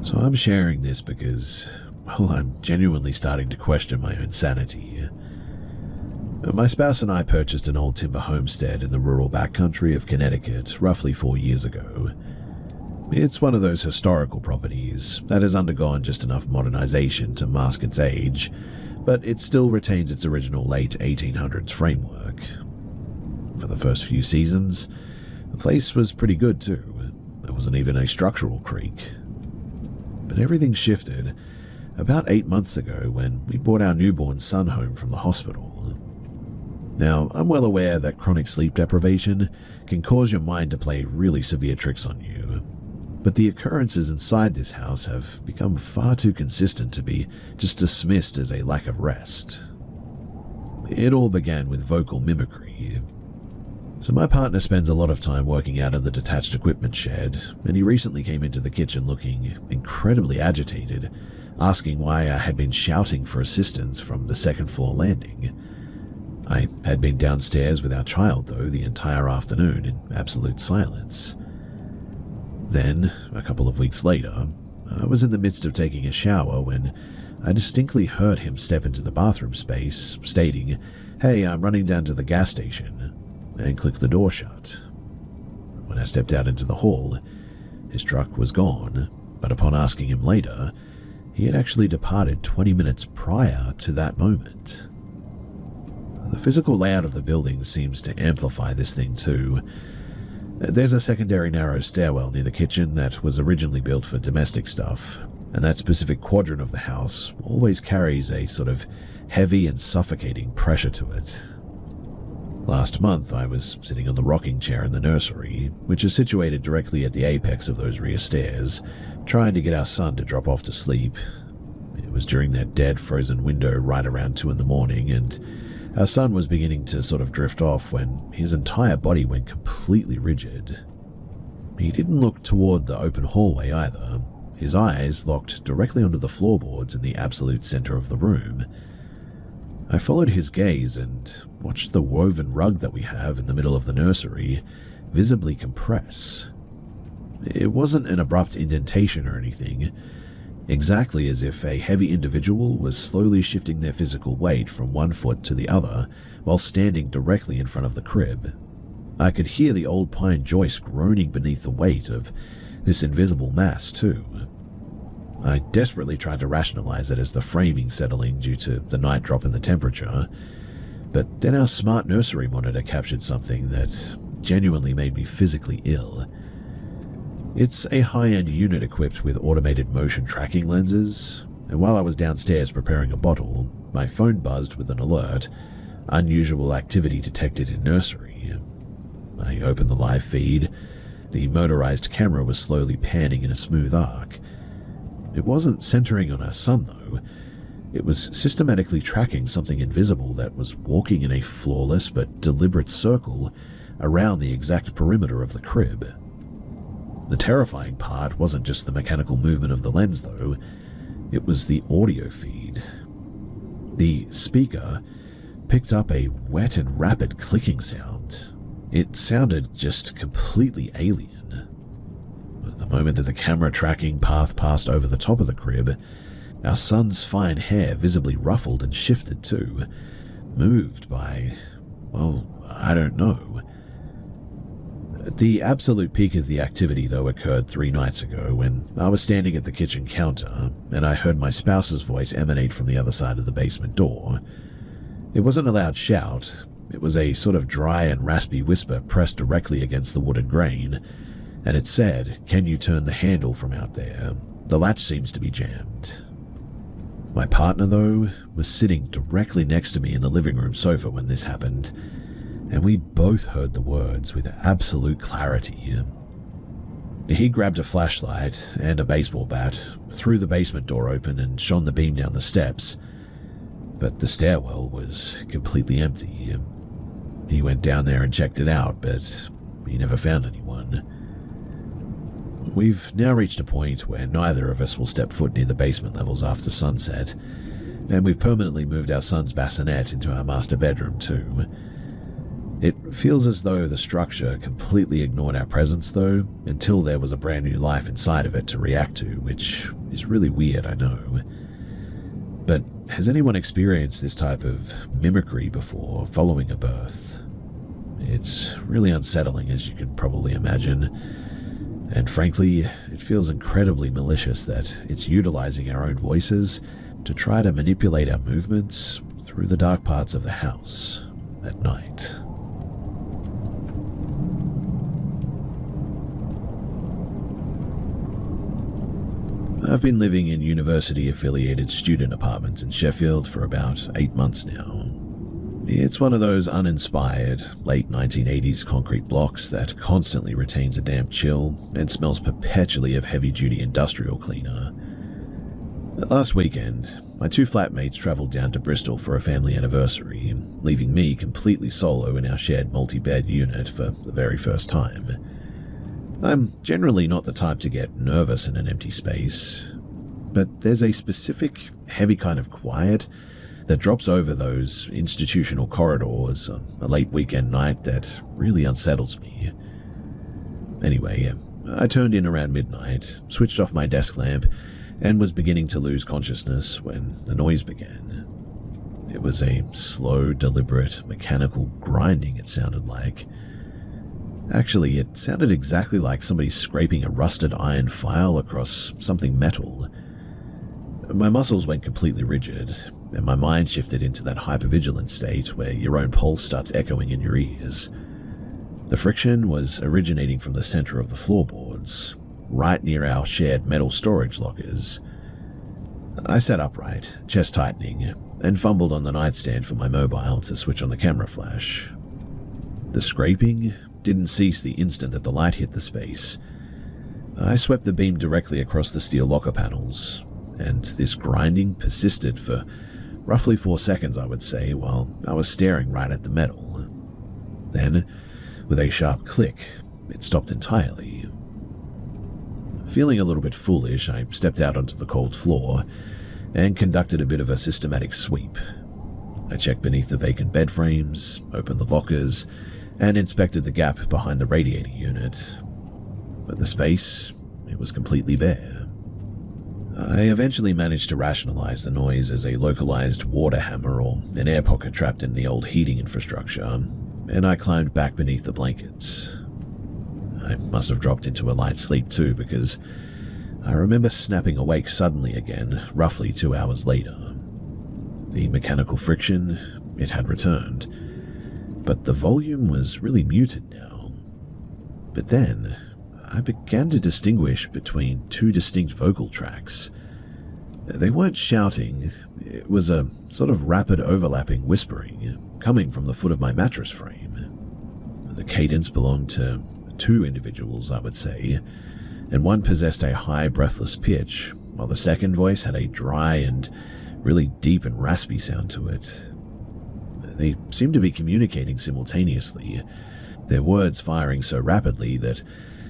So I'm sharing this because, well, I'm genuinely starting to question my own sanity. My spouse and I purchased an old timber homestead in the rural backcountry of Connecticut roughly 4 years ago. It's one of those historical properties that has undergone just enough modernization to mask its age, but it still retains its original late 1800s framework. For the first few seasons, the place was pretty good too. There wasn't even a structural creak. But everything shifted about 8 months ago when we brought our newborn son home from the hospital. Now, I'm well aware that chronic sleep deprivation can cause your mind to play really severe tricks on you, but the occurrences inside this house have become far too consistent to be just dismissed as a lack of rest. It all began with vocal mimicry. So my partner spends a lot of time working out in the detached equipment shed, and he recently came into the kitchen looking incredibly agitated, asking why I had been shouting for assistance from the second floor landing. I had been downstairs with our child, though, the entire afternoon in absolute silence. Then, a couple of weeks later, I was in the midst of taking a shower when I distinctly heard him step into the bathroom space, stating, "Hey, I'm running down to the gas station," and click the door shut. When I stepped out into the hall, his truck was gone, but upon asking him later, he had actually departed 20 minutes prior to that moment. The physical layout of the building seems to amplify this thing too. There's a secondary narrow stairwell near the kitchen that was originally built for domestic stuff, and that specific quadrant of the house always carries a sort of heavy and suffocating pressure to it. Last month, I was sitting on the rocking chair in the nursery, which is situated directly at the apex of those rear stairs, trying to get our son to drop off to sleep. It was during that dead frozen window right around 2 a.m, and our son was beginning to sort of drift off when his entire body went completely rigid. He didn't look toward the open hallway either. His eyes locked directly onto the floorboards in the absolute center of the room. I followed his gaze and watched the woven rug that we have in the middle of the nursery visibly compress. It wasn't an abrupt indentation or anything, exactly as if a heavy individual was slowly shifting their physical weight from one foot to the other while standing directly in front of the crib. I could hear the old pine joist groaning beneath the weight of this invisible mass too. I desperately tried to rationalize it as the framing settling due to the night drop in the temperature, but then our smart nursery monitor captured something that genuinely made me physically ill. It's a high-end unit equipped with automated motion tracking lenses, and while I was downstairs preparing a bottle, my phone buzzed with an alert, "Unusual activity detected in nursery." I opened the live feed. The motorized camera was slowly panning in a smooth arc. It wasn't centering on our son, though. It was systematically tracking something invisible that was walking in a flawless but deliberate circle around the exact perimeter of the crib. The terrifying part wasn't just the mechanical movement of the lens, though. It was the audio feed. The speaker picked up a wet and rapid clicking sound. It sounded just completely alien. The moment that the camera tracking path passed over the top of the crib, our son's fine hair visibly ruffled and shifted too, moved by, well, I don't know. The absolute peak of the activity, though, occurred 3 nights ago when I was standing at the kitchen counter and I heard my spouse's voice emanate from the other side of the basement door. It wasn't a loud shout. It was a sort of dry and raspy whisper pressed directly against the wooden grain, and it said, "Can you turn the handle from out there? The latch seems to be jammed." My partner, though, was sitting directly next to me in the living room sofa when this happened, and we both heard the words with absolute clarity. He grabbed a flashlight and a baseball bat, threw the basement door open and shone the beam down the steps, but the stairwell was completely empty. He went down there and checked it out, but he never found anyone. We've now reached a point where neither of us will step foot near the basement levels after sunset, and we've permanently moved our son's bassinet into our master bedroom too. It feels as though the structure completely ignored our presence though, until there was a brand new life inside of it to react to, which is really weird, I know. But has anyone experienced this type of mimicry before following a birth? It's really unsettling, as you can probably imagine, and frankly, it feels incredibly malicious that it's utilizing our own voices to try to manipulate our movements through the dark parts of the house at night. I've been living in university-affiliated student apartments in Sheffield for about 8 months now. It's one of those uninspired, late 1980s concrete blocks that constantly retains a damp chill and smells perpetually of heavy-duty industrial cleaner. Last weekend, my 2 flatmates travelled down to Bristol for a family anniversary, leaving me completely solo in our shared multi-bed unit for the very first time. I'm generally not the type to get nervous in an empty space, but there's a specific, heavy kind of quiet that drops over those institutional corridors on a late weekend night that really unsettles me. Anyway, I turned in around midnight, switched off my desk lamp, and was beginning to lose consciousness when the noise began. It was a slow, deliberate, mechanical grinding, it sounded like. Actually, it sounded exactly like somebody scraping a rusted iron file across something metal. My muscles went completely rigid, and my mind shifted into that hypervigilant state where your own pulse starts echoing in your ears. The friction was originating from the center of the floorboards, right near our shared metal storage lockers. I sat upright, chest tightening, and fumbled on the nightstand for my mobile to switch on the camera flash. The scraping didn't cease the instant that the light hit the space. I swept the beam directly across the steel locker panels, and this grinding persisted for roughly 4 seconds, I would say, while I was staring right at the metal. Then, with a sharp click, it stopped entirely. Feeling a little bit foolish, I stepped out onto the cold floor and conducted a bit of a systematic sweep. I checked beneath the vacant bed frames, opened the lockers, and inspected the gap behind the radiator unit. But the space, it was completely bare. I eventually managed to rationalize the noise as a localized water hammer or an air pocket trapped in the old heating infrastructure, and I climbed back beneath the blankets. I must have dropped into a light sleep too, because I remember snapping awake suddenly again, roughly 2 hours later. The mechanical friction, it had returned, but the volume was really muted now. But then, I began to distinguish between 2 distinct vocal tracks. They weren't shouting, it was a sort of rapid overlapping whispering, coming from the foot of my mattress frame. The cadence belonged to 2 individuals, I would say, and one possessed a high, breathless pitch, while the second voice had a dry and really deep and raspy sound to it. They seemed to be communicating simultaneously, their words firing so rapidly that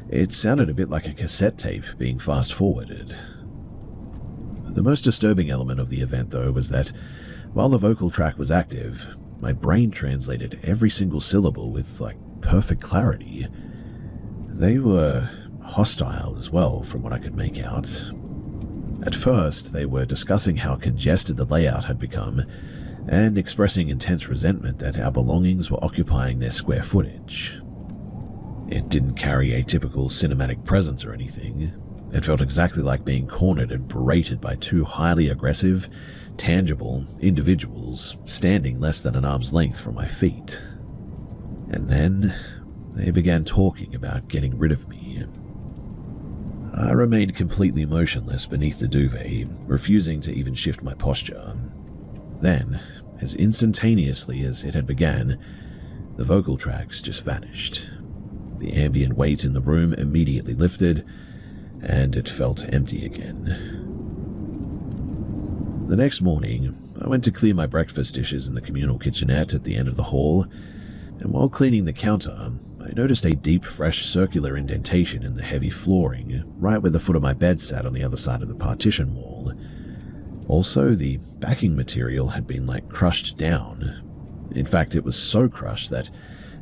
it sounded a bit like a cassette tape being fast-forwarded. The most disturbing element of the event, though, was that while the vocal track was active, my brain translated every single syllable with, perfect clarity. They were hostile as well, from what I could make out. At first, they were discussing how congested the layout had become, and expressing intense resentment that our belongings were occupying their square footage. It didn't carry a typical cinematic presence or anything. It felt exactly like being cornered and berated by 2 highly aggressive, tangible individuals standing less than an arm's length from my feet. And then they began talking about getting rid of me. I remained completely motionless beneath the duvet, refusing to even shift my posture. Then, as instantaneously as it had begun, the vocal tracks just vanished. The ambient weight in the room immediately lifted, and it felt empty again. The next morning, I went to clear my breakfast dishes in the communal kitchenette at the end of the hall, and while cleaning the counter, I noticed a deep, fresh circular indentation in the heavy flooring right where the foot of my bed sat on the other side of the partition wall. Also, the backing material had been crushed down. In fact, it was so crushed that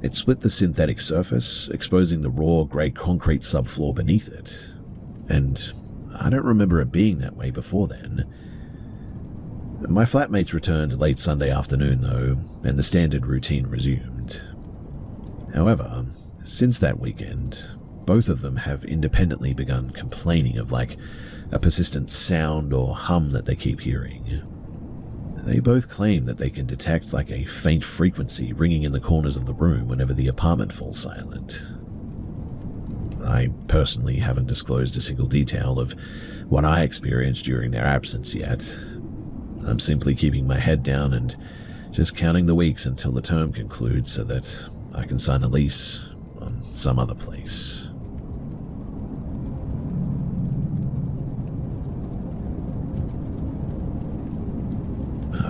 It split the synthetic surface, exposing the raw grey concrete subfloor beneath it. And I don't remember it being that way before then. My flatmates returned late Sunday afternoon, though, and the standard routine resumed. However, since that weekend, both of them have independently begun complaining of a persistent sound or hum that they keep hearing. They both claim that they can detect a faint frequency ringing in the corners of the room whenever the apartment falls silent. I personally haven't disclosed a single detail of what I experienced during their absence yet. I'm simply keeping my head down and just counting the weeks until the term concludes so that I can sign a lease on some other place.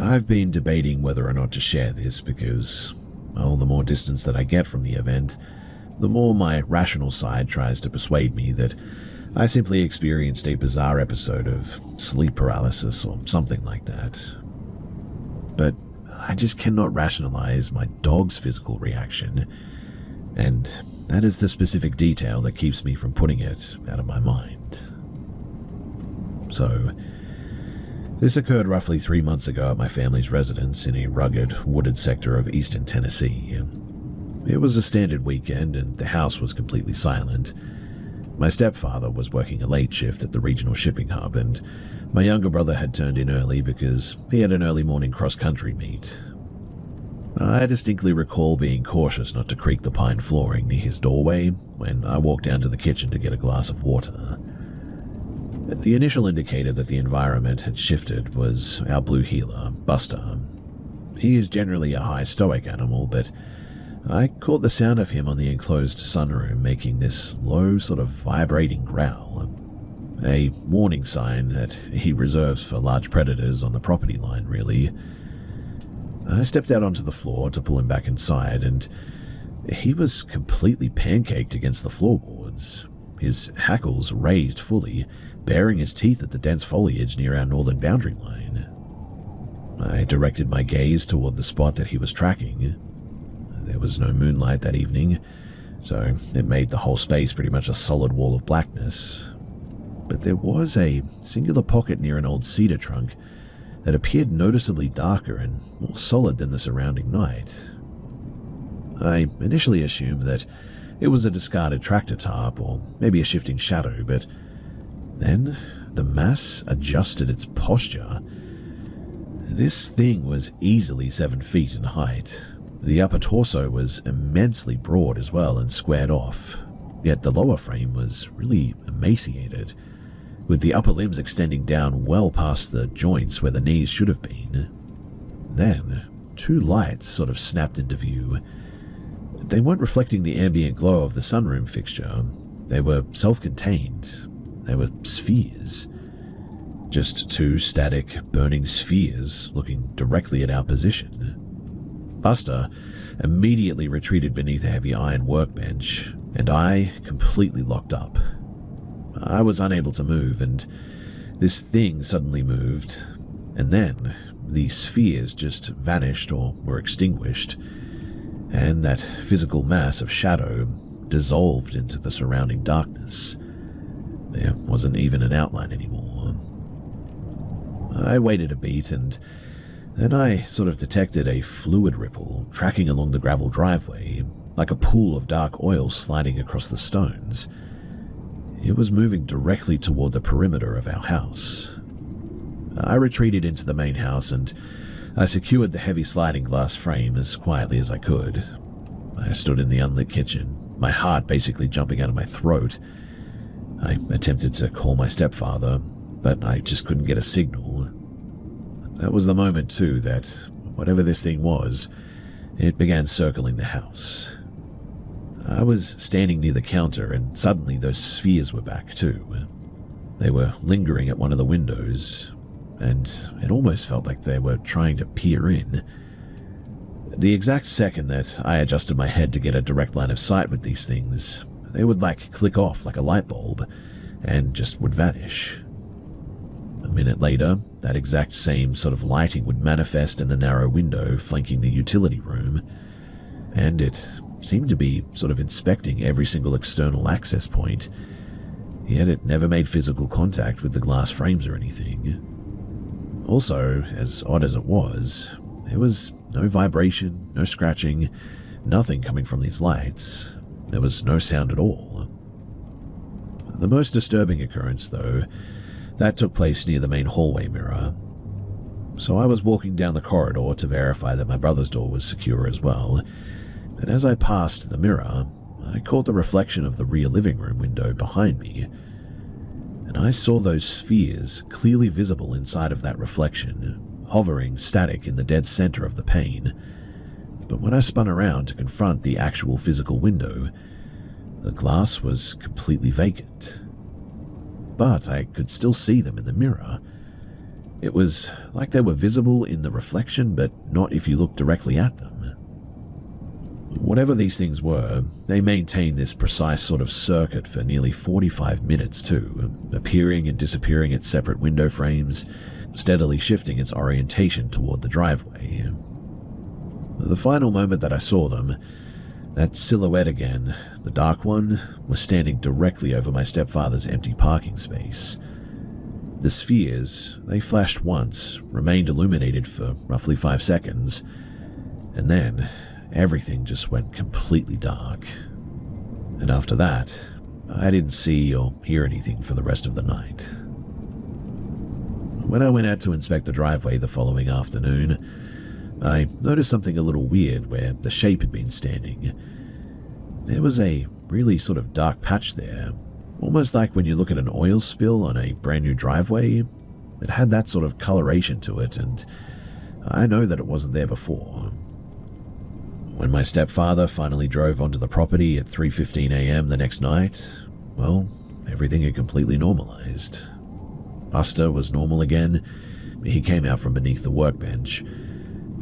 I've been debating whether or not to share this because, well, the more distance that I get from the event, the more my rational side tries to persuade me that I simply experienced a bizarre episode of sleep paralysis or something like that. But I just cannot rationalize my dog's physical reaction, and that is the specific detail that keeps me from putting it out of my mind. So, this occurred roughly 3 months ago at my family's residence in a rugged, wooded sector of eastern Tennessee. It was a standard weekend and the house was completely silent. My stepfather was working a late shift at the regional shipping hub, and my younger brother had turned in early because he had an early morning cross-country meet. I distinctly recall being cautious not to creak the pine flooring near his doorway when I walked down to the kitchen to get a glass of water. The initial indicator that the environment had shifted was our blue heeler, Buster. He is generally a high stoic animal, but I caught the sound of him on the enclosed sunroom making this low, sort of vibrating growl, a warning sign that he reserves for large predators on the property line, really. I stepped out onto the floor to pull him back inside, and he was completely pancaked against the floorboards, his hackles raised fully, baring his teeth at the dense foliage near our northern boundary line. I directed my gaze toward the spot that he was tracking. There was no moonlight that evening, so it made the whole space pretty much a solid wall of blackness. But there was a singular pocket near an old cedar trunk that appeared noticeably darker and more solid than the surrounding night. I initially assumed that it was a discarded tractor tarp or maybe a shifting shadow, but then the mass adjusted its posture. This thing was easily 7 feet in height. The upper torso was immensely broad as well and squared off, yet the lower frame was really emaciated, with the upper limbs extending down well past the joints where the knees should have been. Then, 2 lights sort of snapped into view. They weren't reflecting the ambient glow of the sunroom fixture. They were self-contained. They were spheres. Just 2 static, burning spheres looking directly at our position. Buster immediately retreated beneath a heavy iron workbench, and I completely locked up. I was unable to move, and this thing suddenly moved, and then the spheres just vanished or were extinguished, and that physical mass of shadow dissolved into the surrounding darkness. There wasn't even an outline anymore. I waited a beat, and then I sort of detected a fluid ripple tracking along the gravel driveway, like a pool of dark oil sliding across the stones. It was moving directly toward the perimeter of our house. I retreated into the main house, and I secured the heavy sliding glass frame as quietly as I could. I stood in the unlit kitchen, my heart basically jumping out of my throat. I attempted to call my stepfather, but I just couldn't get a signal. That was the moment, too, that whatever this thing was, it began circling the house. I was standing near the counter, and suddenly those spheres were back, too. They were lingering at one of the windows, and it almost felt like they were trying to peer in. The exact second that I adjusted my head to get a direct line of sight with these things, they would click off like a light bulb, and just would vanish. A minute later, that exact same sort of lighting would manifest in the narrow window flanking the utility room, and it seemed to be sort of inspecting every single external access point, yet it never made physical contact with the glass frames or anything. Also, as odd as it was, there was no vibration, no scratching, nothing coming from these lights. There was no sound at all. The most disturbing occurrence, though, that took place near the main hallway mirror. So I was walking down the corridor to verify that my brother's door was secure as well, and as I passed the mirror, I caught the reflection of the rear living room window behind me, and I saw those spheres clearly visible inside of that reflection, hovering static in the dead center of the pane. But when I spun around to confront the actual physical window, the glass was completely vacant. But I could still see them in the mirror. It was like they were visible in the reflection, but not if you looked directly at them. Whatever these things were, they maintained this precise sort of circuit for nearly 45 minutes too, appearing and disappearing at separate window frames, steadily shifting its orientation toward the driveway. The final moment that I saw them, that silhouette again, the dark one, was standing directly over my stepfather's empty parking space. The spheres, they flashed once, remained illuminated for roughly 5 seconds, and then everything just went completely dark. And after that, I didn't see or hear anything for the rest of the night. When I went out to inspect the driveway the following afternoon, I noticed something a little weird where the shape had been standing. There was a really sort of dark patch there, almost like when you look at an oil spill on a brand new driveway. It had that sort of coloration to it, and I know that it wasn't there before. When my stepfather finally drove onto the property at 3:15 a.m. the next night, well, everything had completely normalized. Buster was normal again. He came out from beneath the workbench,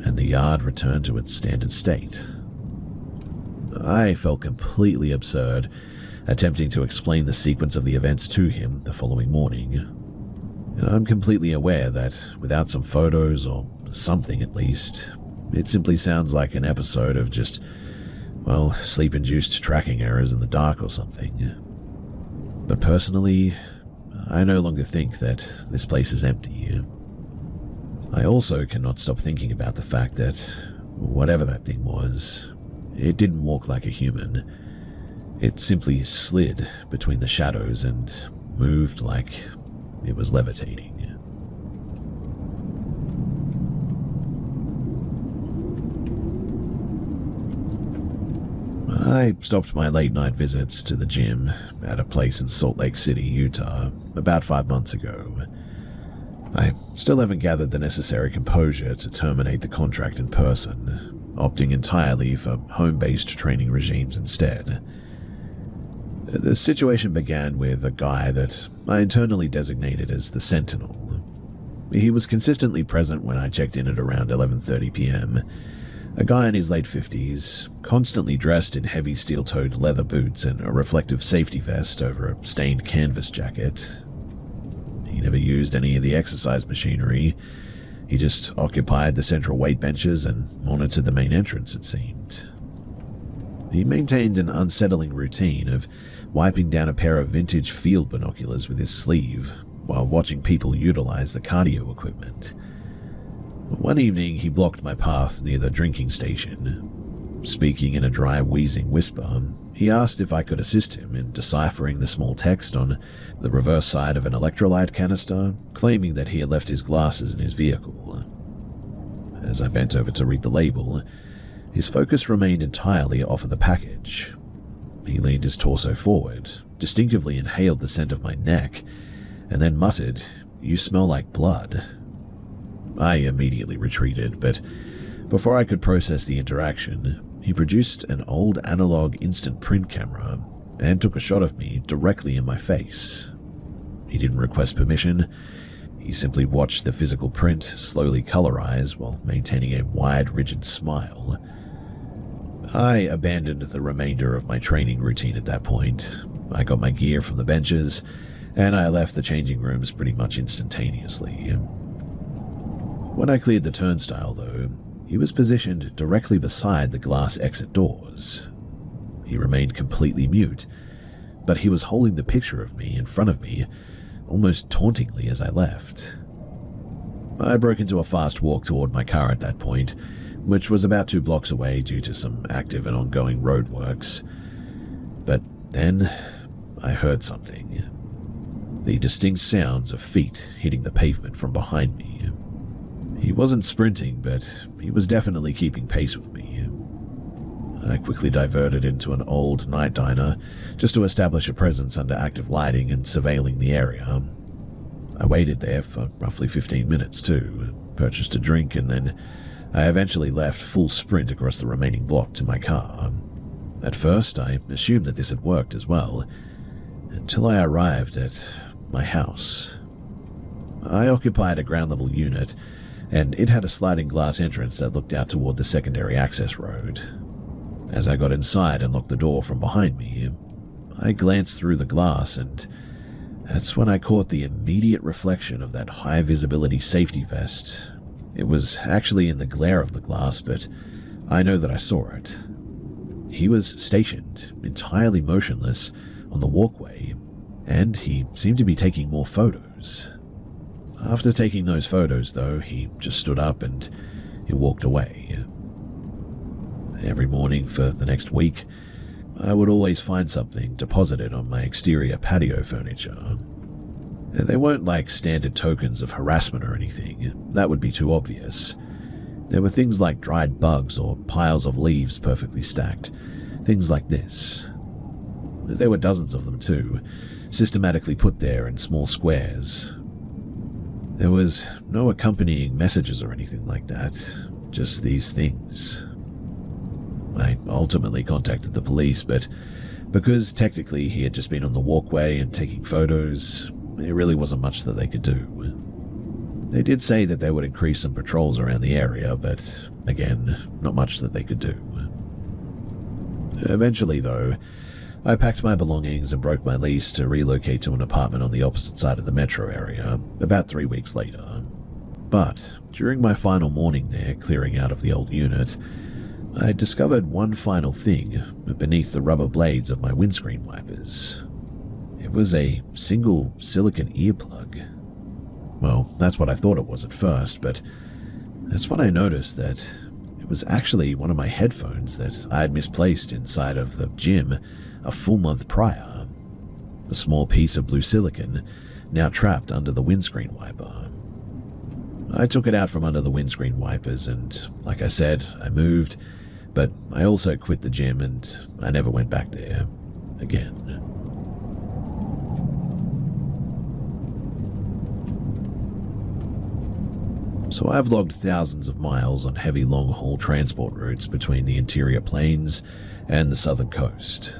and the yard returned to its standard state. I felt completely absurd, attempting to explain the sequence of the events to him the following morning. And I'm completely aware that without some photos, or something at least, it simply sounds like an episode of just, well, sleep-induced tracking errors in the dark or something. But personally, I no longer think that this place is empty. I also cannot stop thinking about the fact that, whatever that thing was, it didn't walk like a human. It simply slid between the shadows and moved like it was levitating. I stopped my late-night visits to the gym at a place in Salt Lake City, Utah, about 5 months ago. I still haven't gathered the necessary composure to terminate the contract in person, opting entirely for home-based training regimes instead. The situation began with a guy that I internally designated as the Sentinel. He was consistently present when I checked in at around 11:30 p.m., a guy in his late 50s, constantly dressed in heavy steel-toed leather boots and a reflective safety vest over a stained canvas jacket. He never used any of the exercise machinery. He just occupied the central weight benches and monitored the main entrance, it seemed. He maintained an unsettling routine of wiping down a pair of vintage field binoculars with his sleeve while watching people utilize the cardio equipment. One evening, he blocked my path near the drinking station. Speaking in a dry, wheezing whisper, he asked if I could assist him in deciphering the small text on the reverse side of an electrolyte canister, claiming that he had left his glasses in his vehicle. As I bent over to read the label, his focus remained entirely off of the package. He leaned his torso forward, distinctively inhaled the scent of my neck, and then muttered, "You smell like blood." I immediately retreated, but before I could process the interaction, he produced an old analog instant print camera and took a shot of me directly in my face. He didn't request permission. He simply watched the physical print slowly colorize while maintaining a wide, rigid smile. I abandoned the remainder of my training routine at that point. I got my gear from the benches, and I left the changing rooms pretty much instantaneously. When I cleared the turnstile, though, he was positioned directly beside the glass exit doors, He remained completely mute, but he was holding the picture of me in front of me, almost tauntingly as I left. I broke into a fast walk toward my car at that point, which was about 2 blocks away due to some active and ongoing roadworks. But then I heard something. The distinct sounds of feet hitting the pavement from behind me. He wasn't sprinting, but he was definitely keeping pace with me. I quickly diverted into an old night diner just to establish a presence under active lighting and surveilling the area. I waited there for roughly 15 minutes too, purchased a drink, and then I eventually left full sprint across the remaining block to my car. At first, I assumed that this had worked as well, until I arrived at my house. I occupied a ground-level unit, and it had a sliding glass entrance that looked out toward the secondary access road. As I got inside and locked the door from behind me, I glanced through the glass, and that's when I caught the immediate reflection of that high-visibility safety vest. It was actually in the glare of the glass, but I know that I saw it. He was stationed, entirely motionless, on the walkway, and he seemed to be taking more photos. After taking those photos, though, he just stood up and he walked away. Every morning for the next week, I would always find something deposited on my exterior patio furniture. They weren't like standard tokens of harassment or anything. That would be too obvious. There were things like dried bugs or piles of leaves perfectly stacked. Things like this. There were dozens of them too, systematically put there in small squares. There was no accompanying messages or anything like that, just these things. I ultimately contacted the police, but because technically he had just been on the walkway and taking photos, there really wasn't much that they could do. They did say that they would increase some patrols around the area, but again, not much that they could do. Eventually, though, I packed my belongings and broke my lease to relocate to an apartment on the opposite side of the metro area, about 3 weeks later. But during my final morning there, clearing out of the old unit, I discovered one final thing beneath the rubber blades of my windscreen wipers. It was a single silicone earplug. Well, that's what I thought it was at first, but that's when I noticed that it was actually one of my headphones that I had misplaced inside of the gym a full month prior. A small piece of blue silicone, now trapped under the windscreen wiper. I took it out from under the windscreen wipers and, like I said, I moved, but I also quit the gym and I never went back there again. So I've logged thousands of miles on heavy long-haul transport routes between the interior plains and the southern coast.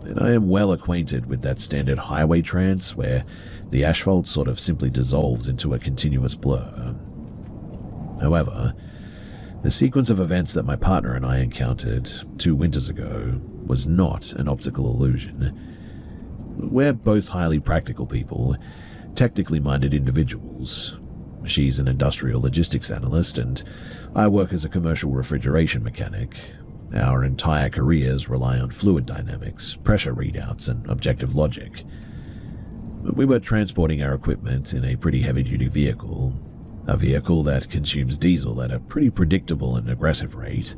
And I am well acquainted with that standard highway trance where the asphalt sort of simply dissolves into a continuous blur. However, the sequence of events that my partner and I encountered 2 winters ago was not an optical illusion. We're both highly practical people, technically minded individuals. She's an industrial logistics analyst, and I work as a commercial refrigeration mechanic. Our entire careers rely on fluid dynamics, pressure readouts, and objective logic. We were transporting our equipment in a pretty heavy-duty vehicle, a vehicle that consumes diesel at a pretty predictable and aggressive rate.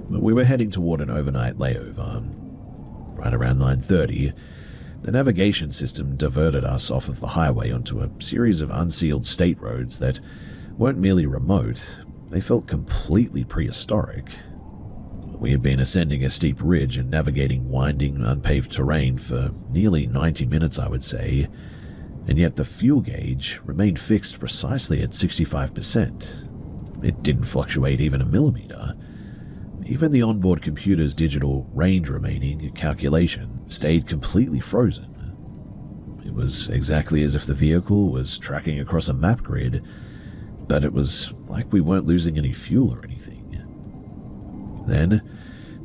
We were heading toward an overnight layover. Right around 9:30, the navigation system diverted us off of the highway onto a series of unsealed state roads that weren't merely remote, they felt completely prehistoric. We had been ascending a steep ridge and navigating winding, unpaved terrain for nearly 90 minutes, I would say, and yet the fuel gauge remained fixed precisely at 65%. It didn't fluctuate even a millimeter. Even the onboard computer's digital range remaining calculation stayed completely frozen. It was exactly as if the vehicle was tracking across a map grid, but it was like we weren't losing any fuel or anything. Then,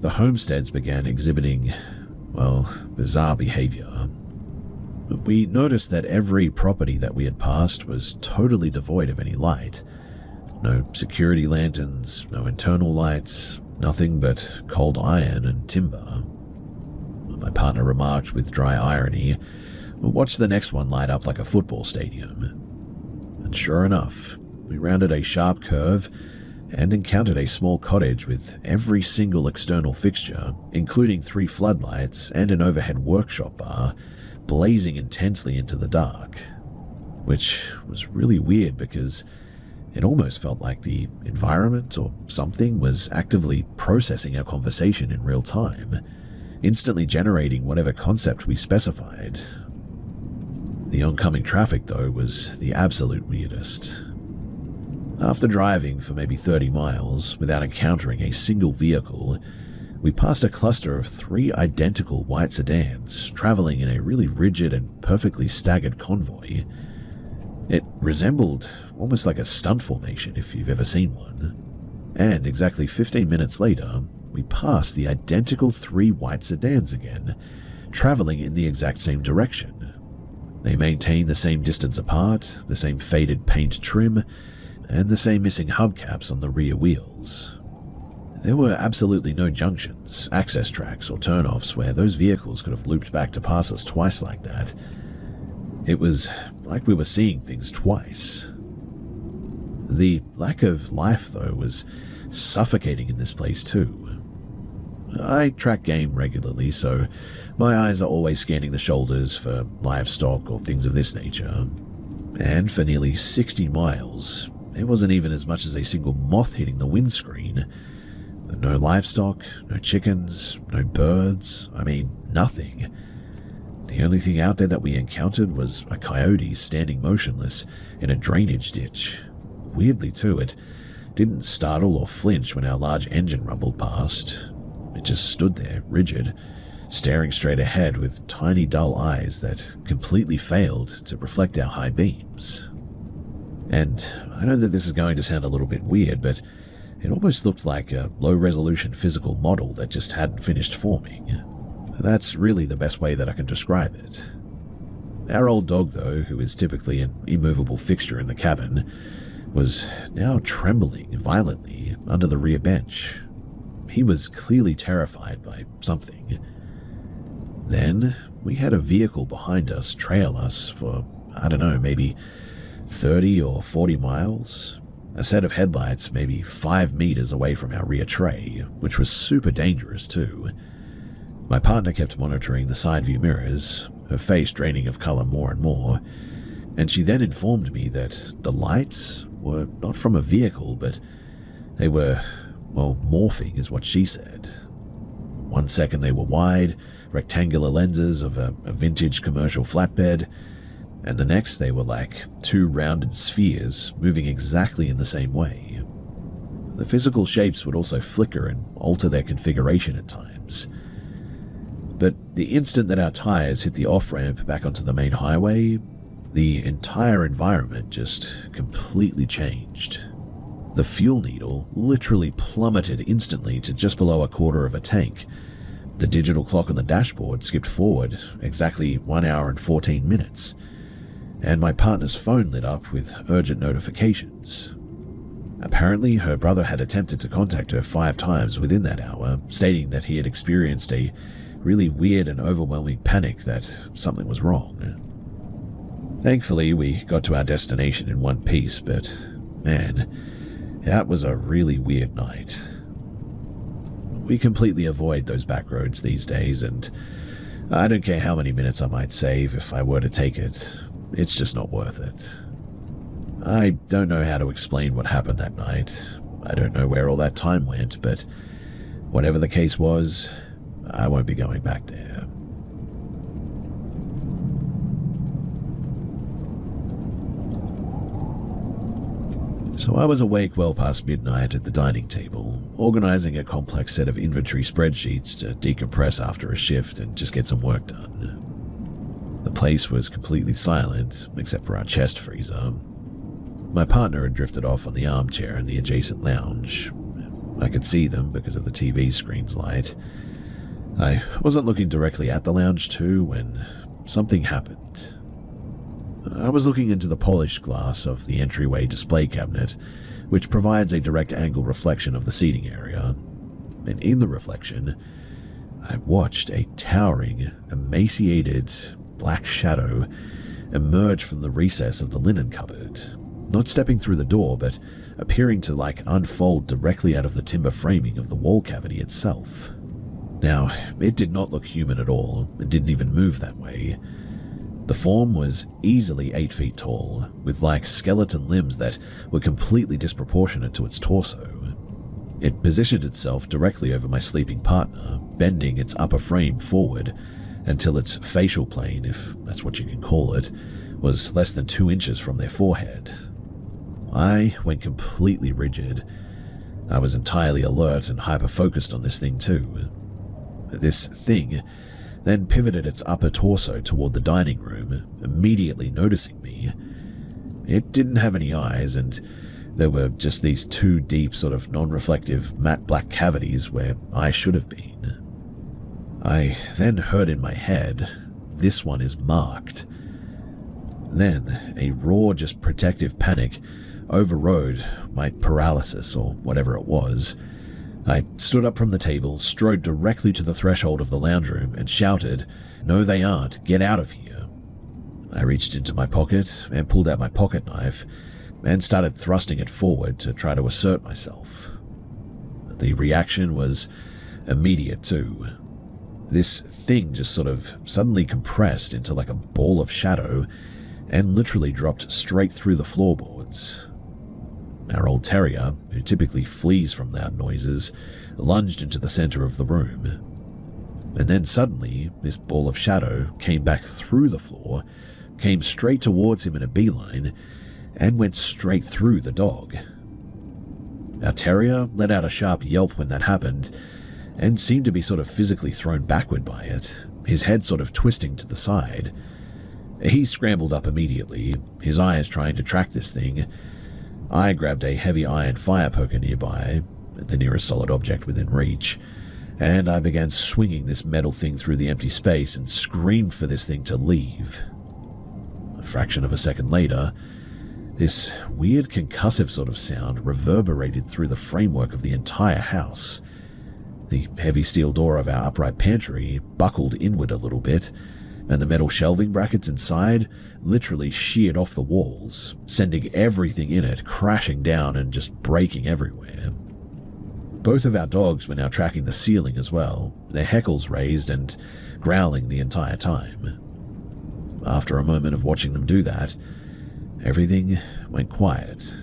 the homesteads began exhibiting, well, bizarre behavior. We noticed that every property that we had passed was totally devoid of any light. No security lanterns, no internal lights, nothing but cold iron and timber. my partner remarked with dry irony. Watch the next one light up like a football stadium. And sure enough, we rounded a sharp curve and encountered a small cottage with every single external fixture, including 3 floodlights and an overhead workshop bar, blazing intensely into the dark. Which was really weird because it almost felt like the environment or something was actively processing our conversation in real time, instantly generating whatever concept we specified. The oncoming traffic, though, was the absolute weirdest. After driving for maybe 30 miles without encountering a single vehicle, we passed a cluster of 3 identical white sedans traveling in a really rigid and perfectly staggered convoy. It resembled almost like a stunt formation if you've ever seen one. And exactly 15 minutes later, we passed the identical 3 white sedans again, traveling in the exact same direction. They maintained the same distance apart, the same faded paint trim, and the same missing hubcaps on the rear wheels. There were absolutely no junctions, access tracks, or turnoffs where those vehicles could have looped back to pass us twice like that. It was like we were seeing things twice. The lack of life, though, was suffocating in this place too. I track game regularly, so my eyes are always scanning the shoulders for livestock or things of this nature. And for nearly 60 miles, there wasn't even as much as a single moth hitting the windscreen. No livestock, no chickens, no birds, nothing. The only thing out there that we encountered was a coyote standing motionless in a drainage ditch. Weirdly too, it didn't startle or flinch when our large engine rumbled past. It just stood there, rigid, staring straight ahead with tiny dull eyes that completely failed to reflect our high beams. And I know that this is going to sound a little bit weird, but it almost looked like a low-resolution physical model that just hadn't finished forming. That's really the best way that I can describe it. Our old dog, though, who is typically an immovable fixture in the cabin, was now trembling violently under the rear bench. He was clearly terrified by something. Then we had a vehicle behind us trail us for, maybe 30 or 40 miles. A set of headlights maybe 5 meters away from our rear tray, which was super dangerous too. My partner kept monitoring the side view mirrors, her face draining of color more and more, and she then informed me that the lights were not from a vehicle, but they were, morphing is what she said. 1 second they were wide, rectangular lenses of a vintage commercial flatbed, and the next they were like 2 rounded spheres moving exactly in the same way. The physical shapes would also flicker and alter their configuration at times. But the instant that our tires hit the off-ramp back onto the main highway, the entire environment just completely changed. The fuel needle literally plummeted instantly to just below a quarter of a tank. The digital clock on the dashboard skipped forward exactly 1 hour and 14 minutes, and my partner's phone lit up with urgent notifications. Apparently, her brother had attempted to contact her 5 times within that hour, stating that he had experienced a really weird and overwhelming panic that something was wrong. Thankfully, we got to our destination in one piece, but man, that was a really weird night. We completely avoid those back roads these days, and I don't care how many minutes I might save if I were to take it. It's just not worth it. I don't know how to explain what happened that night. I don't know where all that time went, but whatever the case was, I won't be going back there. So I was awake well past midnight at the dining table, organizing a complex set of inventory spreadsheets to decompress after a shift and just get some work done. The place was completely silent, except for our chest freezer. My partner had drifted off on the armchair in the adjacent lounge. I could see them because of the TV screen's light. I wasn't looking directly at the lounge too when something happened. I was looking into the polished glass of the entryway display cabinet, which provides a direct angle reflection of the seating area, and in the reflection, I watched a towering, emaciated, black shadow emerge from the recess of the linen cupboard, not stepping through the door, but appearing to unfold directly out of the timber framing of the wall cavity itself. Now, it did not look human at all. It didn't even move that way. The form was easily 8 feet tall, with skeleton limbs that were completely disproportionate to its torso. It positioned itself directly over my sleeping partner, bending its upper frame forward until its facial plane, if that's what you can call it, was less than 2 inches from their forehead. I went completely rigid. I was entirely alert and hyper-focused on this thing too. This thing then pivoted its upper torso toward the dining room, immediately noticing me. It didn't have any eyes, and there were just these 2 deep, non-reflective, matte black cavities where I should have been. I then heard in my head, "This one is marked." Then a raw, protective panic overrode my paralysis, or whatever it was. I stood up from the table, strode directly to the threshold of the lounge room, and shouted, "No, they aren't. Get out of here." I reached into my pocket and pulled out my pocket knife and started thrusting it forward to try to assert myself. The reaction was immediate too. This thing just suddenly compressed into a ball of shadow and literally dropped straight through the floorboards. Our old terrier, who typically flees from loud noises, lunged into the center of the room. And then suddenly, this ball of shadow came back through the floor, came straight towards him in a beeline, and went straight through the dog. Our terrier let out a sharp yelp when that happened, and seemed to be physically thrown backward by it, his head twisting to the side. He scrambled up immediately, his eyes trying to track this thing. I grabbed a heavy iron fire poker nearby, the nearest solid object within reach, and I began swinging this metal thing through the empty space and screamed for this thing to leave. A fraction of a second later, this weird concussive sound reverberated through the framework of the entire house. The heavy steel door of our upright pantry buckled inward a little bit, and the metal shelving brackets inside literally sheared off the walls, sending everything in it crashing down and just breaking everywhere. Both of our dogs were now tracking the ceiling as well, their heckles raised and growling the entire time. After a moment of watching them do that, everything went quiet.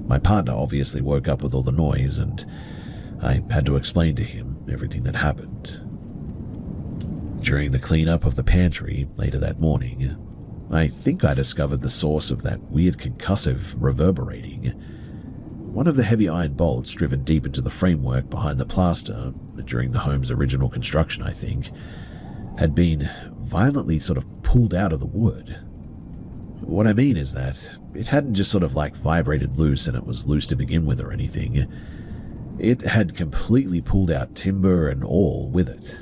My partner obviously woke up with all the noise, and I had to explain to him everything that happened. During the cleanup of the pantry later that morning, I think I discovered the source of that weird concussive reverberating. One of the heavy iron bolts driven deep into the framework behind the plaster during the home's original construction, I think, had been violently pulled out of the wood. What I mean is that it hadn't just vibrated loose and it was loose to begin with or anything. It had completely pulled out timber and all with it.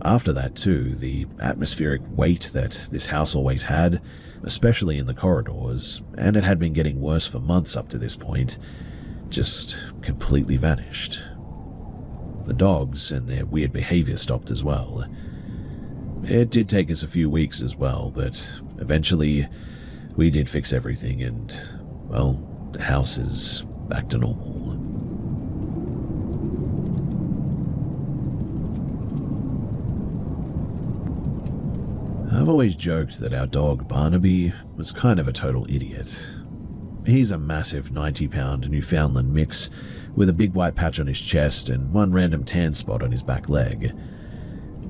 After that too, the atmospheric weight that this house always had, especially in the corridors, and it had been getting worse for months up to this point, just completely vanished. The dogs and their weird behavior stopped as well. It did take us a few weeks as well, but eventually we did fix everything and, well, the house is back to normal. I've always joked that our dog Barnaby was kind of a total idiot. He's a massive 90-pound Newfoundland mix with a big white patch on his chest and one random tan spot on his back leg.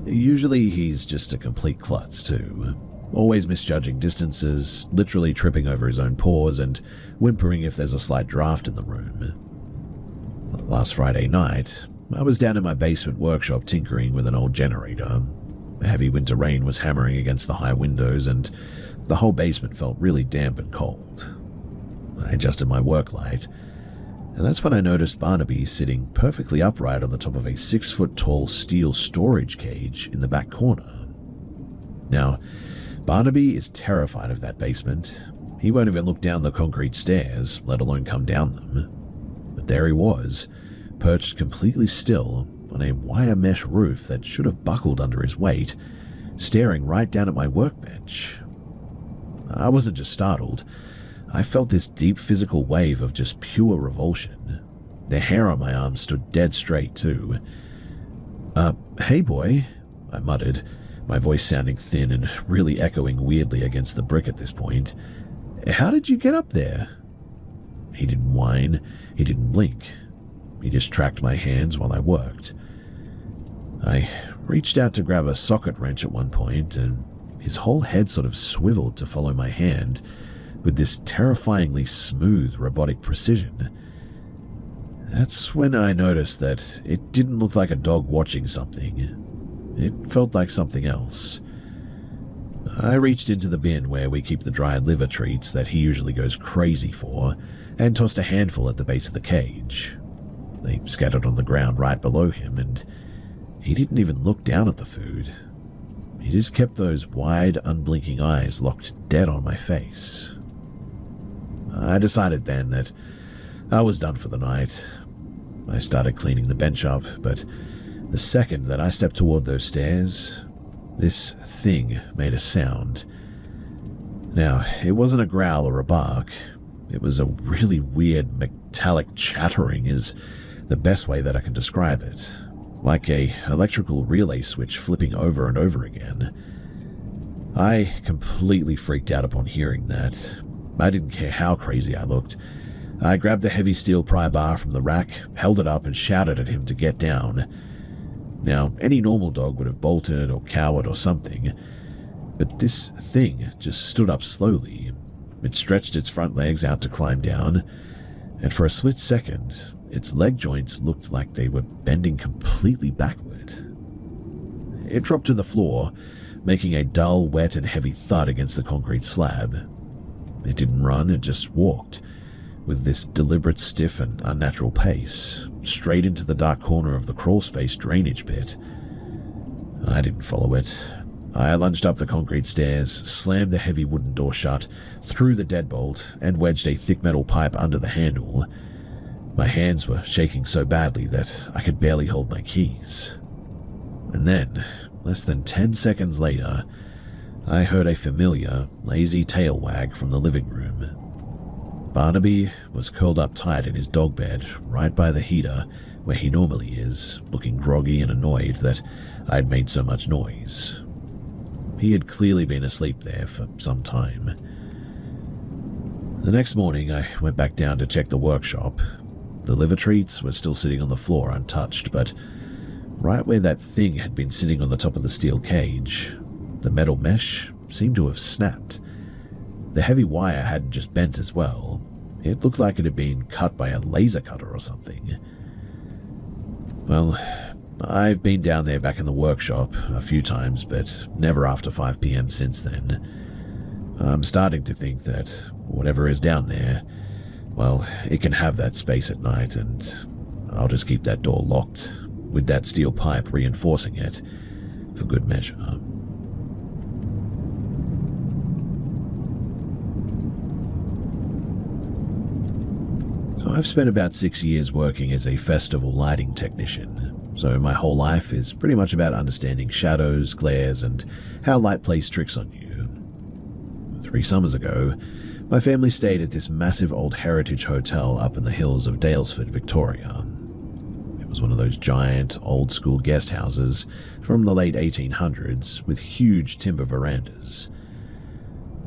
Usually he's just a complete klutz too, always misjudging distances, literally tripping over his own paws and whimpering if there's a slight draft in the room. Last Friday night, I was down in my basement workshop tinkering with an old generator. A heavy winter rain was hammering against the high windows, and the whole basement felt really damp and cold. I adjusted my work light, and that's when I noticed Barnaby sitting perfectly upright on the top of a 6-foot-tall steel storage cage in the back corner. Now, Barnaby is terrified of that basement. He won't even look down the concrete stairs, let alone come down them. But there he was, perched completely still on a wire mesh roof that should have buckled under his weight, staring right down at my workbench. I wasn't just startled. I felt this deep physical wave of just pure revulsion. The hair on my arm stood dead straight, too. Hey boy, I muttered, my voice sounding thin and really echoing weirdly against the brick at this point. How did you get up there? He didn't whine. He didn't blink. He just tracked my hands while I worked. I reached out to grab a socket wrench at one point, and his whole head sort of swiveled to follow my hand with this terrifyingly smooth robotic precision. That's when I noticed that it didn't look like a dog watching something. It felt like something else. I reached into the bin where we keep the dried liver treats that he usually goes crazy for, and tossed a handful at the base of the cage. They scattered on the ground right below him, and he didn't even look down at the food. He just kept those wide, unblinking eyes locked dead on my face. I decided then that I was done for the night. I started cleaning the bench up, but the second that I stepped toward those stairs, this thing made a sound. Now, it wasn't a growl or a bark. It was a really weird metallic chattering is the best way that I can describe it. Like a electrical relay switch flipping over and over again. I completely freaked out upon hearing that. I didn't care how crazy I looked. I grabbed a heavy steel pry bar from the rack, held it up, and shouted at him to get down. Now, any normal dog would have bolted or cowered or something, but this thing just stood up slowly. It stretched its front legs out to climb down, and for a split second, its leg joints looked like they were bending completely backward. It dropped to the floor, making a dull, wet, and heavy thud against the concrete slab. It didn't run, it just walked, with this deliberate, stiff, and unnatural pace, straight into the dark corner of the crawlspace drainage pit. I didn't follow it. I lunged up the concrete stairs, slammed the heavy wooden door shut, threw the deadbolt, and wedged a thick metal pipe under the handle. My hands were shaking so badly that I could barely hold my keys. And then, less than 10 seconds later, I heard a familiar, lazy tail wag from the living room. Barnaby was curled up tight in his dog bed, right by the heater, where he normally is, looking groggy and annoyed that I'd made so much noise. He had clearly been asleep there for some time. The next morning, I went back down to check the workshop. The liver treats were still sitting on the floor untouched, but right where that thing had been sitting on the top of the steel cage, the metal mesh seemed to have snapped. The heavy wire hadn't just bent as well. It looked like it had been cut by a laser cutter or something. Well, I've been down there back in the workshop a few times, but never after 5 p.m. since then. I'm starting to think that whatever is down there, well, it can have that space at night, and I'll just keep that door locked, with that steel pipe reinforcing it, for good measure. So I've spent about 6 years working as a festival lighting technician, so my whole life is pretty much about understanding shadows, glares, and how light plays tricks on you. 3 summers ago, my family stayed at this massive old heritage hotel up in the hills of Daylesford, Victoria. It was one of those giant, old-school guest houses from the late 1800s with huge timber verandas.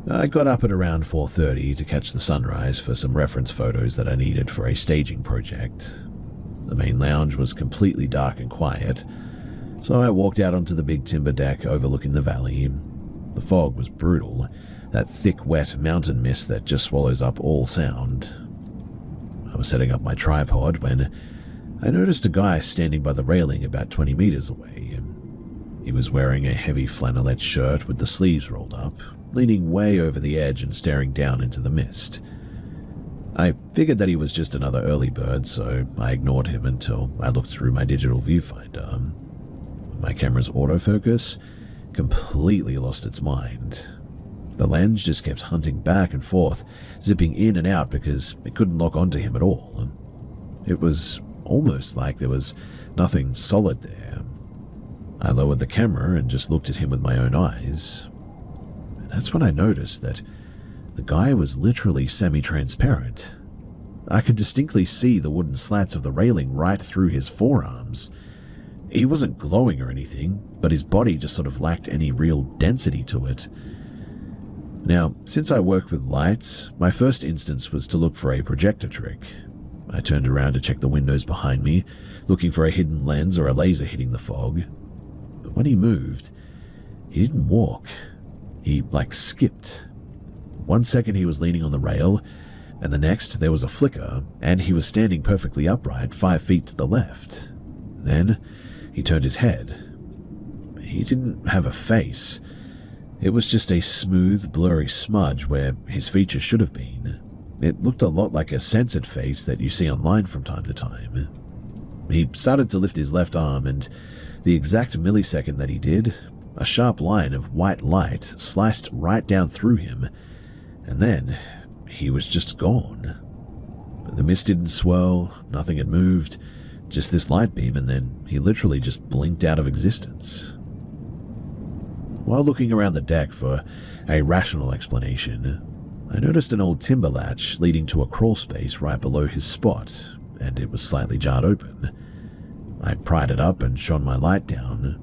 I got up at around 4:30 to catch the sunrise for some reference photos that I needed for a staging project. The main lounge was completely dark and quiet, so I walked out onto the big timber deck overlooking the valley. The fog was brutal, that thick, wet mountain mist that just swallows up all sound. I was setting up my tripod when I noticed a guy standing by the railing about 20 meters away. He was wearing a heavy flannelette shirt with the sleeves rolled up, leaning way over the edge and staring down into the mist. I figured that he was just another early bird, so I ignored him until I looked through my digital viewfinder. My camera's autofocus completely lost its mind. The lens just kept hunting back and forth, zipping in and out because it couldn't lock onto him at all. It was almost like there was nothing solid there. I lowered the camera and just looked at him with my own eyes. And that's when I noticed that the guy was literally semi-transparent. I could distinctly see the wooden slats of the railing right through his forearms. He wasn't glowing or anything, but his body just sort of lacked any real density to it. Now, since I work with lights, my first instance was to look for a projector trick. I turned around to check the windows behind me, looking for a hidden lens or a laser hitting the fog. But when he moved, he didn't walk. He, skipped. 1 second he was leaning on the rail, and the next there was a flicker, and he was standing perfectly upright 5 feet to the left. Then he turned his head. He didn't have a face. It was just a smooth, blurry smudge where his features should have been. It looked a lot like a censored face that you see online from time to time. He started to lift his left arm, and the exact millisecond that he did, a sharp line of white light sliced right down through him, and then he was just gone. The mist didn't swirl, nothing had moved, just this light beam, and then he literally just blinked out of existence. While looking around the deck for a rational explanation, I noticed an old timber latch leading to a crawl space right below his spot, and it was slightly jarred open. I pried it up and shone my light down.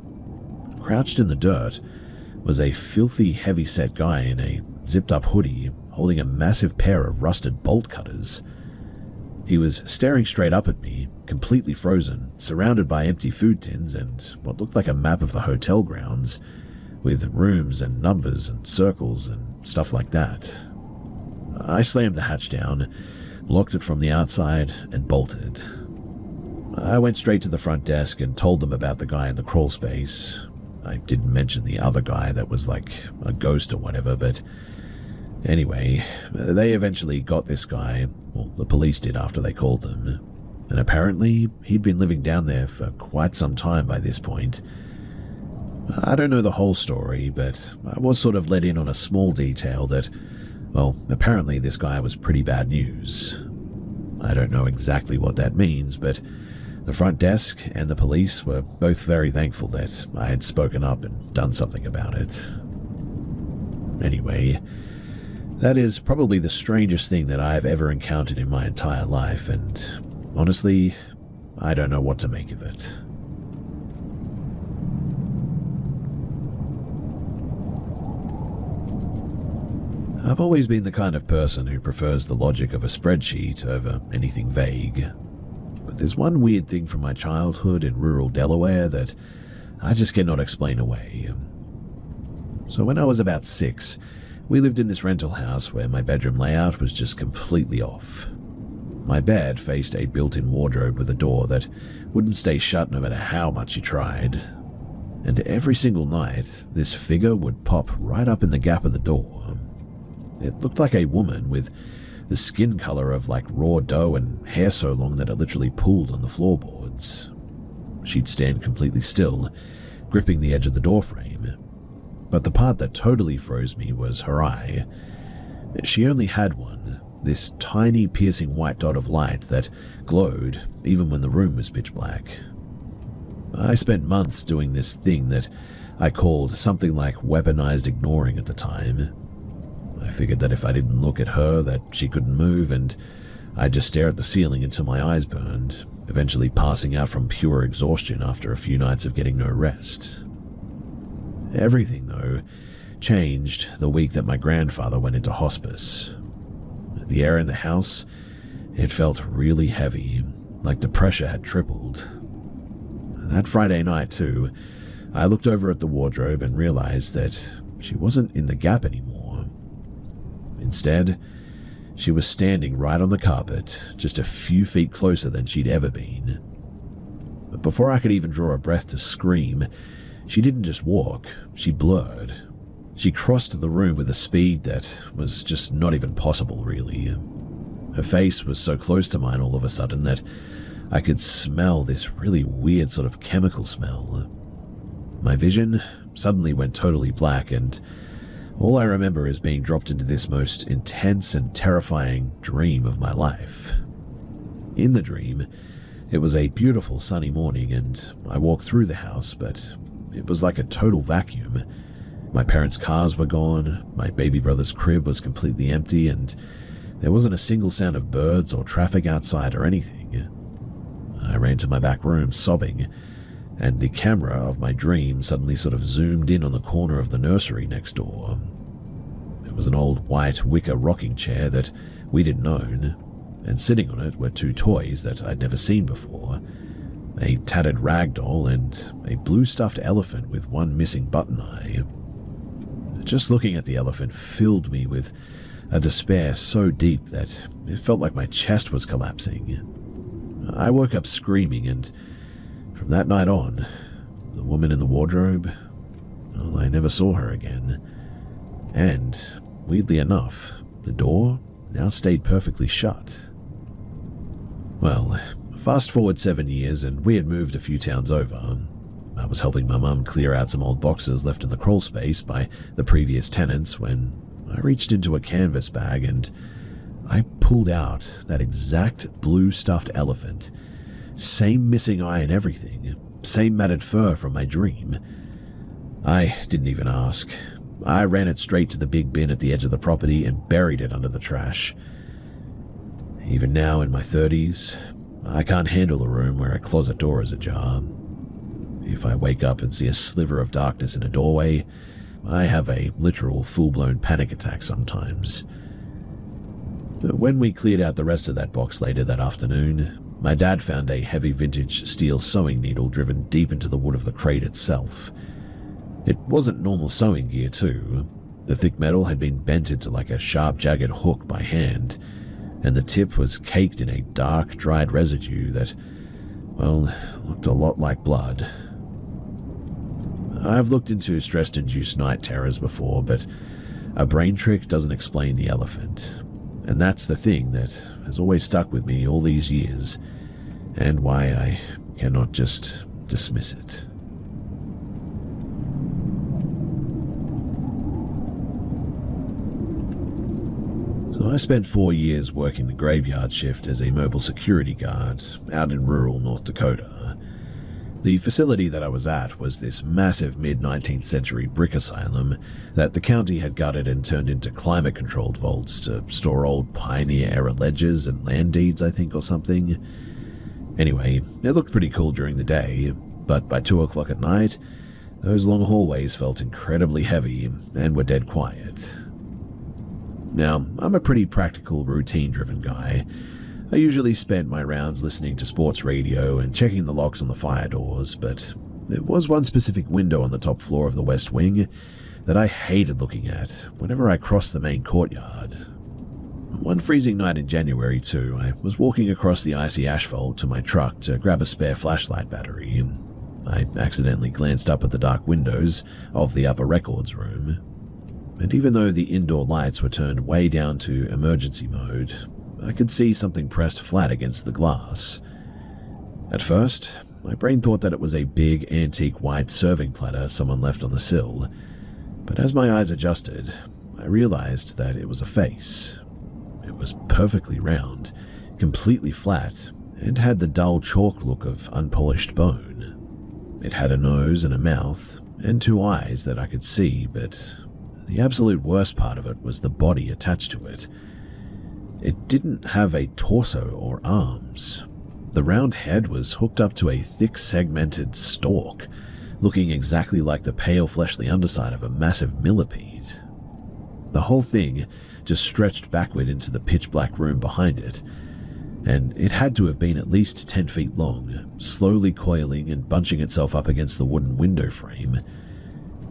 Crouched in the dirt was a filthy, heavy-set guy in a zipped-up hoodie, holding a massive pair of rusted bolt cutters. He was staring straight up at me, completely frozen, surrounded by empty food tins and what looked like a map of the hotel grounds, with rooms and numbers and circles and stuff like that. I slammed the hatch down, locked it from the outside, and bolted. I went straight to the front desk and told them about the guy in the crawl space. I didn't mention the other guy that was like a ghost or whatever, but anyway, they eventually got this guy, well, the police did after they called them, and apparently he'd been living down there for quite some time by this point. I don't know the whole story, but I was sort of let in on a small detail that, well, apparently this guy was pretty bad news. I don't know exactly what that means, but the front desk and the police were both very thankful that I had spoken up and done something about it. Anyway, that is probably the strangest thing that I have ever encountered in my entire life, and honestly, I don't know what to make of it. I've always been the kind of person who prefers the logic of a spreadsheet over anything vague. But there's one weird thing from my childhood in rural Delaware that I just cannot explain away. So when I was about 6, we lived in this rental house where my bedroom layout was just completely off. My bed faced a built-in wardrobe with a door that wouldn't stay shut no matter how much you tried. And every single night, this figure would pop right up in the gap of the door. It looked like a woman with the skin color of like raw dough and hair so long that it literally pooled on the floorboards. She'd stand completely still, gripping the edge of the doorframe. But the part that totally froze me was her eye. She only had one, this tiny piercing white dot of light that glowed even when the room was pitch black. I spent months doing this thing that I called something like weaponized ignoring at the time. I figured that if I didn't look at her, that she couldn't move, and I'd just stare at the ceiling until my eyes burned, eventually passing out from pure exhaustion after a few nights of getting no rest. Everything, though, changed the week that my grandfather went into hospice. The air in the house, it felt really heavy, like the pressure had tripled. That Friday night, too, I looked over at the wardrobe and realized that she wasn't in the gap anymore. Instead, she was standing right on the carpet, just a few feet closer than she'd ever been. But before I could even draw a breath to scream, she didn't just walk, she blurred. She crossed the room with a speed that was just not even possible, really. Her face was so close to mine all of a sudden that I could smell this really weird sort of chemical smell. My vision suddenly went totally black, and all I remember is being dropped into this most intense and terrifying dream of my life. In the dream, It was a beautiful sunny morning and I walked through the house, but it was like a total vacuum. My parents' cars were gone, my baby brother's crib was completely empty, and there wasn't a single sound of birds or traffic outside or anything. I ran to my back room sobbing, and the camera of my dream suddenly sort of zoomed in on the corner of the nursery next door. It was an old white wicker rocking chair that we didn't own, and sitting on it were two toys that I'd never seen before, a tattered rag doll and a blue stuffed elephant with one missing button eye. Just looking at the elephant filled me with a despair so deep that it felt like my chest was collapsing. I woke up screaming, and from that night on, the woman in the wardrobe, well, I never saw her again. And, weirdly enough, the door now stayed perfectly shut. Well, fast forward 7 years and we had moved a few towns over. I was helping my mum clear out some old boxes left in the crawl space by the previous tenants when I reached into a canvas bag and I pulled out that exact blue stuffed elephant. Same missing eye and everything, same matted fur from my dream. I didn't even ask. I ran it straight to the big bin at the edge of the property and buried it under the trash. Even now in my 30s, I can't handle a room where a closet door is ajar. If I wake up and see a sliver of darkness in a doorway, I have a literal full-blown panic attack sometimes. When we cleared out the rest of that box later that afternoon, my dad found a heavy vintage steel sewing needle driven deep into the wood of the crate itself. It wasn't normal sewing gear too. The thick metal had been bent into like a sharp, jagged hook by hand, and the tip was caked in a dark, dried residue that, well, looked a lot like blood. I've looked into stress-induced night terrors before, but a brain trick doesn't explain the elephant. And that's the thing that has always stuck with me all these years, and why I cannot just dismiss it. So I spent 4 years working the graveyard shift as a mobile security guard out in rural North Dakota. The facility that I was at was this massive mid-19th century brick asylum that the county had gutted and turned into climate-controlled vaults to store old pioneer-era ledgers and land deeds, I think, or something. Anyway, it looked pretty cool during the day, but by 2 o'clock at night, those long hallways felt incredibly heavy and were dead quiet. Now, I'm a pretty practical, routine-driven guy. I usually spent my rounds listening to sports radio and checking the locks on the fire doors, but there was one specific window on the top floor of the West Wing that I hated looking at whenever I crossed the main courtyard. One freezing night in January, too, I was walking across the icy asphalt to my truck to grab a spare flashlight battery. I accidentally glanced up at the dark windows of the upper records room. And even though the indoor lights were turned way down to emergency mode, I could see something pressed flat against the glass. At first, my brain thought that it was a big, antique white serving platter someone left on the sill, but as my eyes adjusted, I realized that it was a face. It was perfectly round, completely flat, and had the dull chalk look of unpolished bone. It had a nose and a mouth, and 2 eyes that I could see, but the absolute worst part of it was the body attached to it. It didn't have a torso or arms. The round head was hooked up to a thick segmented stalk, looking exactly like the pale fleshly underside of a massive millipede. The whole thing just stretched backward into the pitch-black room behind it, and it had to have been at least 10 feet long, slowly coiling and bunching itself up against the wooden window frame.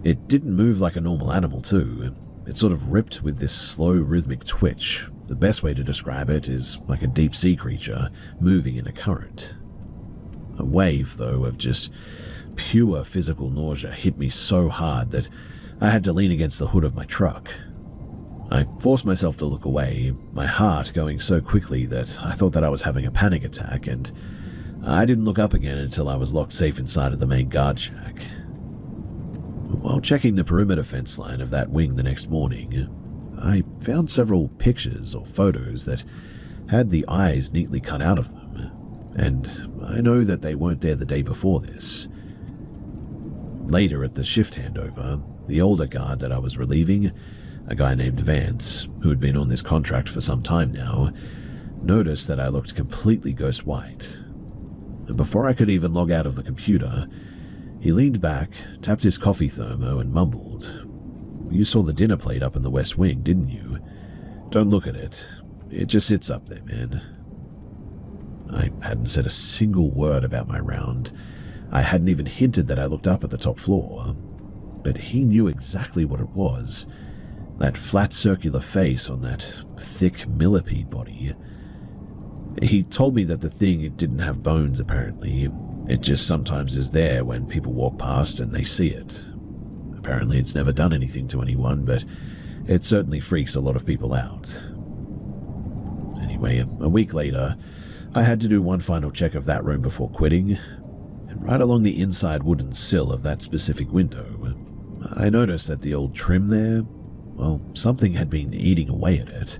It didn't move like a normal animal, too. It sort of ripped with this slow, rhythmic twitch. The best way to describe it is like a deep-sea creature moving in a current. A wave, though, of just pure physical nausea hit me so hard that I had to lean against the hood of my truck. I forced myself to look away, my heart going so quickly that I thought that I was having a panic attack, and I didn't look up again until I was locked safe inside of the main guard shack. While checking the perimeter fence line of that wing the next morning, I found several pictures or photos that had the eyes neatly cut out of them. and I know that they weren't there the day before this. Later at the shift handover, the older guard that I was relieving, a guy named Vance, who had been on this contract for some time now, noticed that I looked completely ghost white. And before I could even log out of the computer, he leaned back, tapped his coffee thermo, and mumbled, "You saw the dinner plate up in the West Wing, didn't you? Don't look at it. It just sits up there, man." I hadn't said a single word about my round. I hadn't even hinted that I looked up at the top floor. But he knew exactly what it was. That flat circular face on that thick millipede body. He told me that the thing didn't have bones, apparently. It just sometimes is there when people walk past and they see it. Apparently it's never done anything to anyone, but it certainly freaks a lot of people out. Anyway, a week later, I had to do one final check of that room before quitting, and right along the inside wooden sill of that specific window, I noticed that the old trim there, well, something had been eating away at it.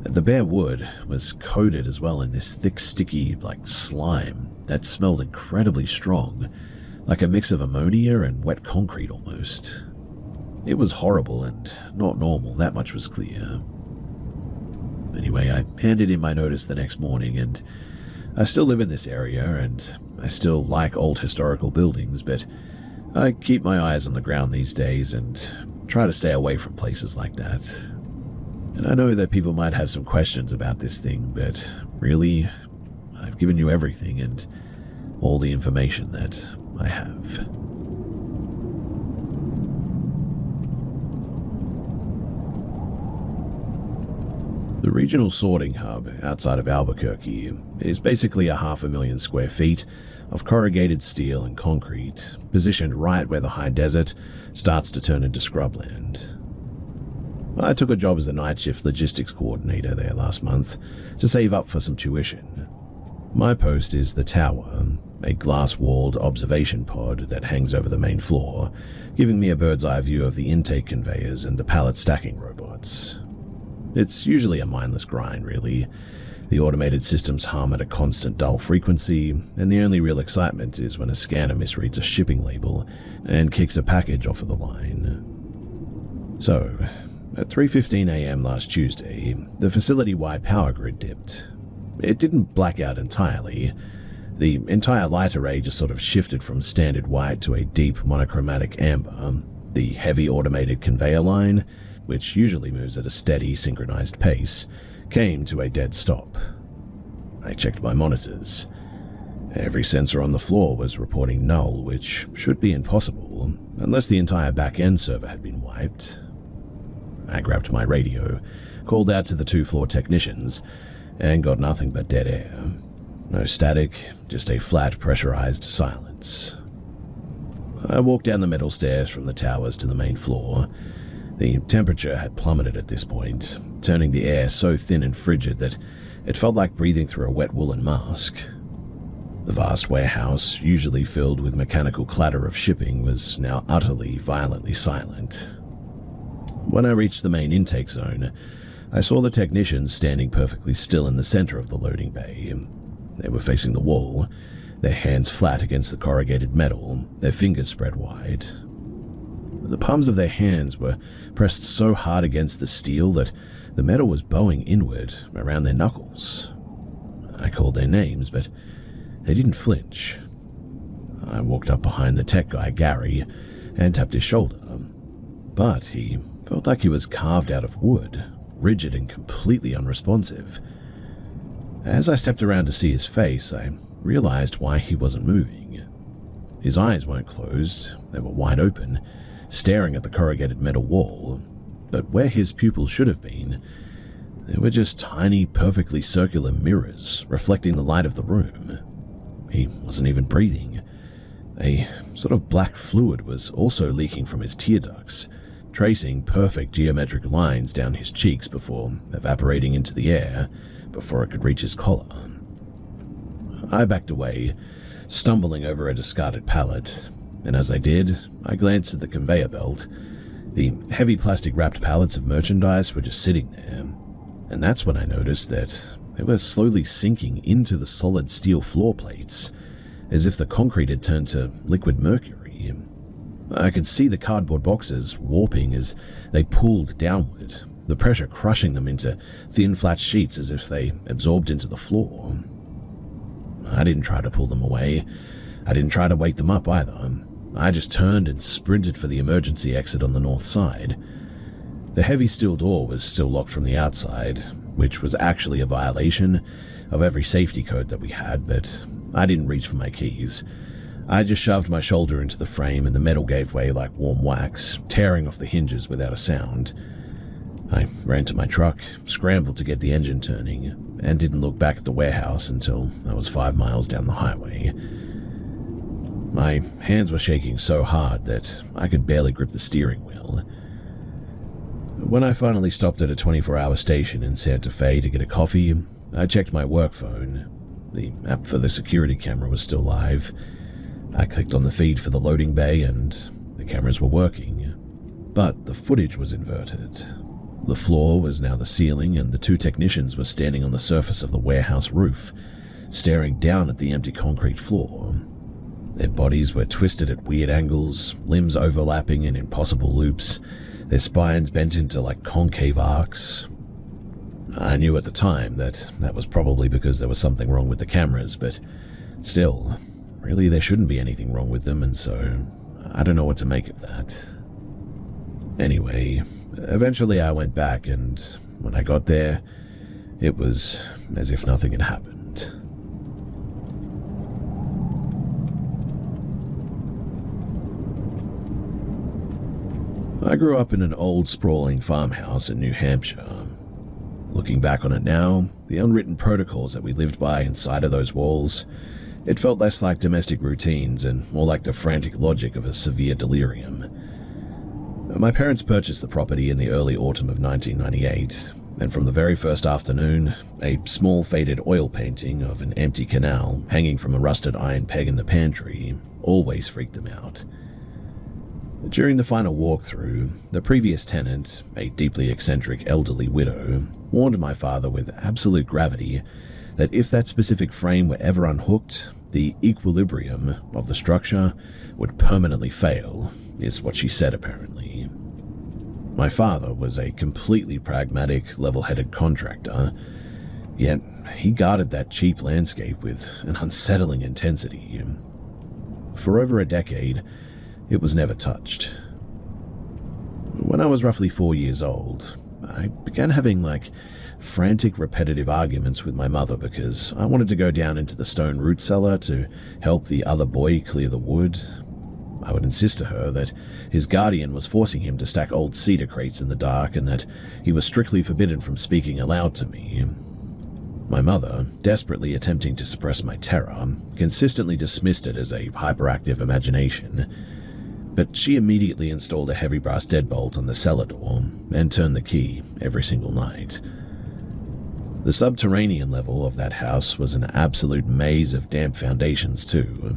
The bare wood was coated as well in this thick, sticky, slime that smelled incredibly strong, like a mix of ammonia and wet concrete almost. It was horrible and not normal, that much was clear. Anyway, I handed in my notice the next morning, and I still live in this area, and I still like old historical buildings, but I keep my eyes on the ground these days and try to stay away from places like that. And I know that people might have some questions about this thing, but really, I've given you everything and all the information that I have. The regional sorting hub outside of Albuquerque is basically 500,000 square feet of corrugated steel and concrete, positioned right where the high desert starts to turn into scrubland. I took a job as a night shift logistics coordinator there last month to save up for some tuition. My post is the tower, a glass-walled observation pod that hangs over the main floor, giving me a bird's-eye view of the intake conveyors and the pallet stacking robots. It's usually a mindless grind, really. The automated systems hum at a constant dull frequency, and the only real excitement is when a scanner misreads a shipping label and kicks a package off of the line. So, at 3:15 a.m. last Tuesday, the facility-wide power grid dipped. It didn't black out entirely. The entire light array just sort of shifted from standard white to a deep monochromatic amber. The heavy automated conveyor line, which usually moves at a steady, synchronized pace, came to a dead stop. I checked my monitors. Every sensor on the floor was reporting null, which should be impossible, unless the entire back-end server had been wiped. I grabbed my radio, called out to the 2-floor technicians, and got nothing but dead air. No static, just a flat, pressurized silence. I walked down the metal stairs from the towers to the main floor. The temperature had plummeted at this point, turning the air so thin and frigid that it felt like breathing through a wet woolen mask. The vast warehouse, usually filled with mechanical clatter of shipping, was now utterly, violently silent. When I reached the main intake zone, I saw the technicians standing perfectly still in the center of the loading bay. They were facing the wall, their hands flat against the corrugated metal, their fingers spread wide. The palms of their hands were pressed so hard against the steel that the metal was bowing inward around their knuckles. I called their names, but they didn't flinch. I walked up behind the tech guy, Gary, and tapped his shoulder. But he felt like he was carved out of wood, rigid and completely unresponsive. As I stepped around to see his face, I realized why he wasn't moving. His eyes weren't closed, they were wide open, staring at the corrugated metal wall, but where his pupils should have been, there were just tiny, perfectly circular mirrors reflecting the light of the room. He wasn't even breathing. A sort of black fluid was also leaking from his tear ducts, tracing perfect geometric lines down his cheeks before evaporating into the air before it could reach his collar. I backed away, stumbling over a discarded pallet, and as I did, I glanced at the conveyor belt. The heavy plastic-wrapped pallets of merchandise were just sitting there, and that's when I noticed that they were slowly sinking into the solid steel floor plates, as if the concrete had turned to liquid mercury. I could see the cardboard boxes warping as they pulled downward, the pressure crushing them into thin flat sheets as if they absorbed into the floor. I didn't try to pull them away. I didn't try to wake them up either. I just turned and sprinted for the emergency exit on the north side. The heavy steel door was still locked from the outside, which was actually a violation of every safety code that we had, but I didn't reach for my keys. I just shoved my shoulder into the frame and the metal gave way like warm wax, tearing off the hinges without a sound. I ran to my truck, scrambled to get the engine turning, and didn't look back at the warehouse until I was 5 miles down the highway. My hands were shaking so hard that I could barely grip the steering wheel. When I finally stopped at a 24-hour station in Santa Fe to get a coffee, I checked my work phone. The app for the security camera was still live. I clicked on the feed for the loading bay and the cameras were working. But the footage was inverted. The floor was now the ceiling and the 2 technicians were standing on the surface of the warehouse roof, staring down at the empty concrete floor. Their bodies were twisted at weird angles, limbs overlapping in impossible loops, their spines bent into like concave arcs. I knew at the time that was probably because there was something wrong with the cameras, but still, really there shouldn't be anything wrong with them, and so I don't know what to make of that. Anyway, eventually I went back, and when I got there, it was as if nothing had happened. I grew up in an old, sprawling farmhouse in New Hampshire. Looking back on it now, the unwritten protocols that we lived by inside of those walls, it felt less like domestic routines and more like the frantic logic of a severe delirium. My parents purchased the property in the early autumn of 1998, and from the very first afternoon, a small faded oil painting of an empty canal hanging from a rusted iron peg in the pantry always freaked them out. During the final walkthrough, the previous tenant, a deeply eccentric elderly widow, warned my father with absolute gravity that if that specific frame were ever unhooked, the equilibrium of the structure would permanently fail, is what she said apparently. My father was a completely pragmatic, level-headed contractor, yet he guarded that cheap landscape with an unsettling intensity. For over a decade, it was never touched. When I was roughly 4 years old, I began having frantic repetitive arguments with my mother because I wanted to go down into the stone root cellar to help the other boy clear the wood. I would insist to her that his guardian was forcing him to stack old cedar crates in the dark and that he was strictly forbidden from speaking aloud to me. My mother, desperately attempting to suppress my terror, consistently dismissed it as a hyperactive imagination. But she immediately installed a heavy brass deadbolt on the cellar door and turned the key every single night. The subterranean level of that house was an absolute maze of damp foundations too.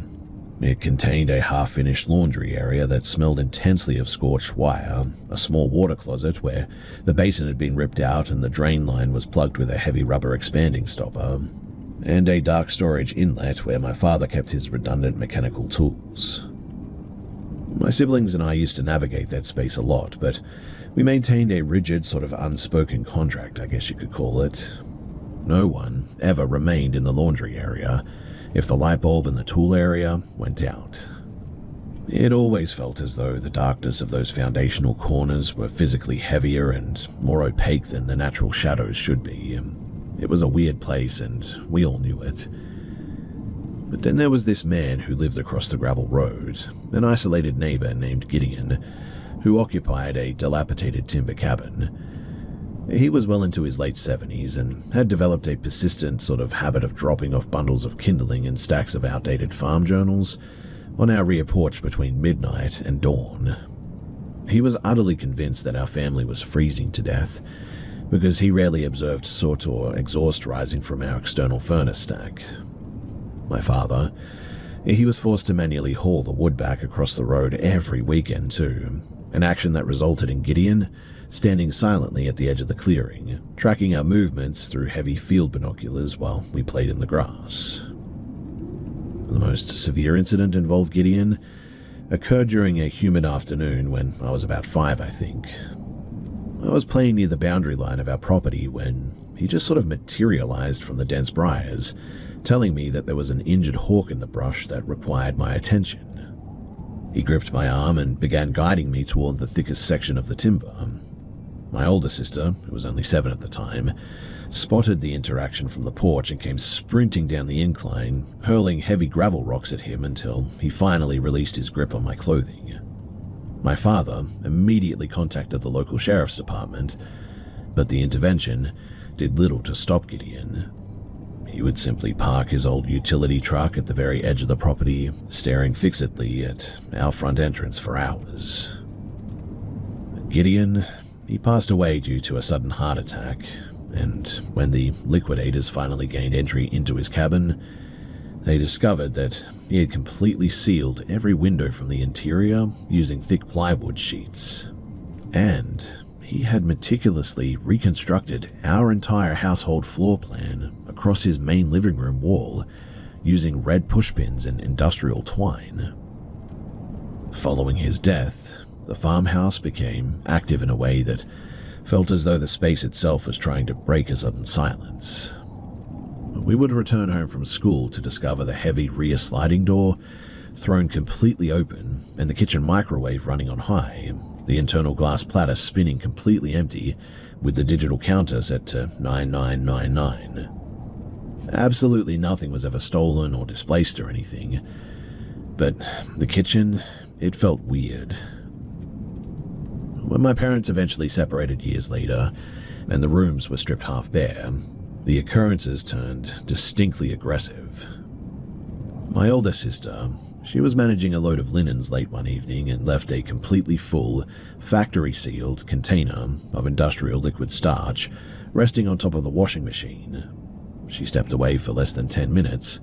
It contained a half-finished laundry area that smelled intensely of scorched wire, a small water closet where the basin had been ripped out and the drain line was plugged with a heavy rubber expanding stopper, and a dark storage inlet where my father kept his redundant mechanical tools. My siblings and I used to navigate that space a lot, but we maintained a rigid sort of unspoken contract, I guess you could call it. No one ever remained in the laundry area if the light bulb in the tool area went out. It always felt as though the darkness of those foundational corners were physically heavier and more opaque than the natural shadows should be. It was a weird place and we all knew it. But then there was this man who lived across the gravel road, an isolated neighbor named Gideon, who occupied a dilapidated timber cabin. He was well into his late 70s and had developed a persistent sort of habit of dropping off bundles of kindling and stacks of outdated farm journals on our rear porch between midnight and dawn. He was utterly convinced that our family was freezing to death because he rarely observed soot or exhaust rising from our external furnace stack. My father, he was forced to manually haul the wood back across the road every weekend too, an action that resulted in Gideon standing silently at the edge of the clearing, tracking our movements through heavy field binoculars while we played in the grass. The most severe incident involved Gideon occurred during a humid afternoon when I was about 5, I think. I was playing near the boundary line of our property when he just sort of materialized from the dense briars, telling me that there was an injured hawk in the brush that required my attention. He gripped my arm and began guiding me toward the thickest section of the timber. My older sister, who was only 7 at the time, spotted the interaction from the porch and came sprinting down the incline, hurling heavy gravel rocks at him until he finally released his grip on my clothing. My father immediately contacted the local sheriff's department, but the intervention did little to stop Gideon. He would simply park his old utility truck at the very edge of the property, staring fixedly at our front entrance for hours. Gideon, he passed away due to a sudden heart attack, and when the liquidators finally gained entry into his cabin, they discovered that he had completely sealed every window from the interior using thick plywood sheets. And he had meticulously reconstructed our entire household floor plan across his main living room wall using red pushpins and industrial twine. Following his death, the farmhouse became active in a way that felt as though the space itself was trying to break a sudden silence. We would return home from school to discover the heavy rear sliding door thrown completely open and the kitchen microwave running on high, the internal glass platter spinning completely empty with the digital counter set to 9999. Absolutely nothing was ever stolen or displaced or anything, but the kitchen, it felt weird. When my parents eventually separated years later, and the rooms were stripped half bare, the occurrences turned distinctly aggressive. My older sister, she was managing a load of linens late one evening and left a completely full, factory-sealed container of industrial liquid starch resting on top of the washing machine. She stepped away for less than 10 minutes,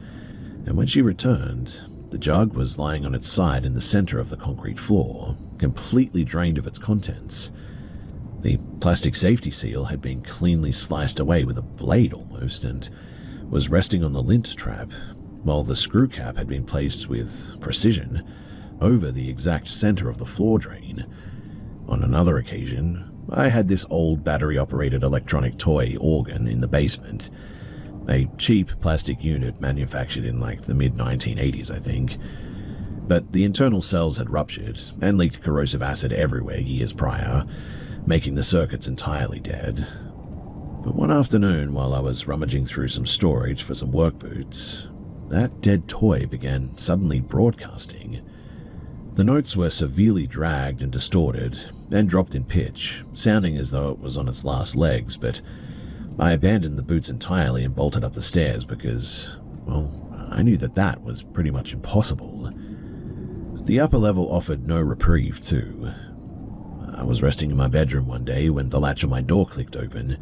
and when she returned, the jug was lying on its side in the center of the concrete floor, completely drained of its contents. The plastic safety seal had been cleanly sliced away with a blade almost, and was resting on the lint trap, while the screw cap had been placed with precision over the exact center of the floor drain. On another occasion, I had this old battery-operated electronic toy organ in the basement, a cheap plastic unit manufactured in like the mid-1980s, I think. But the internal cells had ruptured and leaked corrosive acid everywhere years prior, making the circuits entirely dead. But one afternoon, while I was rummaging through some storage for some work boots, that dead toy began suddenly broadcasting. The notes were severely dragged and distorted, and dropped in pitch, sounding as though it was on its last legs, but I abandoned the boots entirely and bolted up the stairs because, well, I knew that was pretty much impossible. The upper level offered no reprieve, too. I was resting in my bedroom one day when the latch on my door clicked open,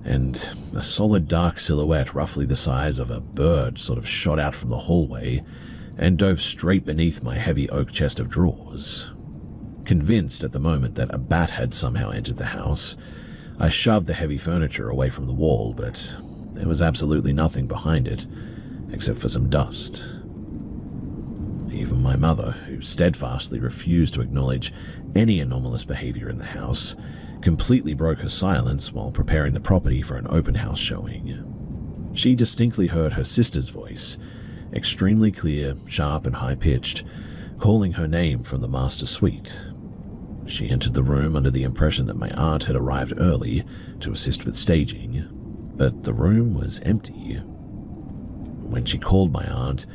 and a solid dark silhouette roughly the size of a bird sort of shot out from the hallway and dove straight beneath my heavy oak chest of drawers. Convinced at the moment that a bat had somehow entered the house, I shoved the heavy furniture away from the wall, but there was absolutely nothing behind it, except for some dust. Even my mother, who steadfastly refused to acknowledge any anomalous behavior in the house, completely broke her silence while preparing the property for an open house showing. She distinctly heard her sister's voice, extremely clear, sharp, and high-pitched, calling her name from the master suite. She entered the room under the impression that my aunt had arrived early to assist with staging, but the room was empty. When she called my aunt,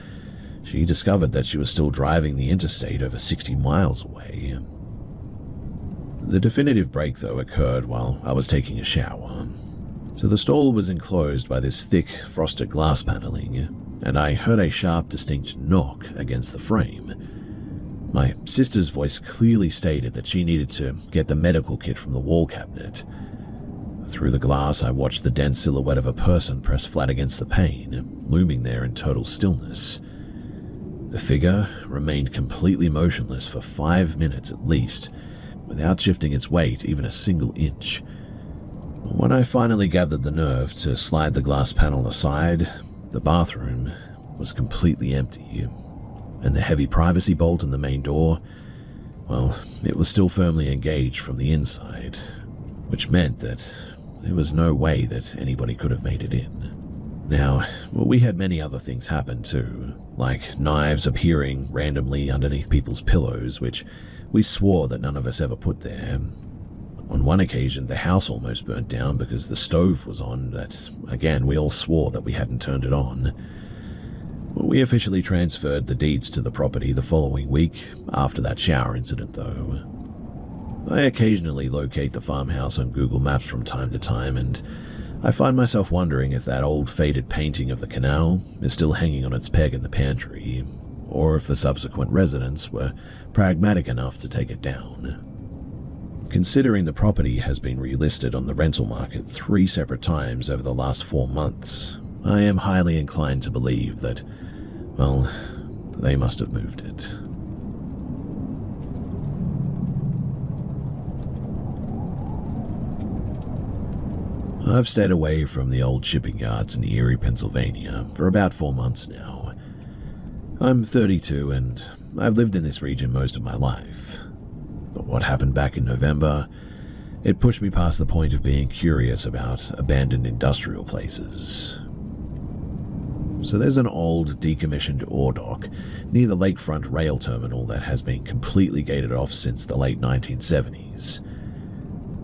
she discovered that she was still driving the interstate over 60 miles away. The definitive break, though, occurred while I was taking a shower. So the stall was enclosed by this thick, frosted glass paneling, and I heard a sharp, distinct knock against the frame. My sister's voice clearly stated that she needed to get the medical kit from the wall cabinet. Through the glass, I watched the dense silhouette of a person press flat against the pane, looming there in total stillness. The figure remained completely motionless for 5 minutes at least, without shifting its weight even a single inch. When I finally gathered the nerve to slide the glass panel aside, the bathroom was completely empty, and the heavy privacy bolt in the main door, well, it was still firmly engaged from the inside, which meant that there was no way that anybody could have made it in. Now, we had many other things happen too, like knives appearing randomly underneath people's pillows, which we swore that none of us ever put there. On one occasion, the house almost burnt down because the stove was on that, again, we all swore that we hadn't turned it on. We officially transferred the deeds to the property the following week after that shower incident, though. I occasionally locate the farmhouse on Google Maps from time to time, and I find myself wondering if that old faded painting of the canal is still hanging on its peg in the pantry, or if the subsequent residents were pragmatic enough to take it down. Considering the property has been relisted on the rental market 3 separate times over the last 4 months, I am highly inclined to believe that, well, they must have moved it. I've stayed away from the old shipping yards in Erie, Pennsylvania for about 4 months now. I'm 32 and I've lived in this region most of my life. But what happened back in November, it pushed me past the point of being curious about abandoned industrial places. So there's an old, decommissioned ore dock near the lakefront rail terminal that has been completely gated off since the late 1970s.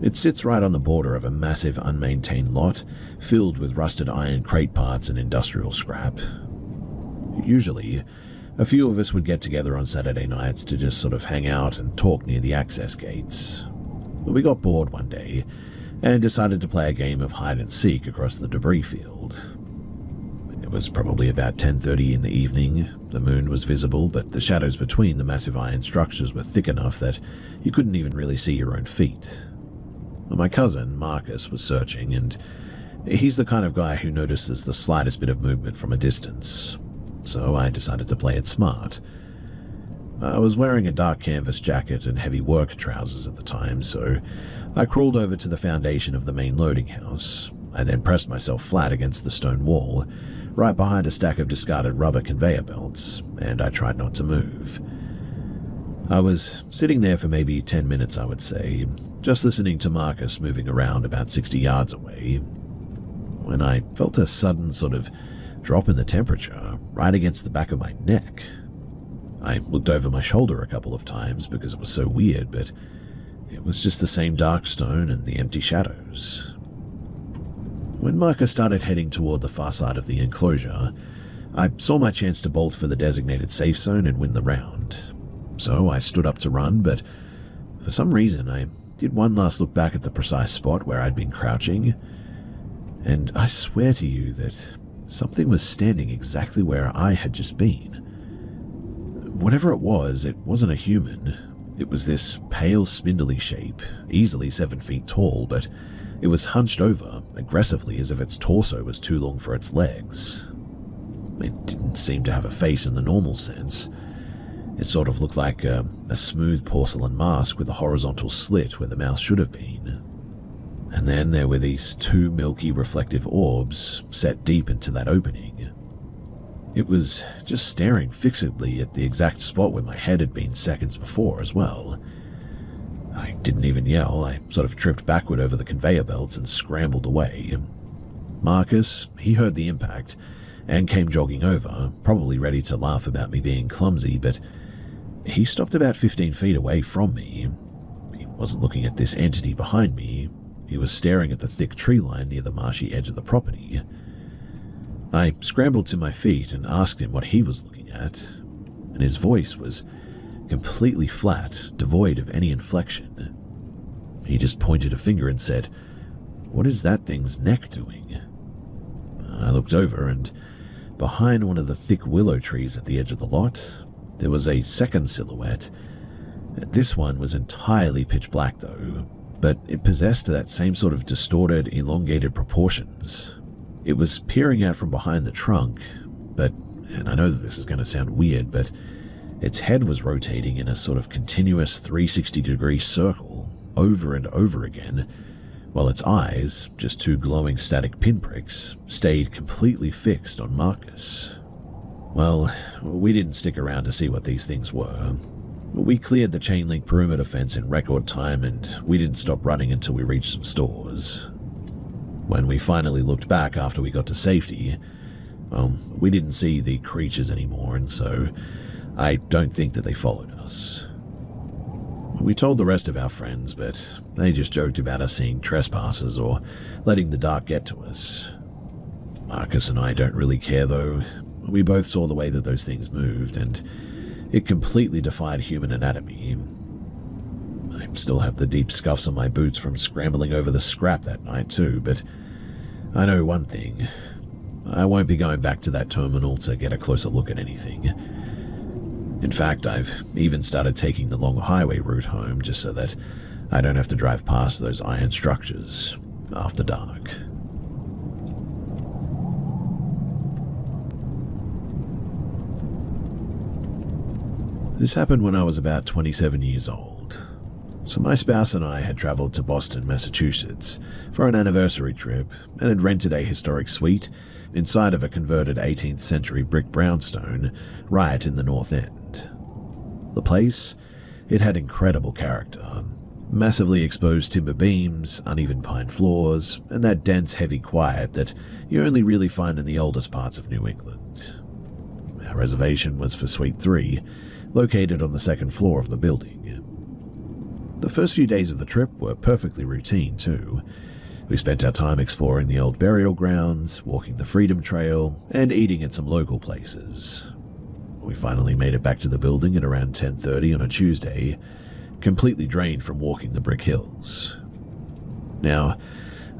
It sits right on the border of a massive unmaintained lot filled with rusted iron crate parts and industrial scrap. Usually, a few of us would get together on Saturday nights to just sort of hang out and talk near the access gates. But we got bored one day and decided to play a game of hide and seek across the debris field. It was probably about 10:30 in the evening. The moon was visible, but the shadows between the massive iron structures were thick enough that you couldn't even really see your own feet. My cousin, Marcus, was searching, and he's the kind of guy who notices the slightest bit of movement from a distance. So I decided to play it smart. I was wearing a dark canvas jacket and heavy work trousers at the time, so I crawled over to the foundation of the main loading house. I then pressed myself flat against the stone wall, right behind a stack of discarded rubber conveyor belts, and I tried not to move. I was sitting there for maybe 10 minutes, I would say, just listening to Marcus moving around about 60 yards away, when I felt a sudden sort of drop in the temperature right against the back of my neck. I looked over my shoulder a couple of times because it was so weird, but it was just the same dark stone and the empty shadows. When Marcus started heading toward the far side of the enclosure, I saw my chance to bolt for the designated safe zone and win the round. So I stood up to run, but for some reason I did one last look back at the precise spot where I'd been crouching, and I swear to you that something was standing exactly where I had just been. Whatever it wasn't a human. It was this pale, spindly shape, easily 7 feet tall, but it was hunched over aggressively as if its torso was too long for its legs. It didn't seem to have a face in the normal sense. It sort of looked like a smooth porcelain mask with a horizontal slit where the mouth should have been. And then there were these 2 milky reflective orbs set deep into that opening. It was just staring fixedly at the exact spot where my head had been seconds before as well. I didn't even yell. I sort of tripped backward over the conveyor belts and scrambled away. Marcus, he heard the impact and came jogging over, probably ready to laugh about me being clumsy, but he stopped about 15 feet away from me. He wasn't looking at this entity behind me. He was staring at the thick tree line near the marshy edge of the property. I scrambled to my feet and asked him what he was looking at, and his voice was completely flat, devoid of any inflection. He just pointed a finger and said, "What is that thing's neck doing?" I looked over, and behind one of the thick willow trees at the edge of the lot, there was a second silhouette. This one was entirely pitch black though, but it possessed that same sort of distorted, elongated proportions. It was peering out from behind the trunk, and I know that this is going to sound weird, but Its head was rotating in a sort of continuous 360-degree circle over and over again, while its eyes, just two glowing static pinpricks, stayed completely fixed on Marcus. Well, we didn't stick around to see what these things were. We cleared the chain link perimeter fence in record time, and we didn't stop running until we reached some stores. When we finally looked back after we got to safety, well, we didn't see the creatures anymore, and so I don't think that they followed us. We told the rest of our friends, but they just joked about us seeing trespassers or letting the dark get to us. Marcus and I don't really care, though. We both saw the way that those things moved, and it completely defied human anatomy. I still have the deep scuffs on my boots from scrambling over the scrap that night too, but I know one thing. I won't be going back to that terminal to get a closer look at anything. In fact, I've even started taking the long highway route home just so that I don't have to drive past those iron structures after dark. This happened when I was about 27 years old. So my spouse and I had traveled to Boston, Massachusetts for an anniversary trip and had rented a historic suite inside of a converted 18th century brick brownstone right in the North End. The place, it had incredible character. Massively exposed timber beams, uneven pine floors, and that dense, heavy quiet that you only really find in the oldest parts of New England. Our reservation was for Suite 3, located on the second floor of the building. The first few days of the trip were perfectly routine, too. We spent our time exploring the old burial grounds, walking the Freedom Trail, and eating at some local places. We finally made it back to the building at around 10:30 on a Tuesday, completely drained from walking the brick hills. Now,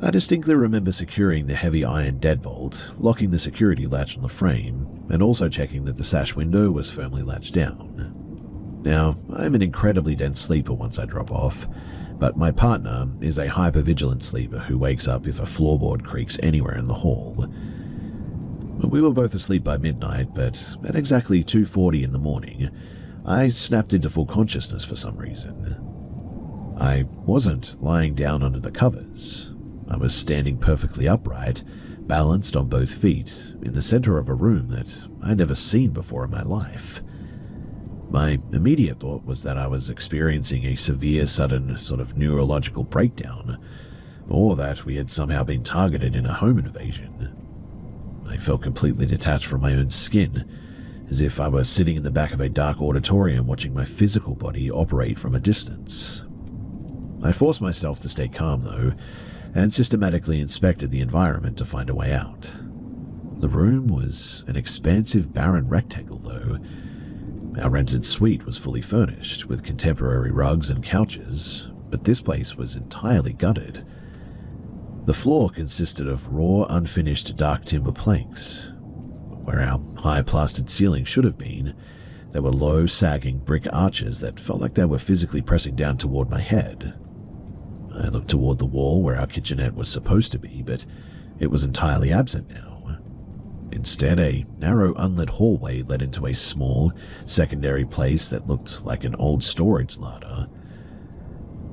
I distinctly remember securing the heavy iron deadbolt, locking the security latch on the frame, and also checking that the sash window was firmly latched down. Now, I'm an incredibly dense sleeper once I drop off, but my partner is a hyper-vigilant sleeper who wakes up if a floorboard creaks anywhere in the hall. We were both asleep by midnight, but at exactly 2:40 in the morning, I snapped into full consciousness for some reason. I wasn't lying down under the covers. I was standing perfectly upright, balanced on both feet, in the center of a room that I'd never seen before in my life. My immediate thought was that I was experiencing a severe, sudden sort of neurological breakdown, or that we had somehow been targeted in a home invasion. I felt completely detached from my own skin, as if I were sitting in the back of a dark auditorium watching my physical body operate from a distance. I forced myself to stay calm, though, and systematically inspected the environment to find a way out. The room was an expansive, barren rectangle, though. Our rented suite was fully furnished, with contemporary rugs and couches, but this place was entirely gutted. The floor consisted of raw, unfinished dark timber planks. Where our high-plastered ceiling should have been, there were low, sagging brick arches that felt like they were physically pressing down toward my head. I looked toward the wall where our kitchenette was supposed to be, but it was entirely absent now. Instead, a narrow, unlit hallway led into a small, secondary place that looked like an old storage larder.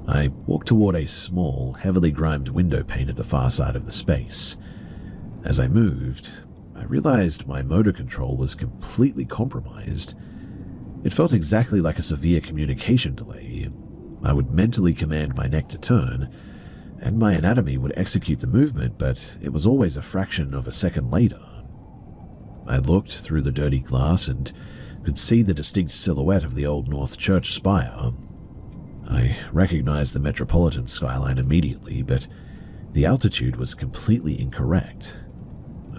I walked toward a small, heavily grimed window pane at the far side of the space. As I moved, I realized my motor control was completely compromised. It felt exactly like a severe communication delay. I would mentally command my neck to turn, and my anatomy would execute the movement, but it was always a fraction of a second later. I looked through the dirty glass and could see the distinct silhouette of the Old North Church spire. I recognized the metropolitan skyline immediately, but the altitude was completely incorrect.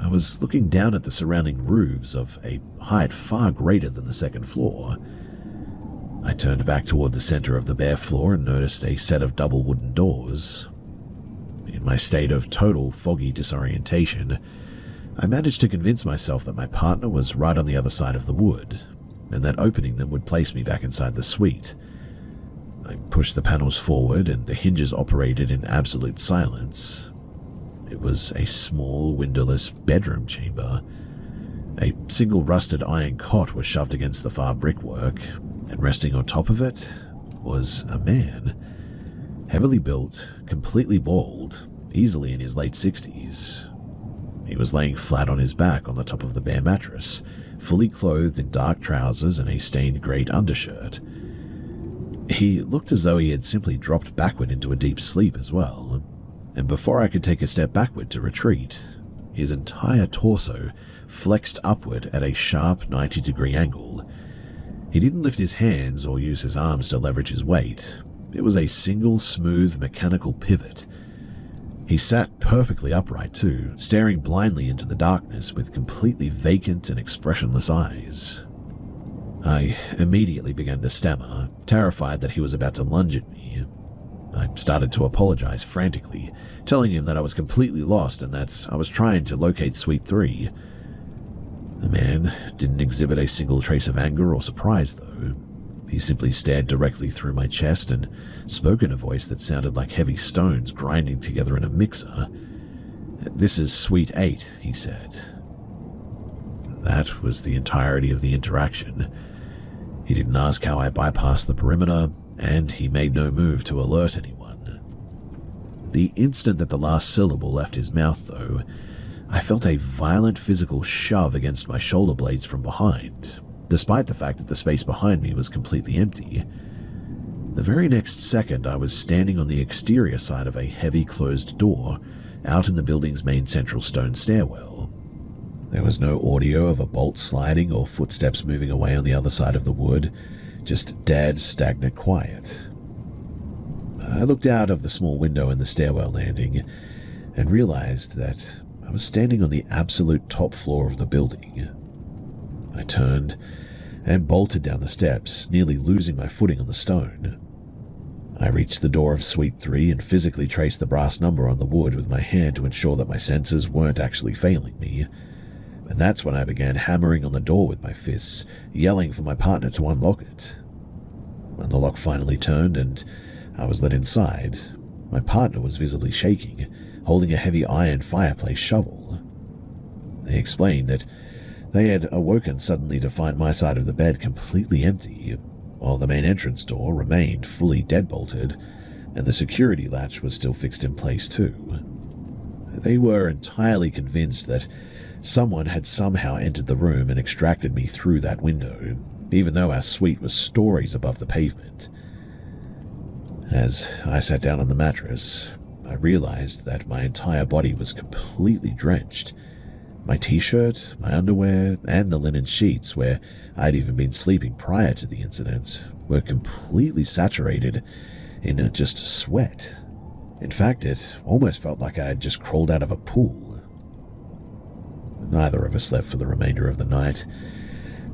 I was looking down at the surrounding roofs of a height far greater than the second floor. I turned back toward the center of the bare floor and noticed a set of double wooden doors. In my state of total foggy disorientation, I managed to convince myself that my partner was right on the other side of the wood, and that opening them would place me back inside the suite. I pushed the panels forward, and the hinges operated in absolute silence. It was a small, windowless bedroom chamber. A single rusted iron cot was shoved against the far brickwork, and resting on top of it was a man. Heavily built, completely bald, easily in his late 60s. He was laying flat on his back on the top of the bare mattress, fully clothed in dark trousers and a stained grey undershirt. He looked as though he had simply dropped backward into a deep sleep as well, and before I could take a step backward to retreat, his entire torso flexed upward at a sharp 90-degree angle. He didn't lift his hands or use his arms to leverage his weight. It was a single smooth mechanical pivot. He sat perfectly upright too, staring blindly into the darkness with completely vacant and expressionless eyes. I immediately began to stammer, terrified that he was about to lunge at me. I started to apologize frantically, telling him that I was completely lost and that I was trying to locate Suite 3. The man didn't exhibit a single trace of anger or surprise, though. He simply stared directly through my chest and spoke in a voice that sounded like heavy stones grinding together in a mixer. "This is Suite 8, he said. That was the entirety of the interaction. He didn't ask how I bypassed the perimeter, and he made no move to alert anyone. The instant that the last syllable left his mouth, though, I felt a violent physical shove against my shoulder blades from behind, despite the fact that the space behind me was completely empty. The very next second, I was standing on the exterior side of a heavy closed door, out in the building's main central stone stairwell. There was no audio of a bolt sliding or footsteps moving away on the other side of the wood, just dead, stagnant quiet. I looked out of the small window in the stairwell landing and realized that I was standing on the absolute top floor of the building. I turned and bolted down the steps, nearly losing my footing on the stone. I reached the door of Suite 3 and physically traced the brass number on the wood with my hand to ensure that my senses weren't actually failing me. And that's when I began hammering on the door with my fists, yelling for my partner to unlock it. When the lock finally turned and I was let inside, my partner was visibly shaking, holding a heavy iron fireplace shovel. They explained that they had awoken suddenly to find my side of the bed completely empty, while the main entrance door remained fully deadbolted, and the security latch was still fixed in place too. They were entirely convinced that someone had somehow entered the room and extracted me through that window, even though our suite was stories above the pavement. As I sat down on the mattress, I realized that my entire body was completely drenched. My t-shirt, my underwear, and the linen sheets where I'd even been sleeping prior to the incident were completely saturated in just sweat. In fact, it almost felt like I had just crawled out of a pool. Neither of us slept for the remainder of the night.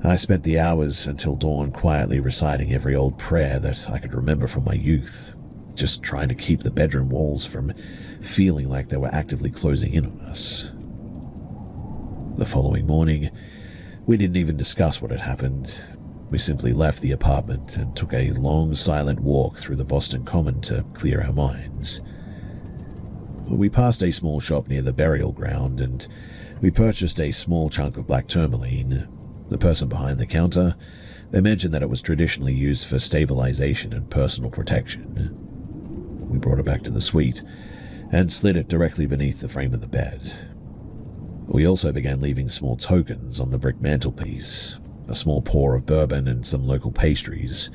I spent the hours until dawn quietly reciting every old prayer that I could remember from my youth, just trying to keep the bedroom walls from feeling like they were actively closing in on us. The following morning, we didn't even discuss what had happened. We simply left the apartment and took a long, silent walk through the Boston Common to clear our minds. We passed a small shop near the burial ground, and we purchased a small chunk of black tourmaline. The person behind the counter, they mentioned that it was traditionally used for stabilization and personal protection. We brought it back to the suite and slid it directly beneath the frame of the bed. We also began leaving small tokens on the brick mantelpiece, a small pour of bourbon and some local pastries.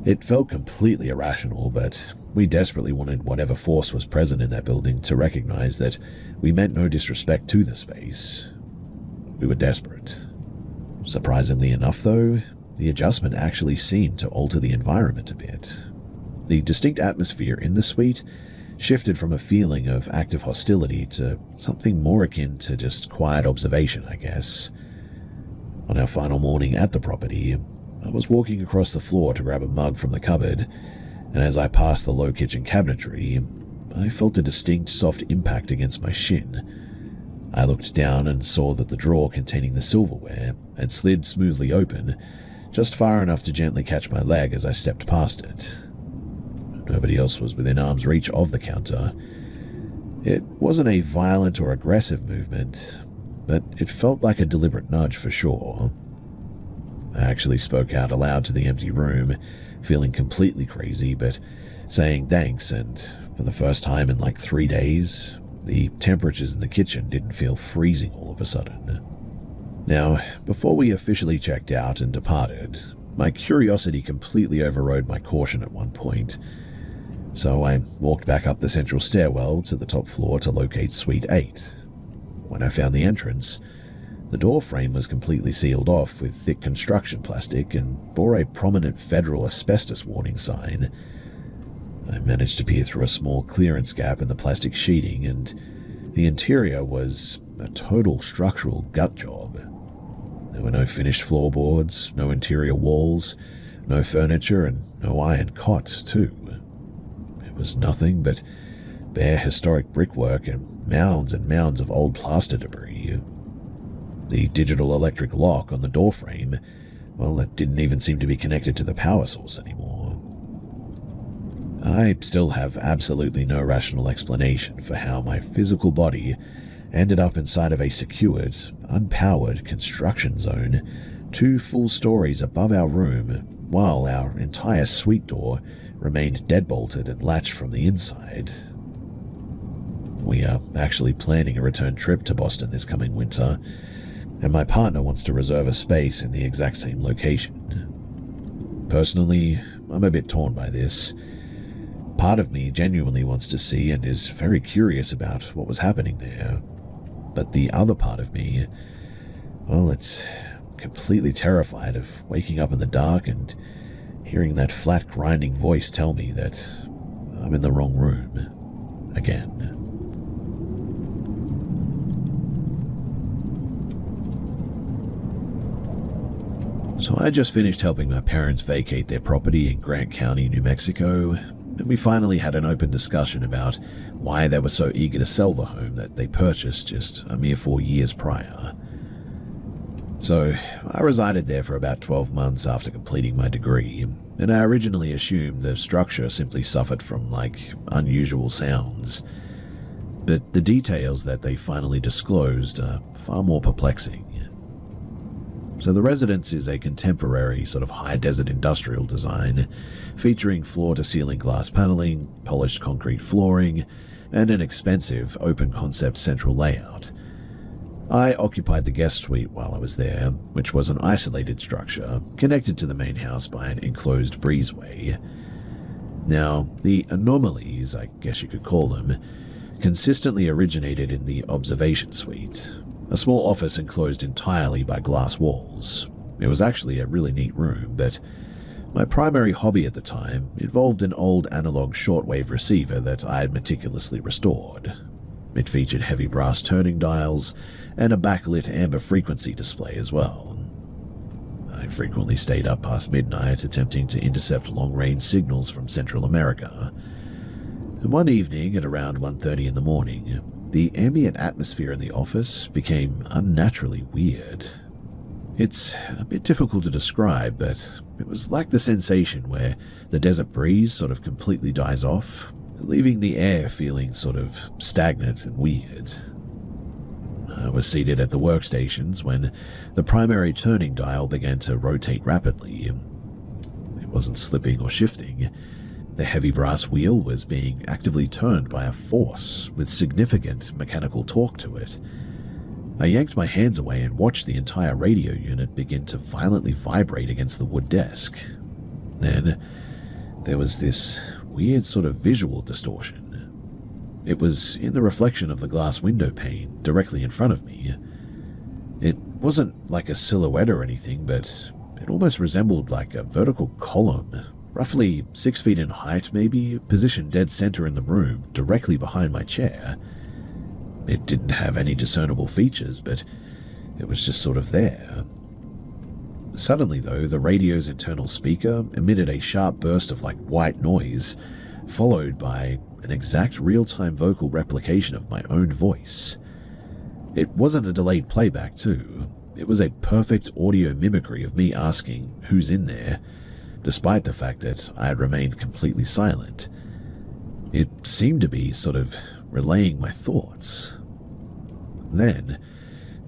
It felt completely irrational, but we desperately wanted whatever force was present in that building to recognize that we meant no disrespect to the space. We were desperate. Surprisingly enough, though, the adjustment actually seemed to alter the environment a bit. The distinct atmosphere in the suite shifted from a feeling of active hostility to something more akin to just quiet observation, I guess. On our final morning at the property, I was walking across the floor to grab a mug from the cupboard, and as I passed the low kitchen cabinetry, I felt a distinct soft impact against my shin. I looked down and saw that the drawer containing the silverware had slid smoothly open, just far enough to gently catch my leg as I stepped past it. Nobody else was within arm's reach of the counter. It wasn't a violent or aggressive movement, but it felt like a deliberate nudge for sure. I actually spoke out aloud to the empty room, feeling completely crazy, but saying thanks, and for the first time in like 3 days, the temperatures in the kitchen didn't feel freezing all of a sudden. Now, before we officially checked out and departed, my curiosity completely overrode my caution at one point, so I walked back up the central stairwell to the top floor to locate Suite 8. When I found the entrance, the door frame was completely sealed off with thick construction plastic and bore a prominent federal asbestos warning sign. I managed to peer through a small clearance gap in the plastic sheeting, and the interior was a total structural gut job. There were no finished floorboards, no interior walls, no furniture, and no iron cot, too. It was nothing but bare historic brickwork and mounds of old plaster debris. The digital electric lock on the doorframe, well, it didn't even seem to be connected to the power source anymore. I still have absolutely no rational explanation for how my physical body ended up inside of a secured, unpowered construction zone 2 full stories above our room, while our entire suite door remained deadbolted and latched from the inside. We are actually planning a return trip to Boston this coming winter, and my partner wants to reserve a space in the exact same location. Personally, I'm a bit torn by this. Part of me genuinely wants to see and is very curious about what was happening there. But the other part of me, well, it's completely terrified of waking up in the dark and hearing that flat, grinding voice tell me that I'm in the wrong room again. So I just finished helping my parents vacate their property in Grant County, New Mexico, and we finally had an open discussion about why they were so eager to sell the home that they purchased just a mere 4 years prior. So I resided there for about 12 months after completing my degree, and I originally assumed the structure simply suffered from, unusual sounds. But the details that they finally disclosed are far more perplexing. So the residence is a contemporary sort of high-desert industrial design, featuring floor-to-ceiling glass paneling, polished concrete flooring, and an expensive open-concept central layout. I occupied the guest suite while I was there, which was an isolated structure connected to the main house by an enclosed breezeway. Now, the anomalies, I guess you could call them, consistently originated in the observation suite, a small office enclosed entirely by glass walls. It was actually a really neat room, but my primary hobby at the time involved an old analog shortwave receiver that I had meticulously restored. It featured heavy brass turning dials and a backlit amber frequency display as well. I frequently stayed up past midnight attempting to intercept long-range signals from Central America. And one evening at around 1:30 in the morning, the ambient atmosphere in the office became unnaturally weird. It's a bit difficult to describe, but it was like the sensation where the desert breeze sort of completely dies off, leaving the air feeling sort of stagnant and weird. I was seated at the workstations when the primary turning dial began to rotate rapidly. It wasn't slipping or shifting. The heavy brass wheel was being actively turned by a force with significant mechanical torque to it. I yanked my hands away and watched the entire radio unit begin to violently vibrate against the wood desk. Then there was this weird sort of visual distortion. It was in the reflection of the glass window pane directly in front of me. It wasn't like a silhouette or anything, but it almost resembled like a vertical column, roughly 6 feet in height maybe, positioned dead center in the room, directly behind my chair. It didn't have any discernible features, but it was just sort of there. Suddenly, though, the radio's internal speaker emitted a sharp burst of white noise, followed by an exact real-time vocal replication of my own voice. It wasn't a delayed playback, too. It was a perfect audio mimicry of me asking, "Who's in there?" despite the fact that I had remained completely silent. It seemed to be sort of relaying my thoughts. Then,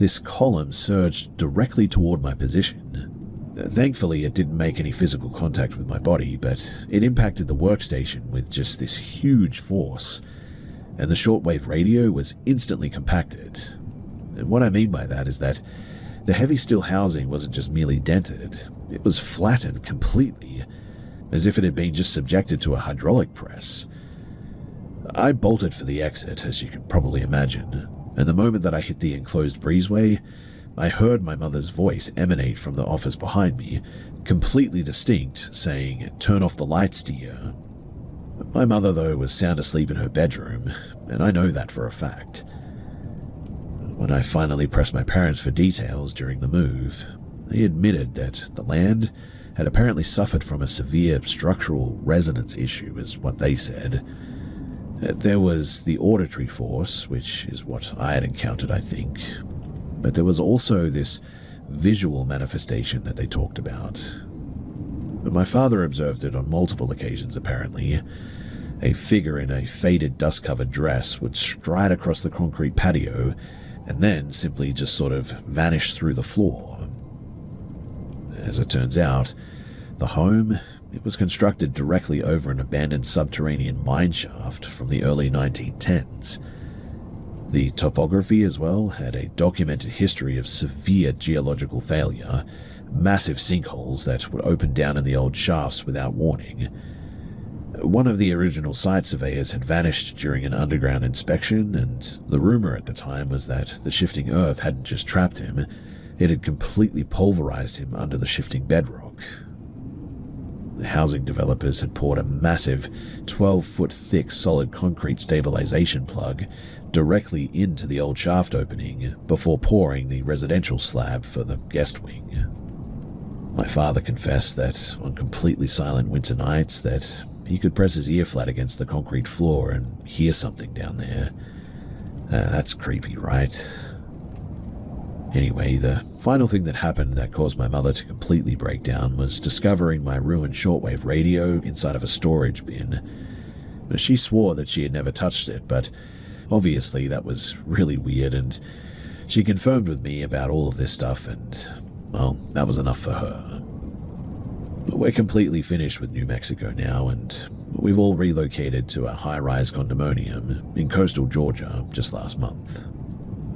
this column surged directly toward my position. Thankfully, it didn't make any physical contact with my body, but it impacted the workstation with just this huge force, and the shortwave radio was instantly compacted. And what I mean by that is that the heavy steel housing wasn't just merely dented, it was flattened completely, as if it had been just subjected to a hydraulic press. I bolted for the exit, as you can probably imagine, and the moment that I hit the enclosed breezeway, I heard my mother's voice emanate from the office behind me, completely distinct, saying, "Turn off the lights, dear." My mother, though, was sound asleep in her bedroom, and I know that for a fact. When I finally pressed my parents for details during the move, they admitted that the land had apparently suffered from a severe structural resonance issue, is what they said. There was the auditory force, which is what I had encountered, I think, but there was also this visual manifestation that they talked about. My father observed it on multiple occasions, apparently. A figure in a faded dust-covered dress would stride across the concrete patio and then simply just sort of vanish through the floor. As it turns out, the home, it was constructed directly over an abandoned subterranean mine shaft from the early 1910s. The topography as well had a documented history of severe geological failure, massive sinkholes that would open down in the old shafts without warning. One of the original site surveyors had vanished during an underground inspection, and the rumor at the time was that the shifting earth hadn't just trapped him, it had completely pulverized him under the shifting bedrock. The housing developers had poured a massive 12-foot thick solid concrete stabilization plug directly into the old shaft opening before pouring the residential slab for the guest wing. My father confessed that on completely silent winter nights that he could press his ear flat against the concrete floor and hear something down there. That's creepy, right? Anyway, the final thing that happened that caused my mother to completely break down was discovering my ruined shortwave radio inside of a storage bin. She swore that she had never touched it, but obviously that was really weird, and she confirmed with me about all of this stuff, and, well, that was enough for her. We're completely finished with New Mexico now, and we've all relocated to a high-rise condominium in coastal Georgia just last month.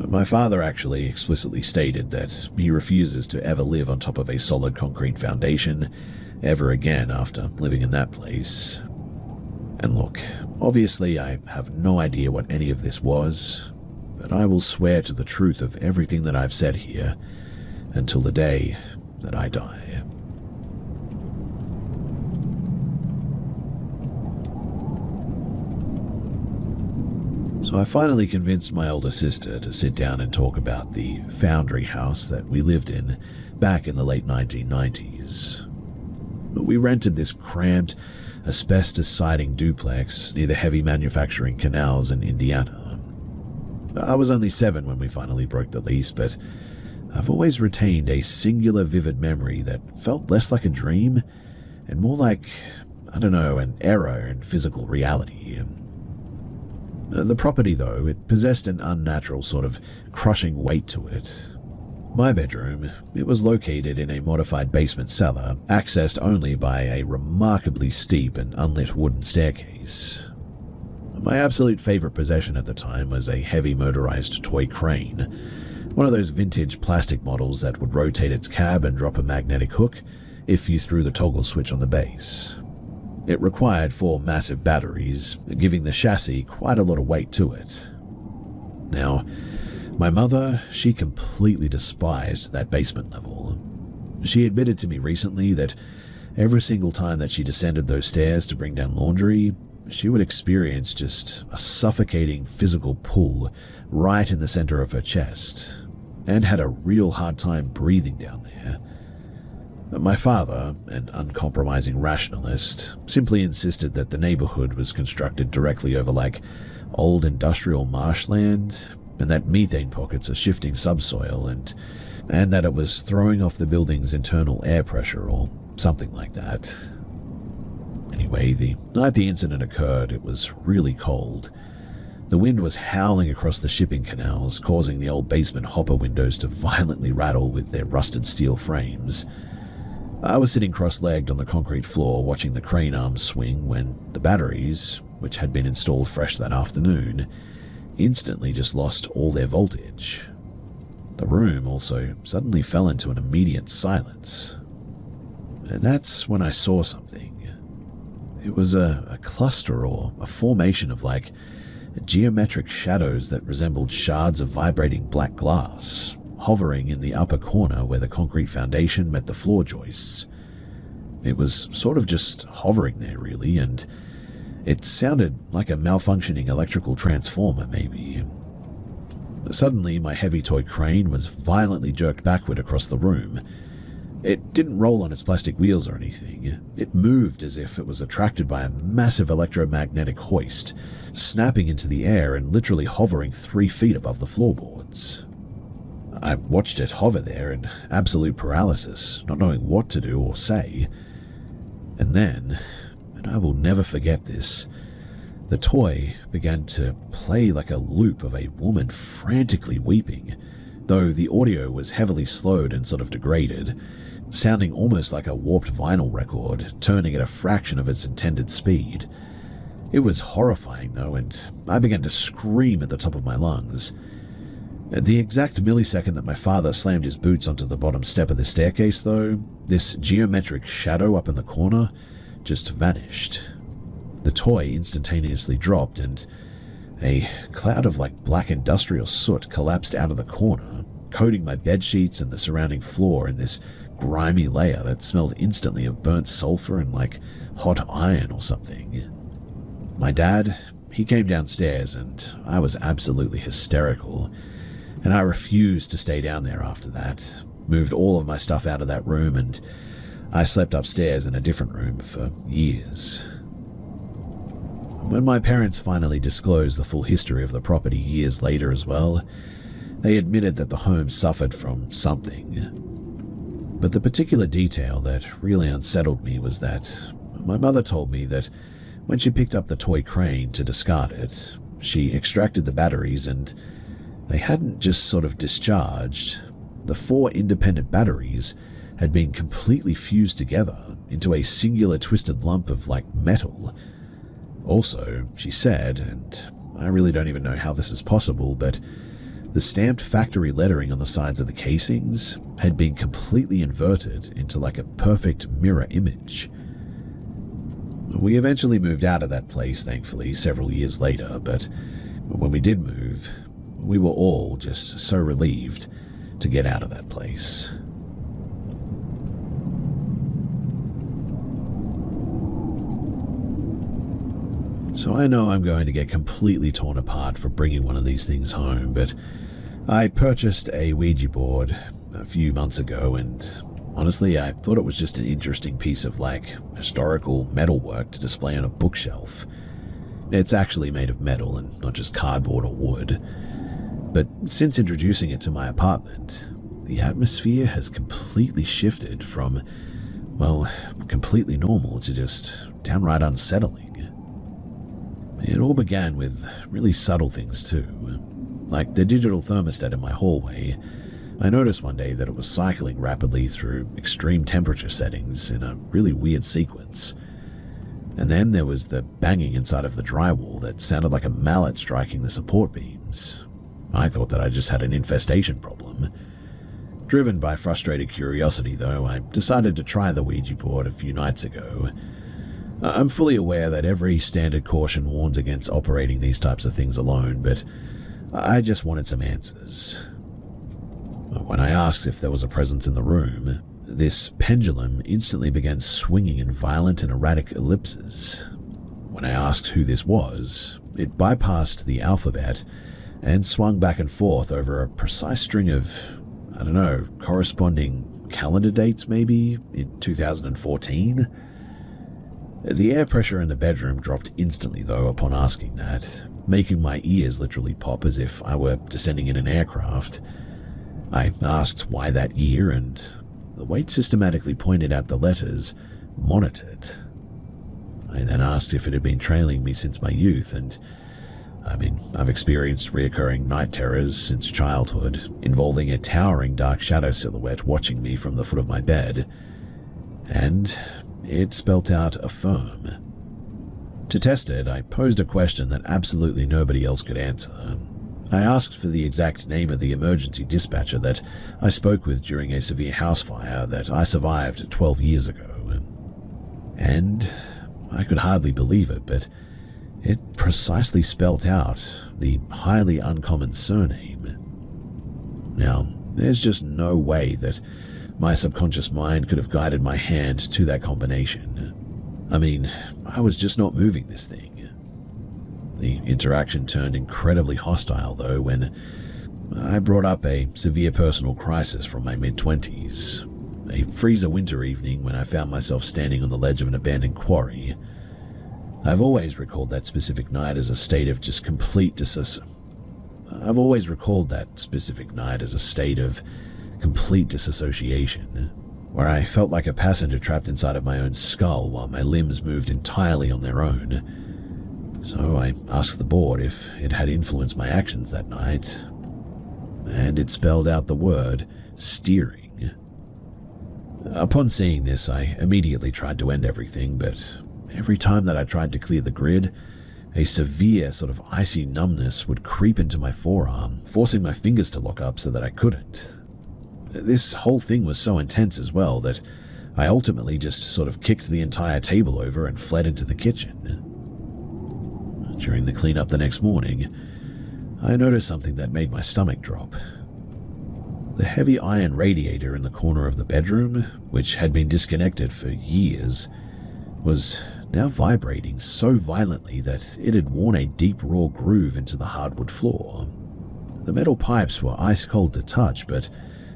My father actually explicitly stated that he refuses to ever live on top of a solid concrete foundation ever again after living in that place. And look, obviously I have no idea what any of this was, but I will swear to the truth of everything that I've said here until the day that I die. So I finally convinced my older sister to sit down and talk about the foundry house that we lived in back in the late 1990s. We rented this cramped, asbestos-siding duplex near the heavy manufacturing canals in Indiana. I was only 7 when we finally broke the lease, but I've always retained a singular vivid memory that felt less like a dream and more like, I don't know, an error in physical reality. The property, though, it possessed an unnatural sort of crushing weight to it. My bedroom, it was located in a modified basement cellar, accessed only by a remarkably steep and unlit wooden staircase. My absolute favorite possession at the time was a heavy motorized toy crane, one of those vintage plastic models that would rotate its cab and drop a magnetic hook if you threw the toggle switch on the base. It required 4 massive batteries, giving the chassis quite a lot of weight to it. Now, my mother, she completely despised that basement level. She admitted to me recently that every single time that she descended those stairs to bring down laundry, she would experience just a suffocating physical pull right in the center of her chest, and had a real hard time breathing down there. My father, an uncompromising rationalist, simply insisted that the neighborhood was constructed directly over old industrial marshland, and that methane pockets are shifting subsoil, and that it was throwing off the building's internal air pressure or something like that. Anyway, the night the incident occurred, it was really cold. The wind was howling across the shipping canals, causing the old basement hopper windows to violently rattle with their rusted steel frames. I was sitting cross-legged on the concrete floor watching the crane arms swing when the batteries, which had been installed fresh that afternoon, instantly just lost all their voltage. The room also suddenly fell into an immediate silence. And that's when I saw something. It was a cluster or a formation of geometric shadows that resembled shards of vibrating black glass, hovering in the upper corner where the concrete foundation met the floor joists. It was sort of just hovering there, really, and it sounded like a malfunctioning electrical transformer, maybe. Suddenly, my heavy toy crane was violently jerked backward across the room. It didn't roll on its plastic wheels or anything. It moved as if it was attracted by a massive electromagnetic hoist, snapping into the air and literally hovering 3 feet above the floorboards. I watched it hover there in absolute paralysis, not knowing what to do or say. And then, and I will never forget this, the toy began to play like a loop of a woman frantically weeping, though the audio was heavily slowed and sort of degraded, sounding almost like a warped vinyl record, turning at a fraction of its intended speed. It was horrifying, though, and I began to scream at the top of my lungs. At the exact millisecond that my father slammed his boots onto the bottom step of the staircase, though, this geometric shadow up in the corner just vanished. The toy instantaneously dropped, and a cloud of black industrial soot collapsed out of the corner, coating my bedsheets and the surrounding floor in this grimy layer that smelled instantly of burnt sulfur and like hot iron or something. My dad, he came downstairs, and I was absolutely hysterical, and I refused to stay down there after that, moved all of my stuff out of that room, and I slept upstairs in a different room for years. When my parents finally disclosed the full history of the property years later as well, they admitted that the home suffered from something. But the particular detail that really unsettled me was that my mother told me that when she picked up the toy crane to discard it, she extracted the batteries and they hadn't just sort of discharged. The 4 independent batteries had been completely fused together into a singular twisted lump of metal. Also, she said, and I really don't even know how this is possible, but the stamped factory lettering on the sides of the casings had been completely inverted into a perfect mirror image. We eventually moved out of that place, thankfully, several years later, but when we did move, we were all just so relieved to get out of that place. So I know I'm going to get completely torn apart for bringing one of these things home, but I purchased a Ouija board a few months ago, and honestly, I thought it was just an interesting piece of historical metalwork to display on a bookshelf. It's actually made of metal and not just cardboard or wood. But since introducing it to my apartment, the atmosphere has completely shifted from, completely normal to just downright unsettling. It all began with really subtle things too. Like the digital thermostat in my hallway, I noticed one day that it was cycling rapidly through extreme temperature settings in a really weird sequence. And then there was the banging inside of the drywall that sounded like a mallet striking the support beams. I thought that I just had an infestation problem. Driven by frustrated curiosity, though, I decided to try the Ouija board a few nights ago. I'm fully aware that every standard caution warns against operating these types of things alone, but I just wanted some answers. When I asked if there was a presence in the room, this pendulum instantly began swinging in violent and erratic ellipses. When I asked who this was, it bypassed the alphabet and swung back and forth over a precise string of, corresponding calendar dates maybe, in 2014. The air pressure in the bedroom dropped instantly, though, upon asking that, making my ears literally pop as if I were descending in an aircraft. I asked why that year, and the weight systematically pointed out the letters monitored. I then asked if it had been trailing me since my youth, and I mean, I've experienced reoccurring night terrors since childhood, involving a towering dark shadow silhouette watching me from the foot of my bed, and it spelt out affirm. To test it, I posed a question that absolutely nobody else could answer. I asked for the exact name of the emergency dispatcher that I spoke with during a severe house fire that I survived 12 years ago. And I could hardly believe it, but it precisely spelt out the highly uncommon surname. Now, there's just no way that my subconscious mind could have guided my hand to that combination. I mean, I was just not moving this thing. The interaction turned incredibly hostile, though, when I brought up a severe personal crisis from my mid-20s. A freezer winter evening when I found myself standing on the ledge of an abandoned quarry. I've always recalled that specific night as a state of just complete disassociation, where I felt like a passenger trapped inside of my own skull while my limbs moved entirely on their own. So I asked the board if it had influenced my actions that night, and it spelled out the word steering. Upon seeing this, I immediately tried to end everything, but every time that I tried to clear the grid, a severe sort of icy numbness would creep into my forearm, forcing my fingers to lock up so that I couldn't. This whole thing was so intense as well that I ultimately just sort of kicked the entire table over and fled into the kitchen. During the cleanup the next morning, I noticed something that made my stomach drop. The heavy iron radiator in the corner of the bedroom, which had been disconnected for years, was now vibrating so violently that it had worn a deep raw groove into the hardwood floor. The metal pipes were ice cold to touch, but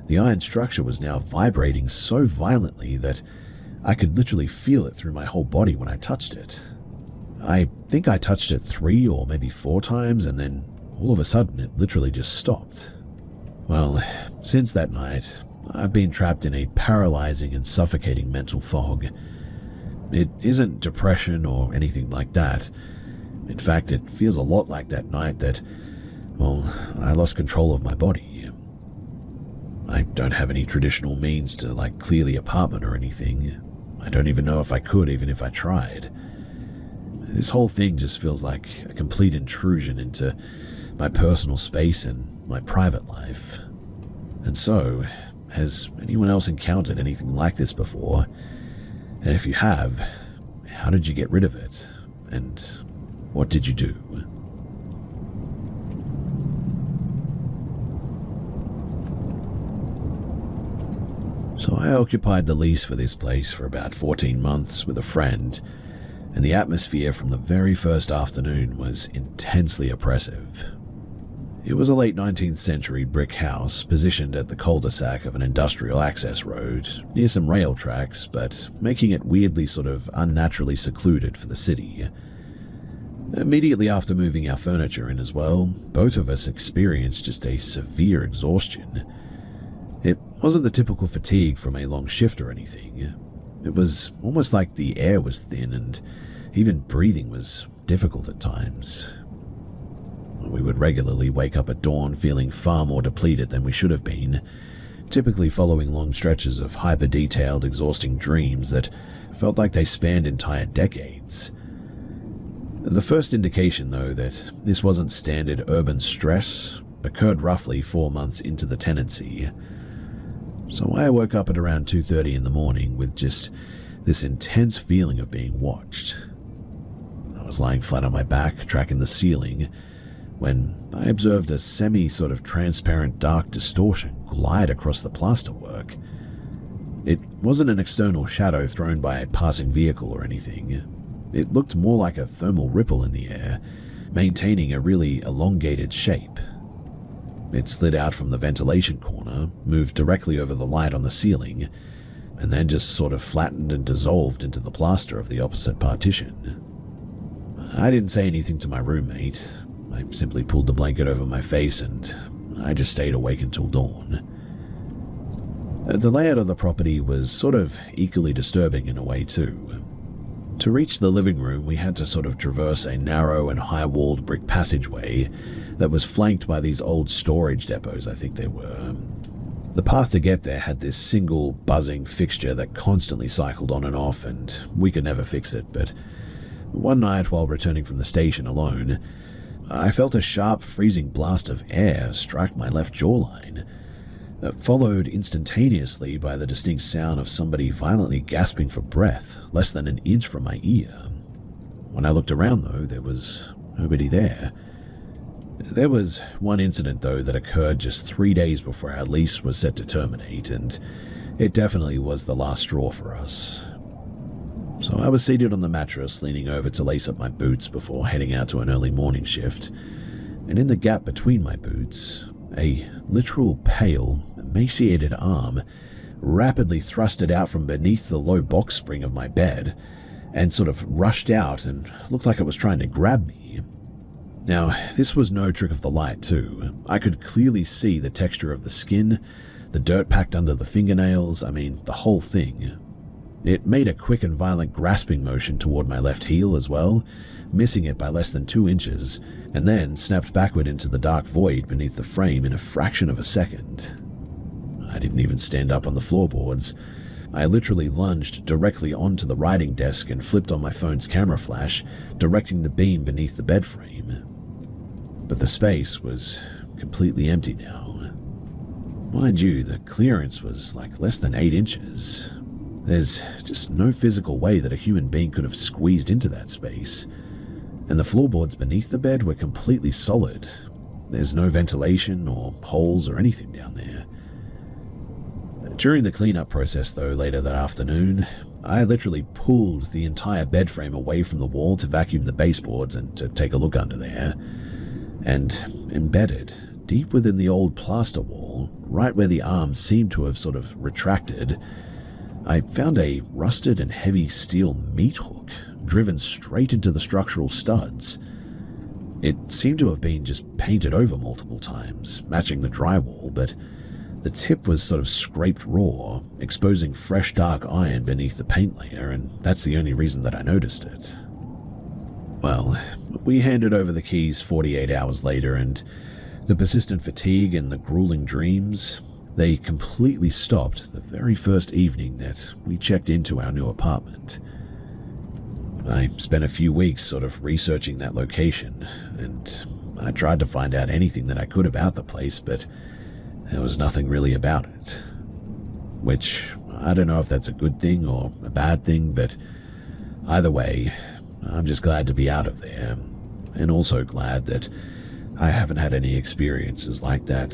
the iron structure was now vibrating so violently that I could literally feel it through my whole body when I touched it. I think I touched it 3 or maybe 4 times, and then all of a sudden it literally just stopped. Well, since that night, I've been trapped in a paralyzing and suffocating mental fog. It isn't depression or anything like that. In fact, it feels a lot like that night that, well, I lost control of my body. I don't have any traditional means to, clear the apartment or anything. I don't even know if I could, even if I tried. This whole thing just feels like a complete intrusion into my personal space and my private life. And so, has anyone else encountered anything like this before? And if you have, how did you get rid of it? And what did you do? So I occupied the lease for this place for about 14 months with a friend, and the atmosphere from the very first afternoon was intensely oppressive. It was a late 19th century brick house positioned at the cul-de-sac of an industrial access road near some rail tracks, but making it weirdly sort of unnaturally secluded for the city. Immediately after moving our furniture in as well, both of us experienced just a severe exhaustion. It wasn't the typical fatigue from a long shift or anything. It was almost like the air was thin and even breathing was difficult at times. We would regularly wake up at dawn feeling far more depleted than we should have been, typically following long stretches of hyper-detailed, exhausting dreams that felt like they spanned entire decades. The first indication, though, that this wasn't standard urban stress occurred roughly 4 months into the tenancy. So I woke up at around 2:30 in the morning with just this intense feeling of being watched. I was lying flat on my back, tracking the ceiling, when I observed a sort of transparent dark distortion glide across the plasterwork. It wasn't an external shadow thrown by a passing vehicle or anything. It looked more like a thermal ripple in the air, maintaining a really elongated shape. It slid out from the ventilation corner, moved directly over the light on the ceiling, and then just sort of flattened and dissolved into the plaster of the opposite partition. I didn't say anything to my roommate. I simply pulled the blanket over my face and I just stayed awake until dawn. The layout of the property was sort of equally disturbing in a way too. To reach the living room, we had to sort of traverse a narrow and high-walled brick passageway that was flanked by these old storage depots, I think they were. The path to get there had this single buzzing fixture that constantly cycled on and off, and we could never fix it, but one night while returning from the station alone, I felt a sharp, freezing blast of air strike my left jawline, followed instantaneously by the distinct sound of somebody violently gasping for breath less than an inch from my ear. When I looked around, though, there was nobody there. There was one incident, though, that occurred just 3 days before our lease was set to terminate, and it definitely was the last straw for us. So I was seated on the mattress, leaning over to lace up my boots before heading out to an early morning shift, and in the gap between my boots, a literal pale, emaciated arm rapidly thrusted out from beneath the low box spring of my bed and sort of rushed out and looked like it was trying to grab me. Now, this was no trick of the light, too. I could clearly see the texture of the skin, the dirt packed under the fingernails, the whole thing. It made a quick and violent grasping motion toward my left heel as well, missing it by less than 2 inches, and then snapped backward into the dark void beneath the frame in a fraction of a second. I didn't even stand up on the floorboards. I literally lunged directly onto the writing desk and flipped on my phone's camera flash, directing the beam beneath the bed frame. But the space was completely empty now. Mind you, the clearance was like less than 8 inches. There's just no physical way that a human being could have squeezed into that space. And the floorboards beneath the bed were completely solid. There's no ventilation or holes or anything down there. During the cleanup process, though, later that afternoon, I literally pulled the entire bed frame away from the wall to vacuum the baseboards and to take a look under there. And embedded, deep within the old plaster wall, right where the arm seemed to have sort of retracted, I found a rusted and heavy steel meat hook driven straight into the structural studs. It seemed to have been just painted over multiple times, matching the drywall, but the tip was sort of scraped raw, exposing fresh dark iron beneath the paint layer, and that's the only reason that I noticed it. Well, we handed over the keys 48 hours later, and the persistent fatigue and the grueling dreams, they completely stopped the very first evening that we checked into our new apartment. I spent a few weeks sort of researching that location, and I tried to find out anything that I could about the place, but there was nothing really about it. Which, I don't know if that's a good thing or a bad thing, but either way, I'm just glad to be out of there, and also glad that I haven't had any experiences like that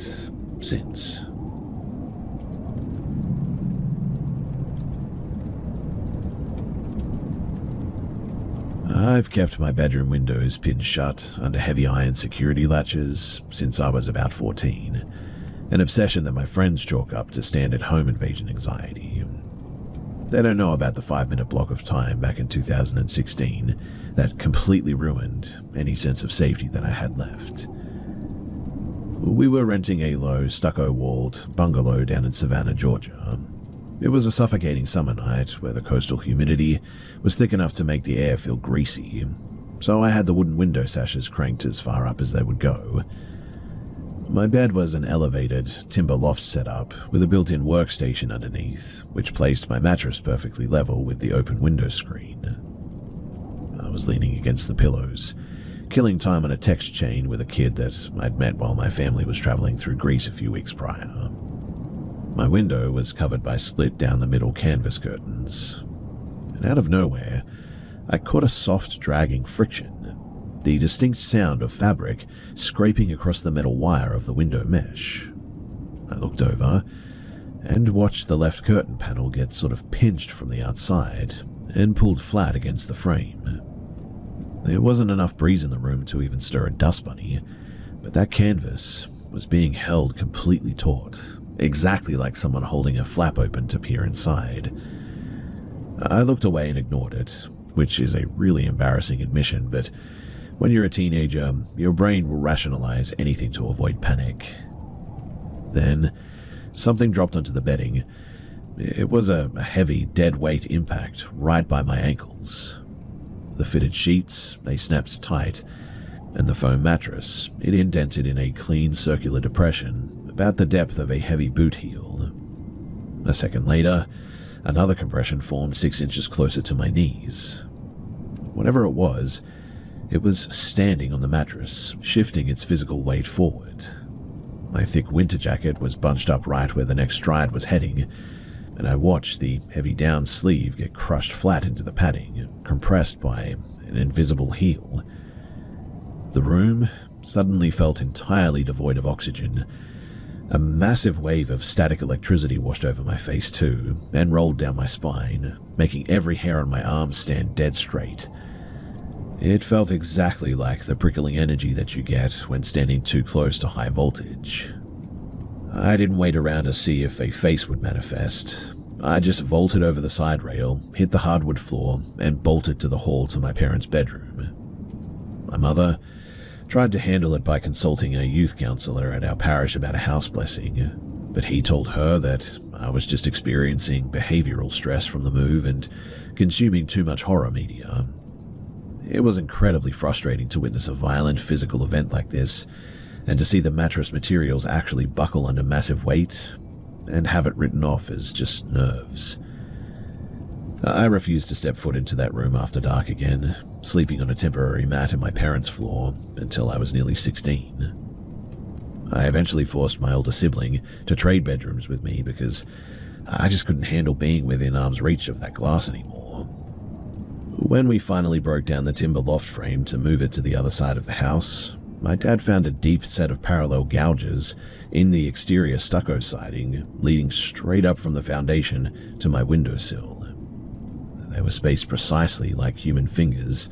since. I've kept my bedroom windows pinned shut under heavy iron security latches since I was about 14, an obsession that my friends chalk up to standard home invasion anxiety. They don't know about the 5-minute block of time back in 2016 that completely ruined any sense of safety that I had left. We were renting a low, stucco-walled bungalow down in Savannah, Georgia. It was a suffocating summer night where the coastal humidity was thick enough to make the air feel greasy, so I had the wooden window sashes cranked as far up as they would go. My bed was an elevated, timber loft setup with a built-in workstation underneath, which placed my mattress perfectly level with the open window screen. I was leaning against the pillows, killing time on a text chain with a kid that I'd met while my family was traveling through Greece a few weeks prior. My window was covered by split-down-the-middle canvas curtains, and out of nowhere, I caught a soft, dragging friction, the distinct sound of fabric scraping across the metal wire of the window mesh. I looked over and watched the left curtain panel get sort of pinched from the outside and pulled flat against the frame. There wasn't enough breeze in the room to even stir a dust bunny, but that canvas was being held completely taut, exactly like someone holding a flap open to peer inside. I looked away and ignored it, which is a really embarrassing admission, but when you're a teenager, your brain will rationalize anything to avoid panic. Then, something dropped onto the bedding. It was a heavy, dead-weight impact right by my ankles. The fitted sheets, they snapped tight, and the foam mattress, it indented in a clean circular depression about the depth of a heavy boot heel. A second later, another compression formed 6 inches closer to my knees. Whatever it was standing on the mattress, shifting its physical weight forward. My thick winter jacket was bunched up right where the next stride was heading, and I watched the heavy down sleeve get crushed flat into the padding, compressed by an invisible heel. The room suddenly felt entirely devoid of oxygen. A massive wave of static electricity washed over my face too, and rolled down my spine, making every hair on my arm stand dead straight. It felt exactly like the prickling energy that you get when standing too close to high voltage. I didn't wait around to see if a face would manifest. I just vaulted over the side rail, hit the hardwood floor, and bolted to the hall to my parents' bedroom. My mother tried to handle it by consulting a youth counselor at our parish about a house blessing, but he told her that I was just experiencing behavioral stress from the move and consuming too much horror media. It was incredibly frustrating to witness a violent physical event like this, and to see the mattress materials actually buckle under massive weight, and have it written off as just nerves. I refused to step foot into that room after dark again, sleeping on a temporary mat in my parents' floor until I was nearly 16. I eventually forced my older sibling to trade bedrooms with me because I just couldn't handle being within arm's reach of that glass anymore. When we finally broke down the timber loft frame to move it to the other side of the house, my dad found a deep set of parallel gouges in the exterior stucco siding, leading straight up from the foundation to my windowsill. They were spaced precisely like human fingers,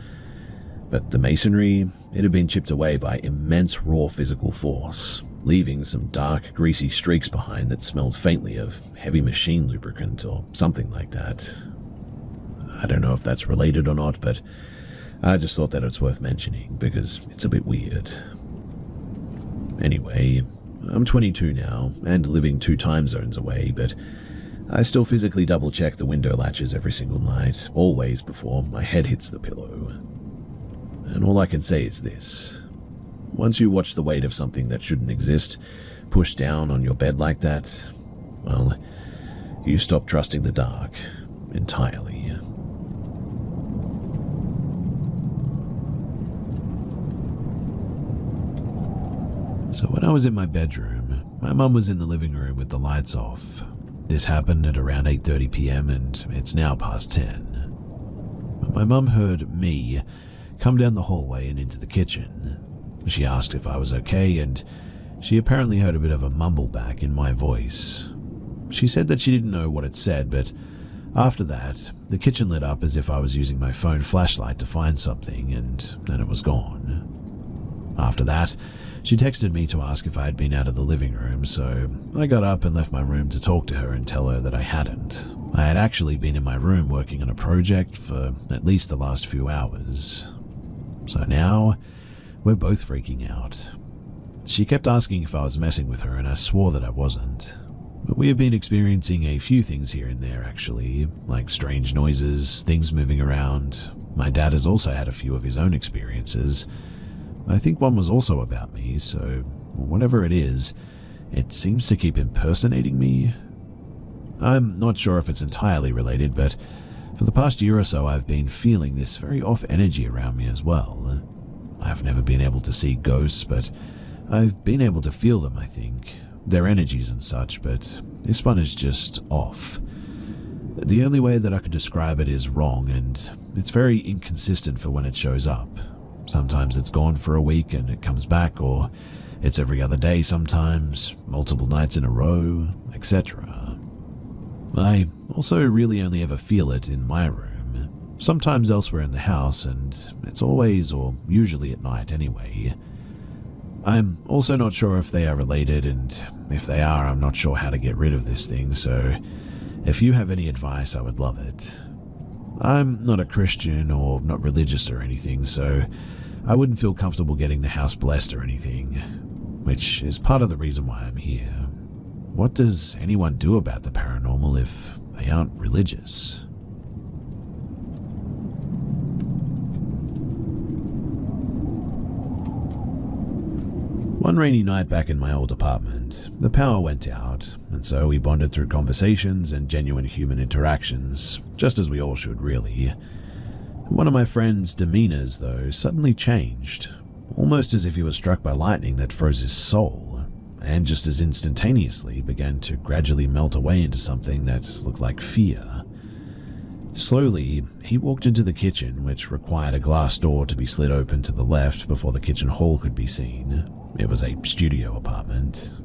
but the masonry, it had been chipped away by immense raw physical force, leaving some dark, greasy streaks behind that smelled faintly of heavy machine lubricant or something like that. I don't know if that's related or not, but I just thought that it's worth mentioning because it's a bit weird. Anyway, I'm 22 now and living 2 time zones away, but I still physically double-check the window latches every single night, always before my head hits the pillow. And all I can say is this. Once you watch the weight of something that shouldn't exist pushed down on your bed like that, well, you stop trusting the dark entirely. So when I was in my bedroom, my mum was in the living room with the lights off. This happened at around 8:30 p.m. and it's now past 10. My mum heard me come down the hallway and into the kitchen. She asked if I was okay, and she apparently heard a bit of a mumble back in my voice. She said that she didn't know what it said, but after that, the kitchen lit up as if I was using my phone flashlight to find something, and then it was gone. After that, she texted me to ask if I had been out of the living room, so I got up and left my room to talk to her and tell her that I hadn't. I had actually been in my room working on a project for at least the last few hours. So now, we're both freaking out. She kept asking if I was messing with her, and I swore that I wasn't. But we have been experiencing a few things here and there, actually, like strange noises, things moving around. My dad has also had a few of his own experiences. I think one was also about me, so whatever it is, it seems to keep impersonating me. I'm not sure if it's entirely related, but for the past year or so I've been feeling this very off energy around me as well. I've never been able to see ghosts, but I've been able to feel them, I think. Their energies and such, but this one is just off. The only way that I could describe it is wrong, and it's very inconsistent for when it shows up. Sometimes it's gone for a week and it comes back, or it's every other day sometimes, multiple nights in a row, etc. I also really only ever feel it in my room, sometimes elsewhere in the house, and it's always or usually at night anyway. I'm also not sure if they are related, and if they are, I'm not sure how to get rid of this thing, so if you have any advice, I would love it. I'm not a Christian or not religious or anything, so I wouldn't feel comfortable getting the house blessed or anything, which is part of the reason why I'm here. What does anyone do about the paranormal if they aren't religious? One rainy night back in my old apartment, the power went out, and so we bonded through conversations and genuine human interactions, just as we all should really. One of my friend's demeanors, though, suddenly changed, almost as if he was struck by lightning that froze his soul, and just as instantaneously began to gradually melt away into something that looked like fear. Slowly, he walked into the kitchen, which required a glass door to be slid open to the left before the kitchen hall could be seen. It was a studio apartment.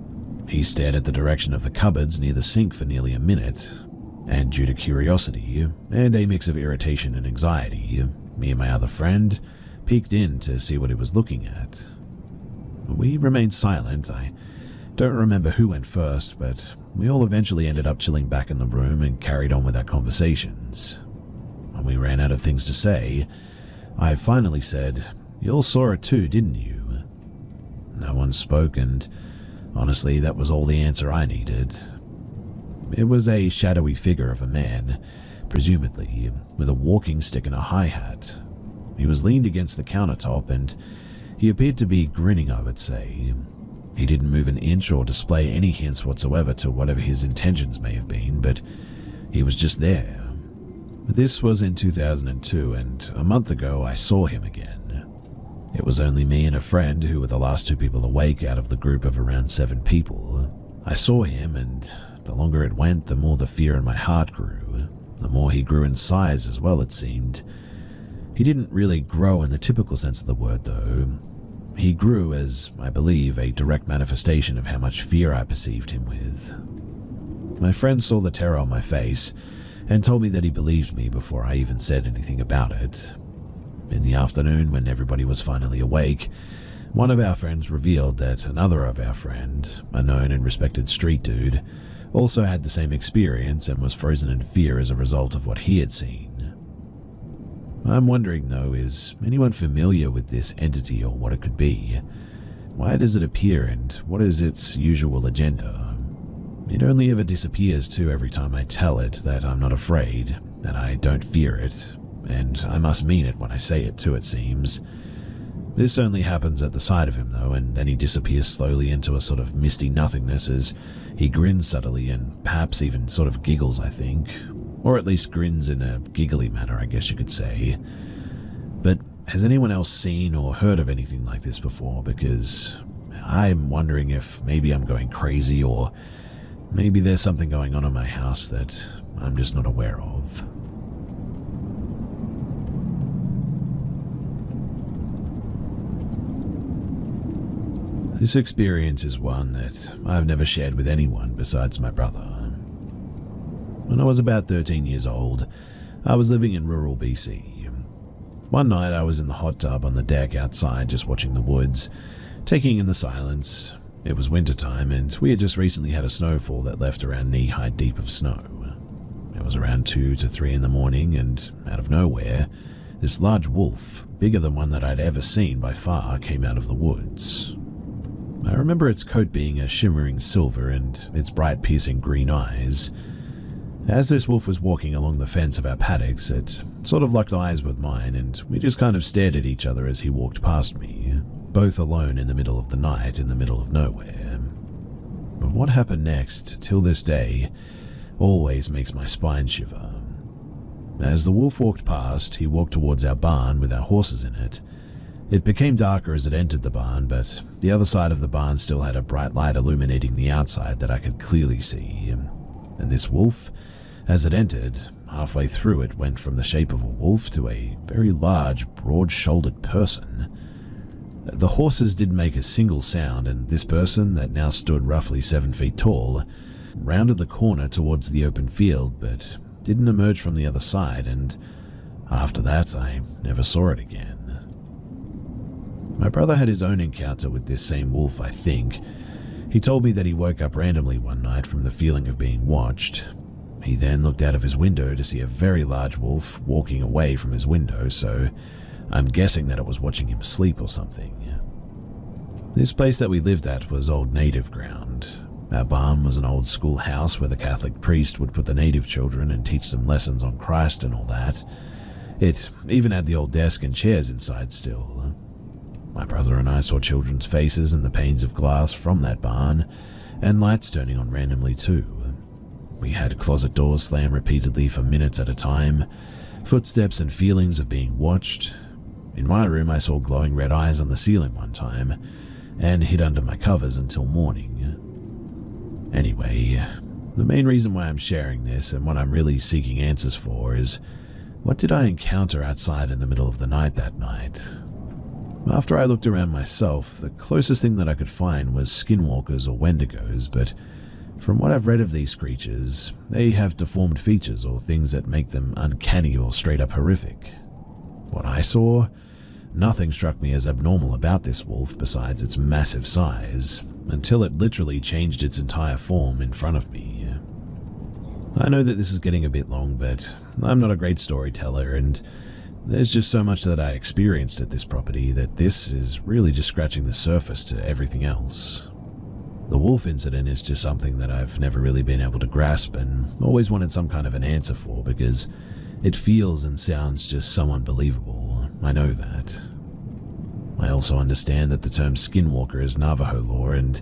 He stared at the direction of the cupboards near the sink for nearly a minute, and due to curiosity and a mix of irritation and anxiety, me and my other friend peeked in to see what he was looking at. We remained silent. I don't remember who went first, but we all eventually ended up chilling back in the room and carried on with our conversations. When we ran out of things to say, I finally said, "You all saw it too, didn't you?" No one spoke, and honestly, that was all the answer I needed. It was a shadowy figure of a man, presumably with a walking stick and a high hat. He was leaned against the countertop, and he appeared to be grinning, I would say. He didn't move an inch or display any hints whatsoever to whatever his intentions may have been, but he was just there. This was in 2002, and a month ago I saw him again. It was only me and a friend who were the last two people awake out of the group of around 7 people. I saw him, and the longer it went, the more the fear in my heart grew. The more he grew in size as well, it seemed. He didn't really grow in the typical sense of the word, though. He grew as, I believe, a direct manifestation of how much fear I perceived him with. My friend saw the terror on my face and told me that he believed me before I even said anything about it. In the afternoon, when everybody was finally awake, one of our friends revealed that another of our friend, a known and respected street dude, also had the same experience and was frozen in fear as a result of what he had seen. I'm wondering, though, is anyone familiar with this entity or what it could be? Why does it appear, and what is its usual agenda? It only ever disappears too every time I tell it that I'm not afraid, that I don't fear it, and I must mean it when I say it too, it seems. This only happens at the side of him, though, and then he disappears slowly into a sort of misty nothingness as he grins subtly and perhaps even sort of giggles, I think. Or at least grins in a giggly manner, I guess you could say. But has anyone else seen or heard of anything like this before? Because I'm wondering if maybe I'm going crazy, or maybe there's something going on in my house that I'm just not aware of. This experience is one that I've never shared with anyone besides my brother. When I was about 13 years old, I was living in rural BC. One night I was in the hot tub on the deck outside just watching the woods, taking in the silence. It was wintertime and we had just recently had a snowfall that left around knee-high deep of snow. It was around 2 to 3 in the morning, and out of nowhere, this large wolf, bigger than one that I'd ever seen by far, came out of the woods. I remember its coat being a shimmering silver and its bright piercing green eyes. As this wolf was walking along the fence of our paddocks, it sort of locked eyes with mine, and we just kind of stared at each other as he walked past me, both alone in the middle of the night in the middle of nowhere. But what happened next, till this day, always makes my spine shiver. As the wolf walked past, he walked towards our barn with our horses in it. It became darker as it entered the barn, but the other side of the barn still had a bright light illuminating the outside that I could clearly see. And this wolf, as it entered, halfway through it went from the shape of a wolf to a very large, broad-shouldered person. The horses didn't make a single sound, and this person, that now stood roughly 7 feet tall, rounded the corner towards the open field, but didn't emerge from the other side, and after that I never saw it again. My brother had his own encounter with this same wolf, I think. He told me that he woke up randomly one night from the feeling of being watched. He then looked out of his window to see a very large wolf walking away from his window, so I'm guessing that it was watching him sleep or something. This place that we lived at was old native ground. Our barn was an old schoolhouse where the Catholic priest would put the native children and teach them lessons on Christ and all that. It even had the old desk and chairs inside still. My brother and I saw children's faces in the panes of glass from that barn, and lights turning on randomly too. We had closet doors slam repeatedly for minutes at a time, footsteps and feelings of being watched. In my room, I saw glowing red eyes on the ceiling one time, and hid under my covers until morning. Anyway, the main reason why I'm sharing this and what I'm really seeking answers for is, what did I encounter outside in the middle of the night that night? After I looked around myself, the closest thing that I could find was skinwalkers or wendigos, but from what I've read of these creatures, they have deformed features or things that make them uncanny or straight up horrific. What I saw? Nothing struck me as abnormal about this wolf besides its massive size, until it literally changed its entire form in front of me. I know that this is getting a bit long, but I'm not a great storyteller, and there's just so much that I experienced at this property that this is really just scratching the surface to everything else. The wolf incident is just something that I've never really been able to grasp and always wanted some kind of an answer for because it feels and sounds just so unbelievable. I know that. I also understand that the term skinwalker is Navajo lore and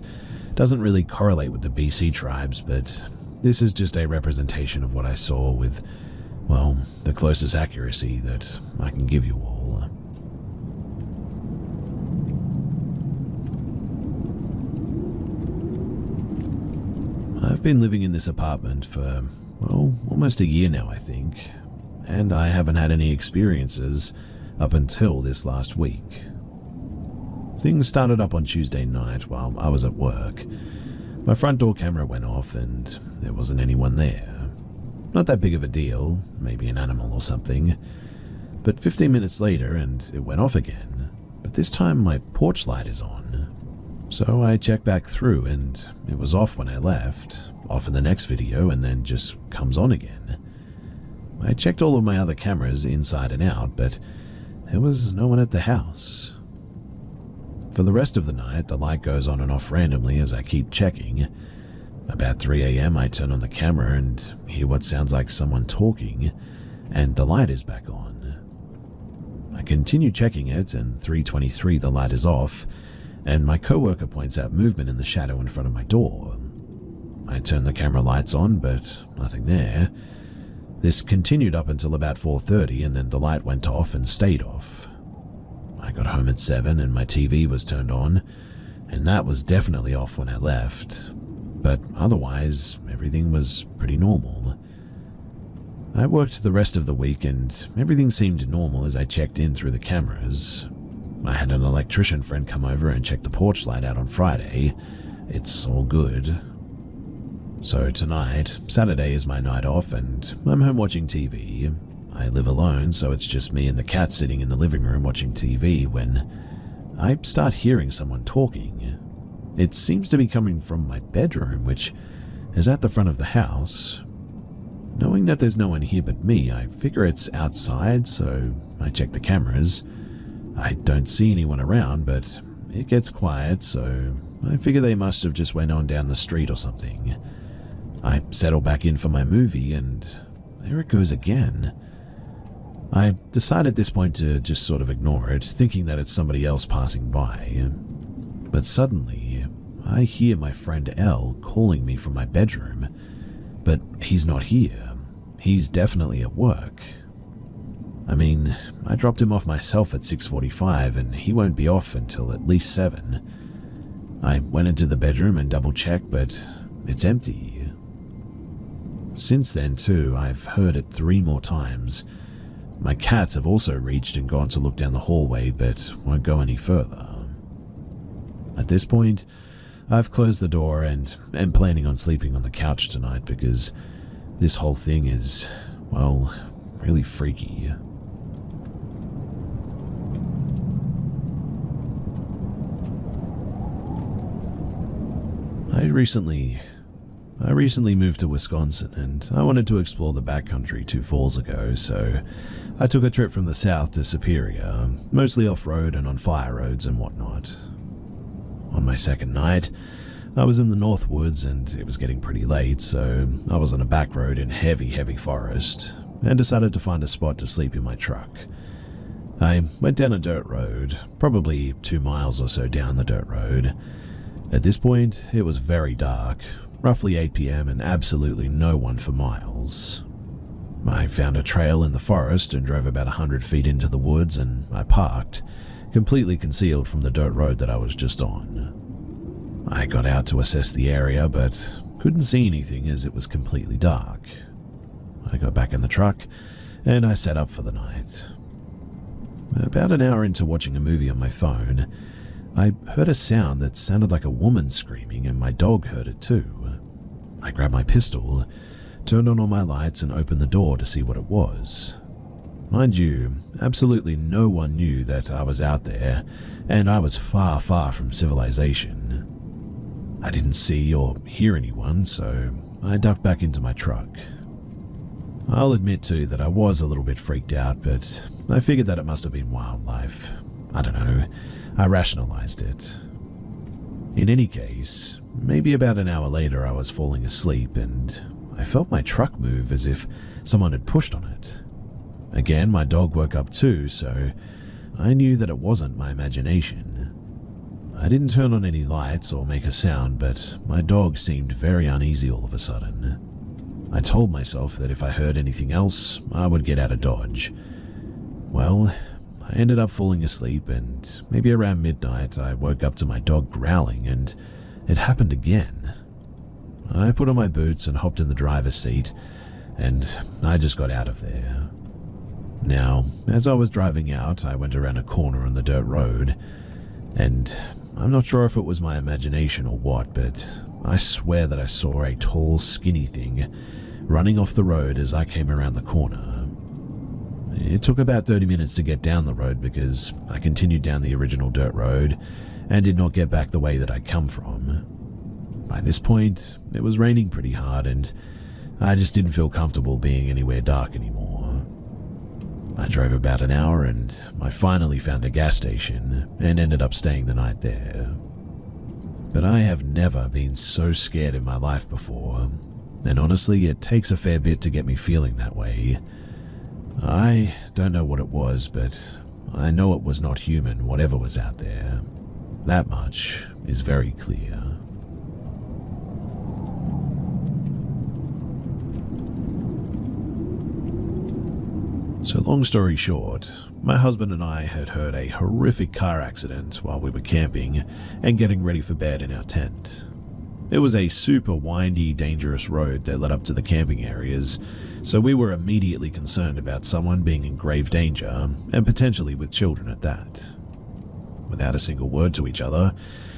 doesn't really correlate with the BC tribes, but this is just a representation of what I saw with, well, the closest accuracy that I can give you all. I've been living in this apartment for, well, almost a year now, I think, and I haven't had any experiences up until this last week. Things started up on Tuesday night while I was at work. My front door camera went off and there wasn't anyone there. Not that big of a deal, maybe an animal or something. But 15 minutes later and it went off again, but this time my porch light is on. So I checked back through and it was off when I left, off in the next video and then just comes on again. I checked all of my other cameras inside and out, but there was no one at the house. For the rest of the night, the light goes on and off randomly as I keep checking. About 3 a.m. I turn on the camera and hear what sounds like someone talking, and the light is back on. I continue checking it, and 3:23 the light is off, and my coworker points out movement in the shadow in front of my door. I turn the camera lights on, but nothing there. This continued up until about 4:30, and then the light went off and stayed off. I got home at 7 and my TV was turned on, and that was definitely off when I left. But otherwise, everything was pretty normal. I worked the rest of the week and everything seemed normal as I checked in through the cameras. I had an electrician friend come over and check the porch light out on Friday. It's all good. So tonight, Saturday is my night off and I'm home watching TV. I live alone, so it's just me and the cat sitting in the living room watching TV when I start hearing someone talking. It seems to be coming from my bedroom, which is at the front of the house. Knowing that there's no one here but me, I figure it's outside, so I check the cameras. I don't see anyone around, but it gets quiet, so I figure they must have just went on down the street or something. I settle back in for my movie, and there it goes again. I decide at this point to just sort of ignore it, thinking that it's somebody else passing by. But suddenly, I hear my friend L calling me from my bedroom, but he's not here. He's definitely at work. I mean, I dropped him off myself at 6:45 and he won't be off until at least 7. I went into the bedroom and double-checked, but it's empty. Since then, too, I've heard it 3 more times. My cats have also reached and gone to look down the hallway, but won't go any further. At this point, I've closed the door and am planning on sleeping on the couch tonight because this whole thing is, well, really freaky. I recently moved to Wisconsin and I wanted to explore the backcountry 2 falls ago, so I took a trip from the south to Superior, mostly off-road and on fire roads and whatnot. On my second night, I was in the North Woods and it was getting pretty late, so I was on a back road in heavy forest and decided to find a spot to sleep in my truck. I went down a dirt road, probably 2 miles or so down the dirt road. At this point, it was very dark, roughly 8 p.m. and absolutely no one for miles. I found a trail in the forest and drove about 100 feet into the woods, and I parked, completely concealed from the dirt road that I was just on. I got out to assess the area, but couldn't see anything as it was completely dark. I got back in the truck, and I set up for the night. About an hour into watching a movie on my phone, I heard a sound that sounded like a woman screaming, and my dog heard it too. I grabbed my pistol, turned on all my lights, and opened the door to see what it was. Mind you, absolutely no one knew that I was out there, and I was far, far from civilization. I didn't see or hear anyone, so I ducked back into my truck. I'll admit too that I was a little bit freaked out, but I figured that it must have been wildlife. I don't know, I rationalized it. In any case, maybe about an hour later I was falling asleep and I felt my truck move as if someone had pushed on it. Again, my dog woke up too, so I knew that it wasn't my imagination. I didn't turn on any lights or make a sound, but my dog seemed very uneasy all of a sudden. I told myself that if I heard anything else, I would get out of Dodge. Well, I ended up falling asleep, and maybe around midnight I woke up to my dog growling, and it happened again. I put on my boots and hopped in the driver's seat, and I just got out of there. Now, as I was driving out, I went around a corner on the dirt road, and I'm not sure if it was my imagination or what, but I swear that I saw a tall, skinny thing running off the road as I came around the corner. It took about 30 minutes to get down the road because I continued down the original dirt road and did not get back the way that I'd come from. By this point, it was raining pretty hard and I just didn't feel comfortable being anywhere dark anymore. I drove about an hour and I finally found a gas station and ended up staying the night there. But I have never been so scared in my life before, and honestly, it takes a fair bit to get me feeling that way. I don't know what it was, but I know it was not human, whatever was out there. That much is very clear. So long story short, my husband and I had heard a horrific car accident while we were camping and getting ready for bed in our tent. It was a super windy, dangerous road that led up to the camping areas, so we were immediately concerned about someone being in grave danger, and potentially with children at that. Without a single word to each other,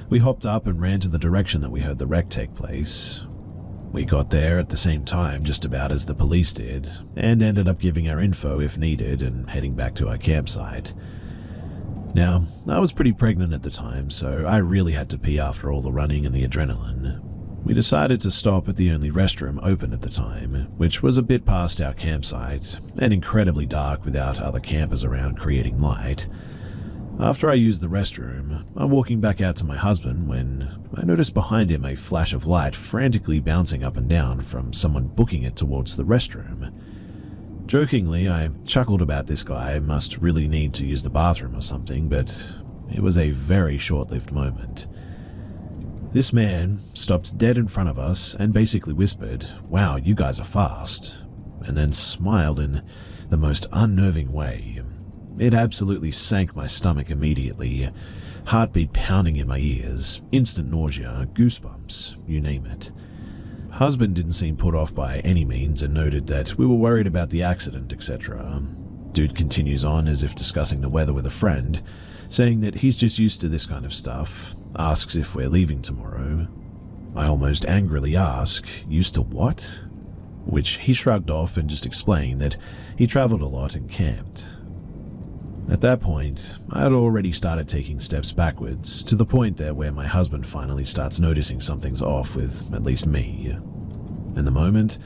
we hopped up and ran to the direction that we heard the wreck take place. We got there at the same time just about as the police did, and ended up giving our info if needed and heading back to our campsite. Now, I was pretty pregnant at the time, so I really had to pee after all the running and the adrenaline. We decided to stop at the only restroom open at the time, which was a bit past our campsite, and incredibly dark without other campers around creating light. After I used the restroom, I'm walking back out to my husband when I noticed behind him a flash of light frantically bouncing up and down from someone booking it towards the restroom. Jokingly, I chuckled about this guy must really need to use the bathroom or something, but it was a very short-lived moment. This man stopped dead in front of us and basically whispered, "Wow, you guys are fast," and then smiled in the most unnerving way. It absolutely sank my stomach immediately, heartbeat pounding in my ears, instant nausea, goosebumps, you name it. Husband didn't seem put off by any means and noted that we were worried about the accident, etc. Dude continues on as if discussing the weather with a friend, saying that he's just used to this kind of stuff, asks if we're leaving tomorrow. I almost angrily ask, "Used to what?" Which he shrugged off and just explained that he traveled a lot and camped. At that point, I had already started taking steps backwards, to the point there where my husband finally starts noticing something's off with at least me. In the moment,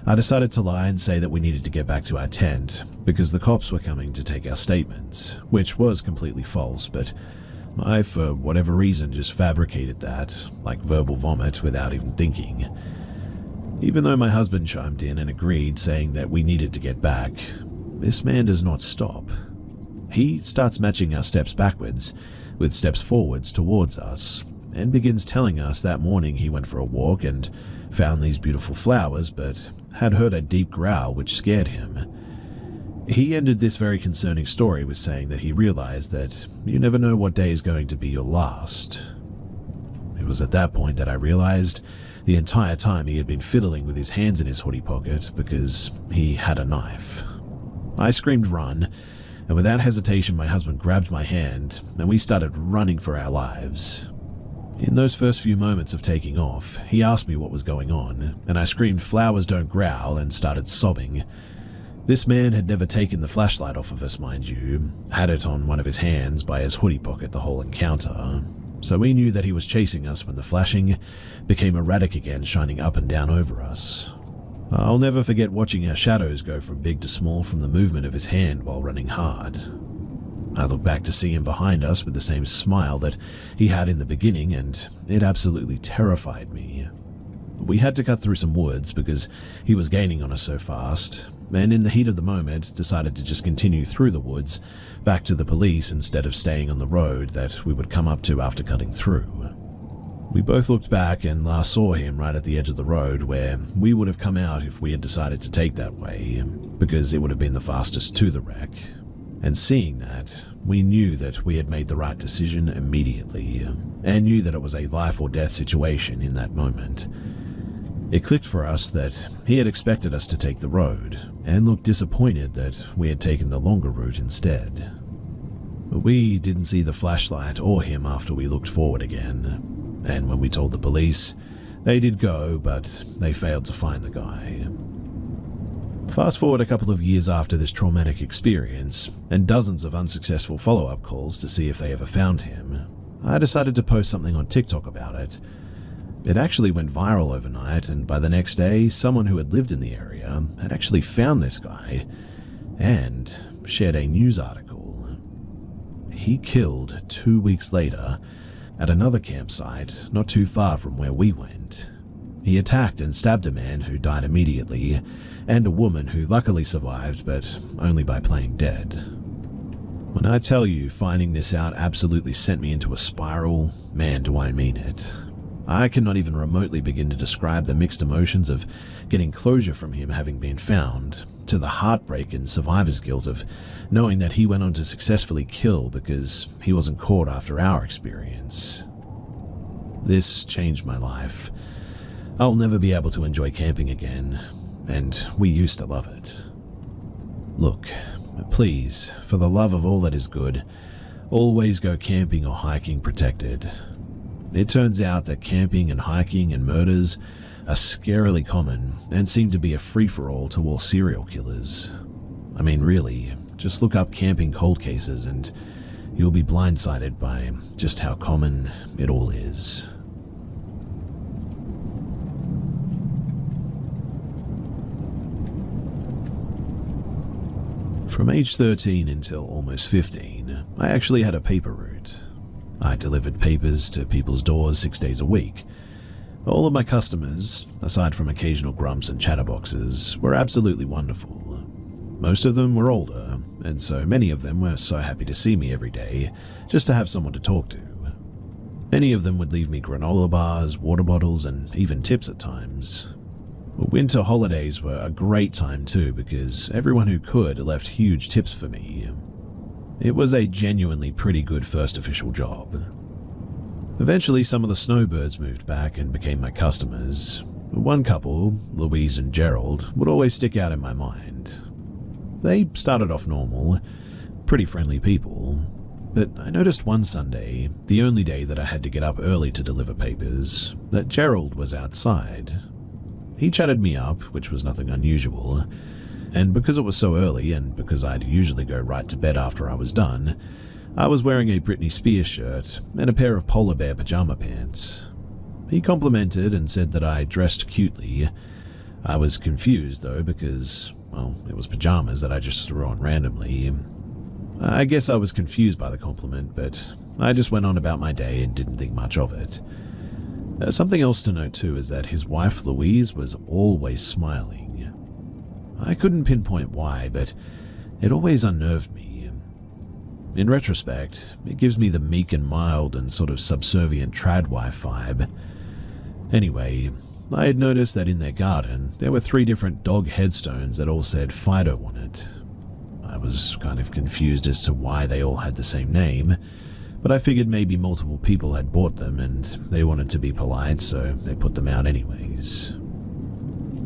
I decided to lie and say that we needed to get back to our tent because the cops were coming to take our statements, which was completely false, but I, for whatever reason, just fabricated that, like verbal vomit, without even thinking. Even though my husband chimed in and agreed, saying that we needed to get back, this man does not stop. He starts matching our steps backwards with steps forwards towards us, and begins telling us that morning he went for a walk and found these beautiful flowers, but had heard a deep growl which scared him. He ended this very concerning story with saying that he realized that you never know what day is going to be your last. It was at that point that I realized the entire time he had been fiddling with his hands in his hoodie pocket because he had a knife. I screamed run, and without hesitation my husband grabbed my hand and we started running for our lives. In those first few moments of taking off, he asked me what was going on, and I screamed flowers don't growl and started sobbing. This man had never taken the flashlight off of us, mind you, had it on one of his hands by his hoodie pocket the whole encounter, so we knew that he was chasing us when the flashing became erratic again, shining up and down over us. I'll never forget watching our shadows go from big to small from the movement of his hand while running hard. I looked back to see him behind us with the same smile that he had in the beginning, and it absolutely terrified me. We had to cut through some woods because he was gaining on us so fast, and in the heat of the moment decided to just continue through the woods back to the police instead of staying on the road that we would come up to after cutting through. We both looked back and last saw him right at the edge of the road where we would have come out if we had decided to take that way, because it would have been the fastest to the wreck. And seeing that, we knew that we had made the right decision immediately, and knew that it was a life or death situation in that moment. It clicked for us that he had expected us to take the road, and looked disappointed that we had taken the longer route instead. But we didn't see the flashlight or him after we looked forward again, and when we told the police, they did go, but they failed to find the guy. Fast forward a couple of years after this traumatic experience, and dozens of unsuccessful follow-up calls to see if they ever found him, I decided to post something on TikTok about it. It actually went viral overnight, and by the next day, someone who had lived in the area had actually found this guy, and shared a news article. He killed 2 weeks later at another campsite not too far from where we went. He attacked and stabbed a man who died immediately, and a woman who luckily survived, but only by playing dead. When I tell you finding this out absolutely sent me into a spiral, man do I mean it. I cannot even remotely begin to describe the mixed emotions of getting closure from him having been found, to the heartbreak and survivor's guilt of knowing that he went on to successfully kill because he wasn't caught after our experience. This changed my life. I'll never be able to enjoy camping again, and we used to love it. Look, please, for the love of all that is good, always go camping or hiking protected. It turns out that camping and hiking and murders are scarily common and seem to be a free-for-all to all serial killers. I mean, really, just look up camping cold cases and you'll be blindsided by just how common it all is. From age 13 until almost 15, I actually had a paper route. I delivered papers to people's doors 6 days a week. All of my customers, aside from occasional grumps and chatterboxes, were absolutely wonderful. Most of them were older, and so many of them were so happy to see me every day, just to have someone to talk to. Many of them would leave me granola bars, water bottles, and even tips at times. Winter holidays were a great time too, because everyone who could left huge tips for me. It was a genuinely pretty good first official job. Eventually, some of the snowbirds moved back and became my customers. One couple, Louise and Gerald, would always stick out in my mind. They started off normal, pretty friendly people, but I noticed one Sunday, the only day that I had to get up early to deliver papers, that Gerald was outside. He chatted me up, which was nothing unusual, and because it was so early and because I'd usually go right to bed after I was done, I was wearing a Britney Spears shirt and a pair of polar bear pajama pants. He complimented and said that I dressed cutely. I was confused though because, well, it was pajamas that I just threw on randomly. I guess I was confused by the compliment, but I just went on about my day and didn't think much of it. Something else to note too is that his wife Louise was always smiling. I couldn't pinpoint why, but it always unnerved me. In retrospect, it gives me the meek and mild and sort of subservient tradwife vibe. Anyway, I had noticed that in their garden, there were 3 different dog headstones that all said Fido on it. I was kind of confused as to why they all had the same name, but I figured maybe multiple people had bought them and they wanted to be polite, so they put them out anyways.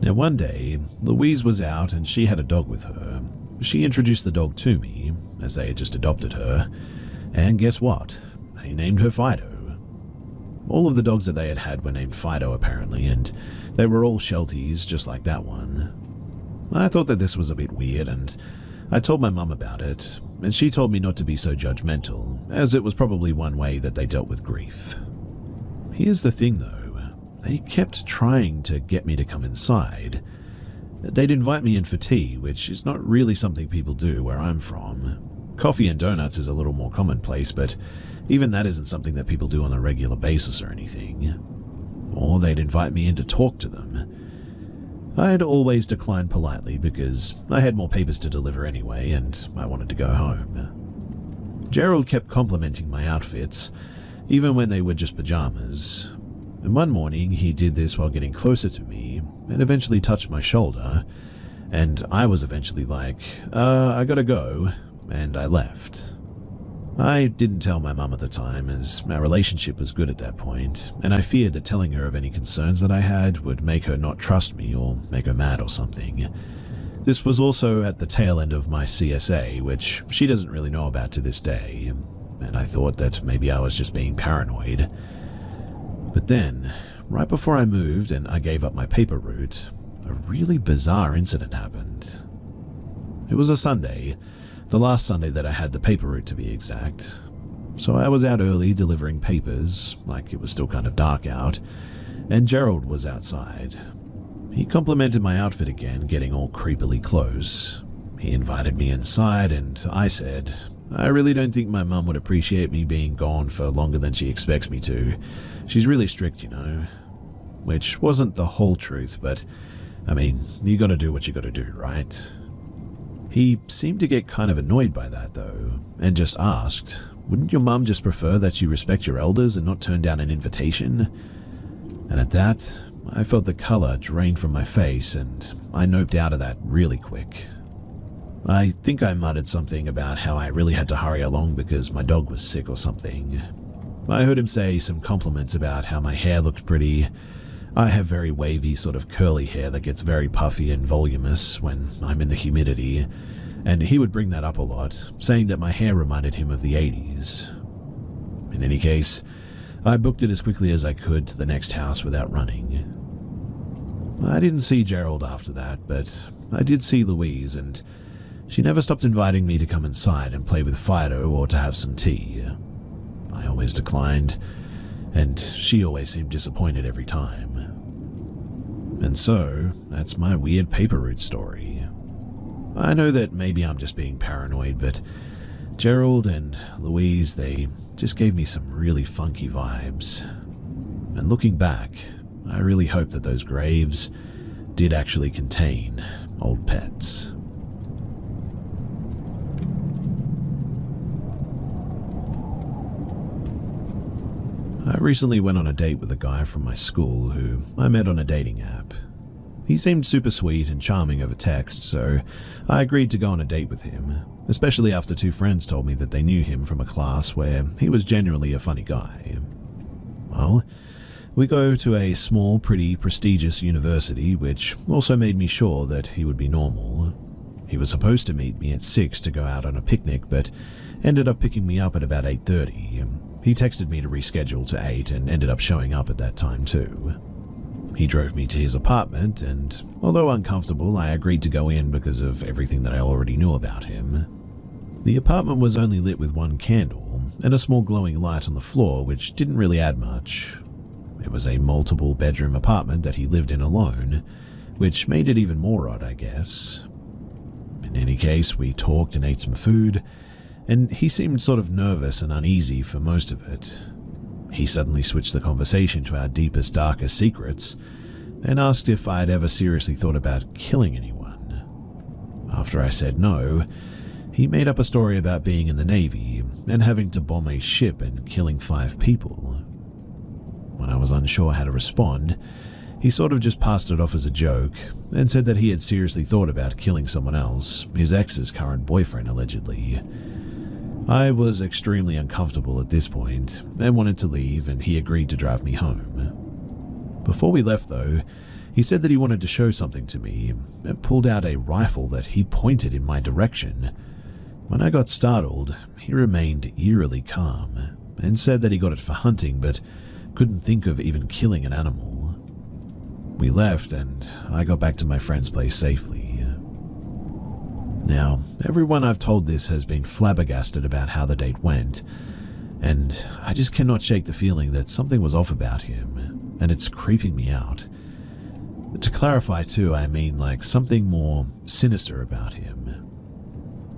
Now one day, Louise was out and she had a dog with her. She introduced the dog to me, as they had just adopted her, and guess what? They named her Fido. All of the dogs that they had had were named Fido apparently, and they were all Shelties just like that one. I thought that this was a bit weird, and I told my mum about it, and she told me not to be so judgmental, as it was probably one way that they dealt with grief. Here's the thing though, they kept trying to get me to come inside. They'd invite me in for tea, which is not really something people do where I'm from. Coffee and donuts is a little more commonplace, but even that isn't something that people do on a regular basis or anything. Or they'd invite me in to talk to them. I'd always decline politely because I had more papers to deliver anyway and I wanted to go home. Gerald kept complimenting my outfits, even when they were just pajamas. And one morning he did this while getting closer to me and eventually touched my shoulder, and I was eventually like, I gotta go, and I left. I didn't tell my mum at the time, as our relationship was good at that point, and I feared that telling her of any concerns that I had would make her not trust me or make her mad or something. This was also at the tail end of my CSA, which she doesn't really know about to this day, and I thought that maybe I was just being paranoid. But then, right before I moved and I gave up my paper route, a really bizarre incident happened. It was a Sunday, the last Sunday that I had the paper route to be exact. So I was out early delivering papers, like it was still kind of dark out, and Gerald was outside. He complimented my outfit again, getting all creepily close. He invited me inside and I said, I really don't think my mum would appreciate me being gone for longer than she expects me to. She's really strict, you know. Which wasn't the whole truth, but, I mean, you gotta do what you gotta do, right? He seemed to get kind of annoyed by that, though, and just asked, wouldn't your mum just prefer that you respect your elders and not turn down an invitation? And at that, I felt the color drain from my face, and I noped out of that really quick. I think I muttered something about how I really had to hurry along because my dog was sick or something. I heard him say some compliments about how my hair looked pretty. I have very wavy, sort of curly hair that gets very puffy and voluminous when I'm in the humidity, and he would bring that up a lot, saying that my hair reminded him of the 80s. In any case, I booked it as quickly as I could to the next house without running. I didn't see Gerald after that, but I did see Louise, and she never stopped inviting me to come inside and play with Fido or to have some tea. I always declined, and she always seemed disappointed every time. And so, that's my weird paper route story. I know that maybe I'm just being paranoid, but Gerald and Louise, they just gave me some really funky vibes. And looking back, I really hope that those graves did actually contain old pets. I recently went on a date with a guy from my school who I met on a dating app. He seemed super sweet and charming over text, so I agreed to go on a date with him, especially after 2 friends told me that they knew him from a class where he was genuinely a funny guy. Well, we go to a small, pretty prestigious university, which also made me sure that he would be normal. He was supposed to meet me at 6 to go out on a picnic, but ended up picking me up at about 8:30. He texted me to reschedule to 8 and ended up showing up at that time too. He drove me to his apartment, and although uncomfortable, I agreed to go in because of everything that I already knew about him. The apartment was only lit with 1 candle and a small glowing light on the floor, which didn't really add much. It was a multiple bedroom apartment that he lived in alone, which made it even more odd, I guess. In any case, we talked and ate some food, and he seemed sort of nervous and uneasy for most of it. He suddenly switched the conversation to our deepest, darkest secrets, and asked if I'd ever seriously thought about killing anyone. After I said no, He made up a story about being in the Navy and having to bomb a ship and killing 5 people. When I was unsure how to respond, he sort of just passed it off as a joke and said that he had seriously thought about killing someone else, his ex's current boyfriend allegedly. I was extremely uncomfortable at this point and wanted to leave, and he agreed to drive me home. Before we left though, he said that he wanted to show something to me and pulled out a rifle that he pointed in my direction. When I got startled, he remained eerily calm and said that he got it for hunting but couldn't think of even killing an animal. We left and I got back to my friend's place safely. Now, everyone I've told this has been flabbergasted about how the date went, and I just cannot shake the feeling that something was off about him, and it's creeping me out. To clarify too, I mean like something more sinister about him.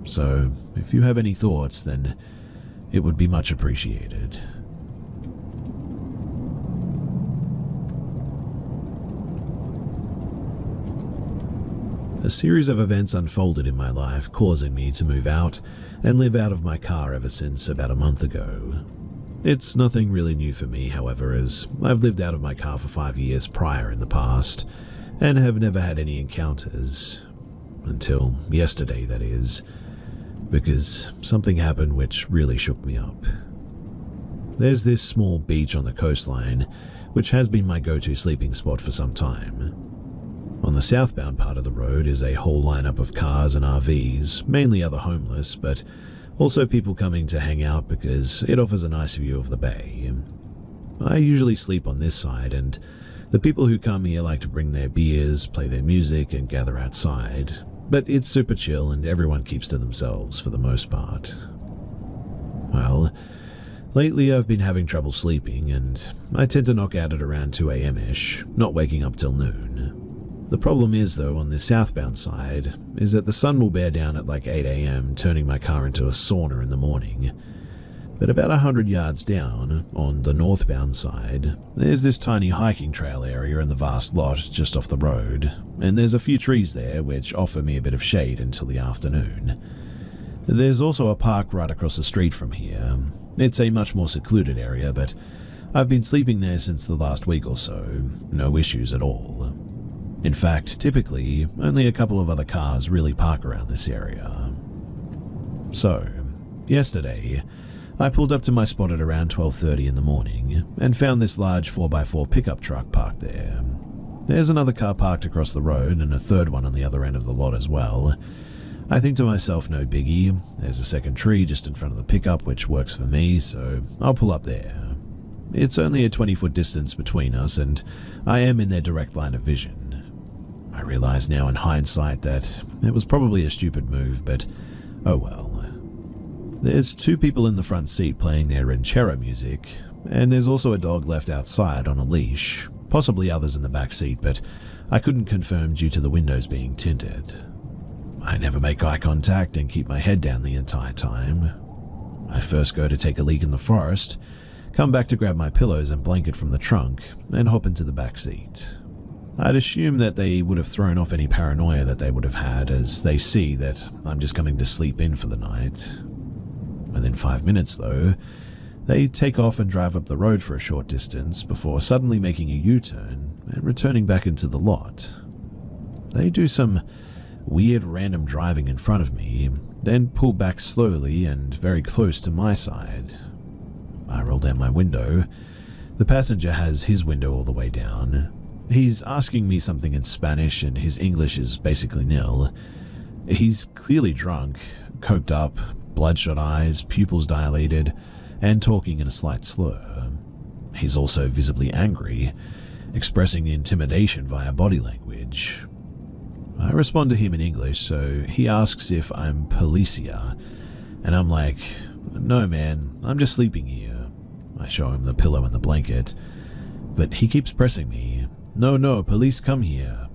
So, if you have any thoughts, then it would be much appreciated. A series of events unfolded in my life, causing me to move out and live out of my car ever since about a month ago. It's nothing really new for me, however, as I've lived out of my car for 5 years prior in the past, and have never had any encounters. Until yesterday, that is, because something happened which really shook me up. There's this small beach on the coastline, which has been my go-to sleeping spot for some time. On the southbound part of the road is a whole lineup of cars and RVs, mainly other homeless, but also people coming to hang out because it offers a nice view of the bay. I usually sleep on this side, and the people who come here like to bring their beers, play their music, and gather outside, but it's super chill and everyone keeps to themselves for the most part. Well, lately I've been having trouble sleeping, and I tend to knock out at around 2 a.m.-ish, not waking up till noon. The problem is, though, on the southbound side, is that the sun will bear down at like 8 a.m., turning my car into a sauna in the morning. But about 100 yards down, on the northbound side, there's this tiny hiking trail area in the vast lot just off the road, and there's a few trees there which offer me a bit of shade until the afternoon. There's also a park right across the street from here. It's a much more secluded area, but I've been sleeping there since the last week or so, no issues at all. In fact, typically, only a couple of other cars really park around this area. So, yesterday, I pulled up to my spot at around 12:30 in the morning and found this large 4x4 pickup truck parked there. There's another car parked across the road and a third one on the other end of the lot as well. I think to myself, no biggie, there's a second tree just in front of the pickup which works for me, so I'll pull up there. It's only a 20-foot distance between us, and I am in their direct line of vision. I realize now in hindsight that it was probably a stupid move, but oh well. There's 2 people in the front seat playing their ranchero music, and there's also a dog left outside on a leash, possibly others in the back seat, but I couldn't confirm due to the windows being tinted. I never make eye contact and keep my head down the entire time. I first go to take a leak in the forest, come back to grab my pillows and blanket from the trunk, and hop into the back seat. I'd assume that they would have thrown off any paranoia that they would have had, as they see that I'm just coming to sleep in for the night. Within 5 minutes, though, they take off and drive up the road for a short distance before suddenly making a U-turn and returning back into the lot. They do some weird random driving in front of me, then pull back slowly and very close to my side. I roll down my window. The passenger has his window all the way down. He's asking me something in Spanish, and his English is basically nil. He's clearly drunk, coked up, bloodshot eyes, pupils dilated, and talking in a slight slur. He's also visibly angry, expressing intimidation via body language. I respond to him in English, so he asks if I'm Policia, and I'm like, "No man, I'm just sleeping here." I show him the pillow and the blanket, but he keeps pressing me. No, police come here."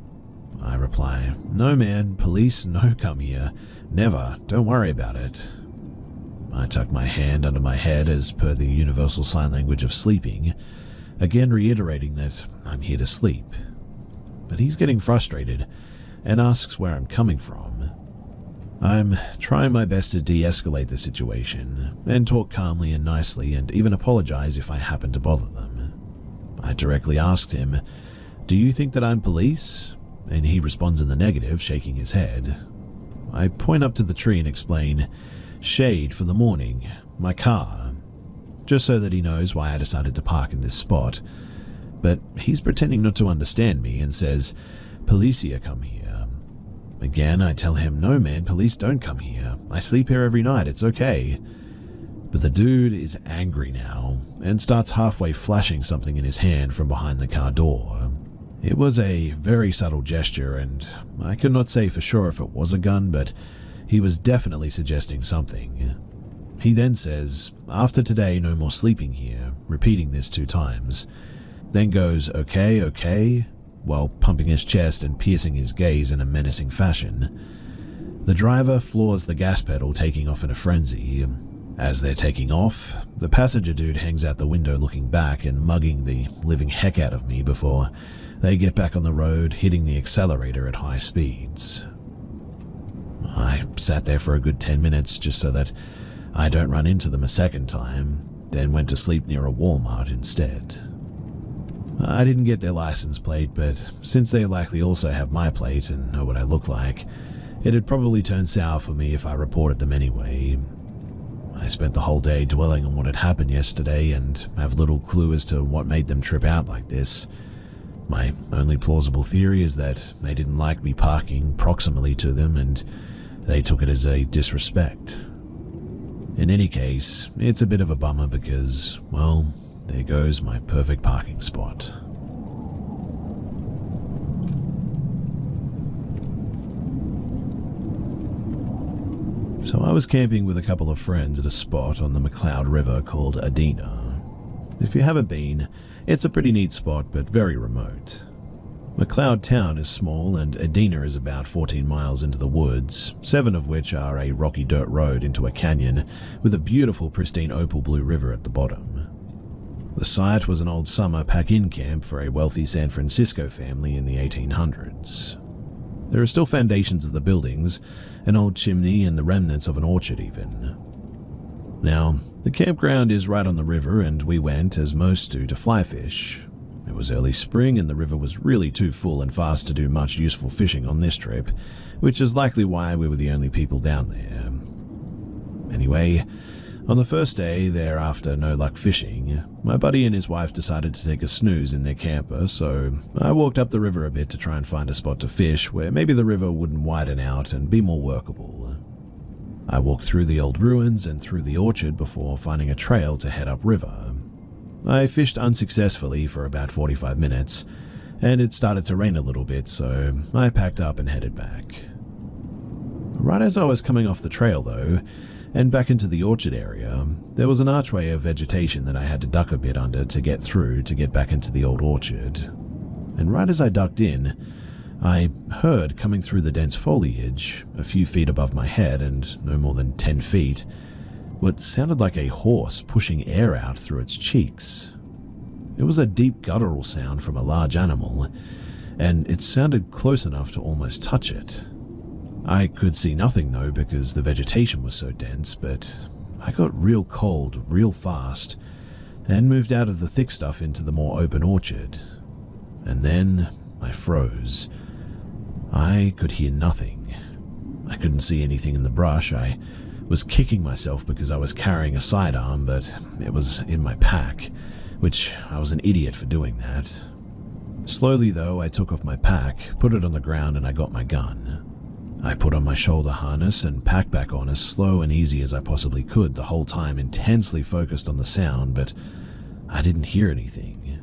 I reply, "No man, police no come here. Never, don't worry about it." I tuck my hand under my head as per the universal sign language of sleeping, again reiterating that I'm here to sleep. But he's getting frustrated and asks where I'm coming from. I'm trying my best to de-escalate the situation and talk calmly and nicely and even apologize if I happen to bother them. I directly asked him, "Do you think that I'm police?" And he responds in the negative, shaking his head. I point up to the tree and explain, "Shade for the morning, my car," just so that he knows why I decided to park in this spot. But he's pretending not to understand me and says, "Policia come here." Again, I tell him, "No man, police don't come here. I sleep here every night, it's okay." But the dude is angry now and starts halfway flashing something in his hand from behind the car door. It was a very subtle gesture, and I could not say for sure if it was a gun, but he was definitely suggesting something. He then says, "After today, no more sleeping here," repeating this 2 times. Then goes, "Okay, okay," while pumping his chest and piercing his gaze in a menacing fashion. The driver floors the gas pedal, taking off in a frenzy. As they're taking off, the passenger dude hangs out the window looking back and mugging the living heck out of me before they get back on the road, hitting the accelerator at high speeds. I sat there for a good 10 minutes just so that I don't run into them a second time, then went to sleep near a Walmart instead. I didn't get their license plate, but since they likely also have my plate and know what I look like, it'd probably turn sour for me if I reported them anyway. I spent the whole day dwelling on what had happened yesterday and have little clue as to what made them trip out like this. My only plausible theory is that they didn't like me parking proximally to them and they took it as a disrespect. In any case, it's a bit of a bummer because, well, there goes my perfect parking spot. So I was camping with a couple of friends at a spot on the McLeod River called Adena. If you haven't been, it's a pretty neat spot but very remote. McLeod town is small and Adena is about 14 miles into the woods, 7 of which are a rocky dirt road into a canyon with a beautiful pristine opal blue river at the bottom. The site was an old summer pack-in camp for a wealthy San Francisco family in the 1800s. There are still foundations of the buildings, an old chimney and the remnants of an orchard even. Now, the campground is right on the river and we went, as most do, to fly fish. It was early spring and the river was really too full and fast to do much useful fishing on this trip, which is likely why we were the only people down there. Anyway, on the first day there, after no luck fishing, my buddy and his wife decided to take a snooze in their camper, so I walked up the river a bit to try and find a spot to fish where maybe the river wouldn't widen out and be more workable. I walked through the old ruins and through the orchard before finding a trail to head upriver. I fished unsuccessfully for about 45 minutes, and it started to rain a little bit, so I packed up and headed back. Right as I was coming off the trail though, and back into the orchard area, there was an archway of vegetation that I had to duck a bit under to get through to get back into the old orchard. And right as I ducked in, I heard coming through the dense foliage, a few feet above my head and no more than 10 feet, what sounded like a horse pushing air out through its cheeks. It was a deep guttural sound from a large animal, and it sounded close enough to almost touch it. I could see nothing though because the vegetation was so dense, but I got real cold real fast and moved out of the thick stuff into the more open orchard. And then I froze. I could hear nothing. I couldn't see anything in the brush. I was kicking myself because I was carrying a sidearm, but it was in my pack, which I was an idiot for doing that. Slowly though, I took off my pack, put it on the ground, and I got my gun. I put on my shoulder harness and packed back on as slow and easy as I possibly could, the whole time intensely focused on the sound, but I didn't hear anything.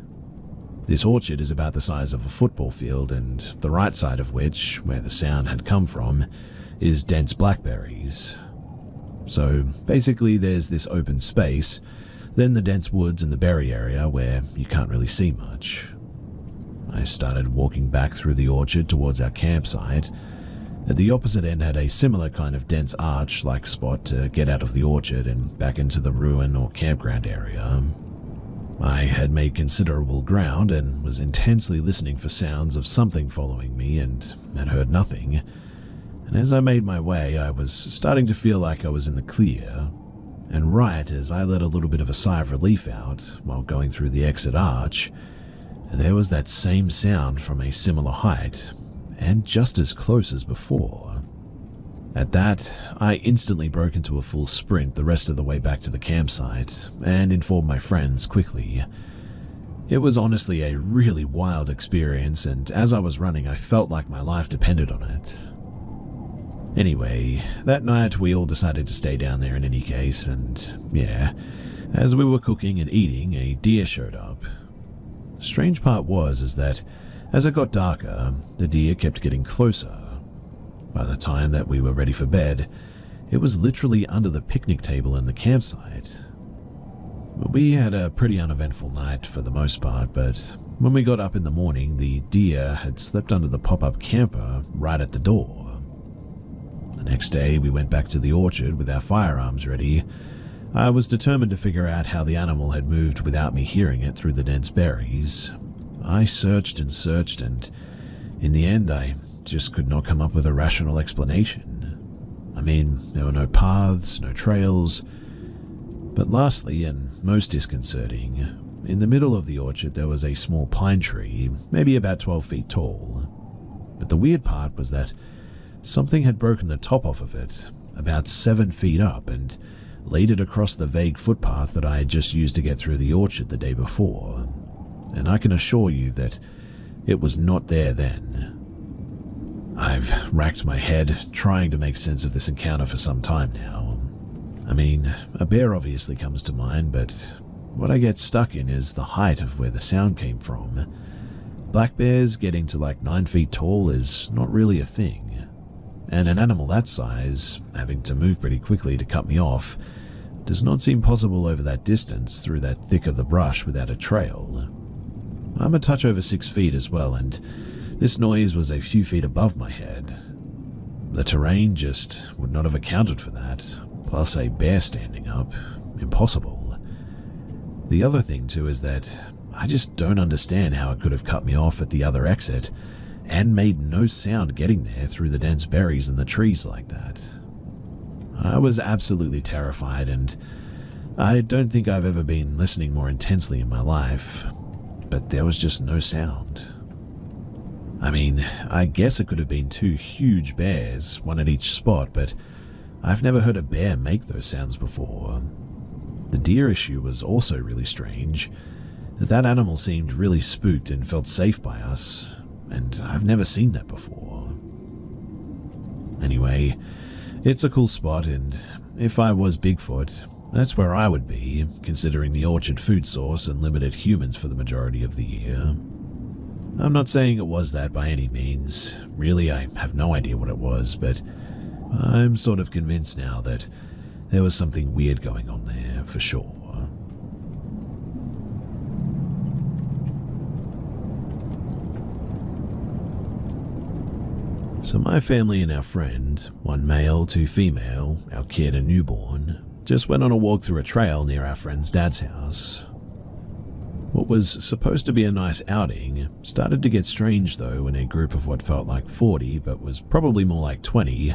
This orchard is about the size of a football field, and the right side of which, where the sound had come from, is dense blackberries. So basically there's this open space, then the dense woods and the berry area where you can't really see much. I started walking back through the orchard towards our campsite. At the opposite end had a similar kind of dense arch-like spot to get out of the orchard and back into the ruin or campground area. I had made considerable ground and was intensely listening for sounds of something following me and had heard nothing. and as I made my way, I was starting to feel like I was in the clear, and right as I let a little bit of a sigh of relief out while going through the exit arch, there was that same sound from a similar height, and just as close as before. At that, I instantly broke into a full sprint the rest of the way back to the campsite, and informed my friends quickly. It was honestly a really wild experience, and as I was running, I felt like my life depended on it. Anyway, that night we all decided to stay down there in any case, and yeah, as we were cooking and eating, a deer showed up. The strange part was that as it got darker, the deer kept getting closer. By the time that we were ready for bed, it was literally under the picnic table in the campsite. We had a pretty uneventful night for the most part, but when we got up in the morning, the deer had slept under the pop-up camper right at the door. The next day, we went back to the orchard with our firearms ready. I was determined to figure out how the animal had moved without me hearing it through the dense berries. I searched and searched, and in the end, I just could not come up with a rational explanation. I mean, there were no paths, no trails. But lastly, and most disconcerting, in the middle of the orchard there was a small pine tree, maybe about 12 feet tall. But the weird part was that something had broken the top off of it, about 7 feet up, and laid it across the vague footpath that I had just used to get through the orchard the day before. And I can assure you that it was not there then. I've racked my head trying to make sense of this encounter for some time now. I mean, a bear obviously comes to mind, but what I get stuck in is the height of where the sound came from. Black bears getting to like 9 feet tall is not really a thing, and an animal that size, having to move pretty quickly to cut me off, does not seem possible over that distance through that thick of the brush without a trail. I'm a touch over 6 feet as well, and this noise was a few feet above my head. The terrain just would not have accounted for that. Plus a bear standing up. Impossible. The other thing too is that I just don't understand how it could have cut me off at the other exit and made no sound getting there through the dense berries and the trees like that. I was absolutely terrified, and I don't think I've ever been listening more intensely in my life, but there was just no sound. I mean, I guess it could have been 2 huge bears, one at each spot, but I've never heard a bear make those sounds before. The deer issue was also really strange. That animal seemed really spooked and felt safe by us, and I've never seen that before. Anyway, it's a cool spot, and if I was Bigfoot, that's where I would be, considering the orchard food source and limited humans for the majority of the year. I'm not saying it was that by any means. Really, I have no idea what it was, but I'm sort of convinced now that there was something weird going on there, for sure. So my family and our friend, 1 male, 2 female, our kid and newborn, just went on a walk through a trail near our friend's dad's house. What was supposed to be a nice outing started to get strange though when a group of what felt like 40 but was probably more like 20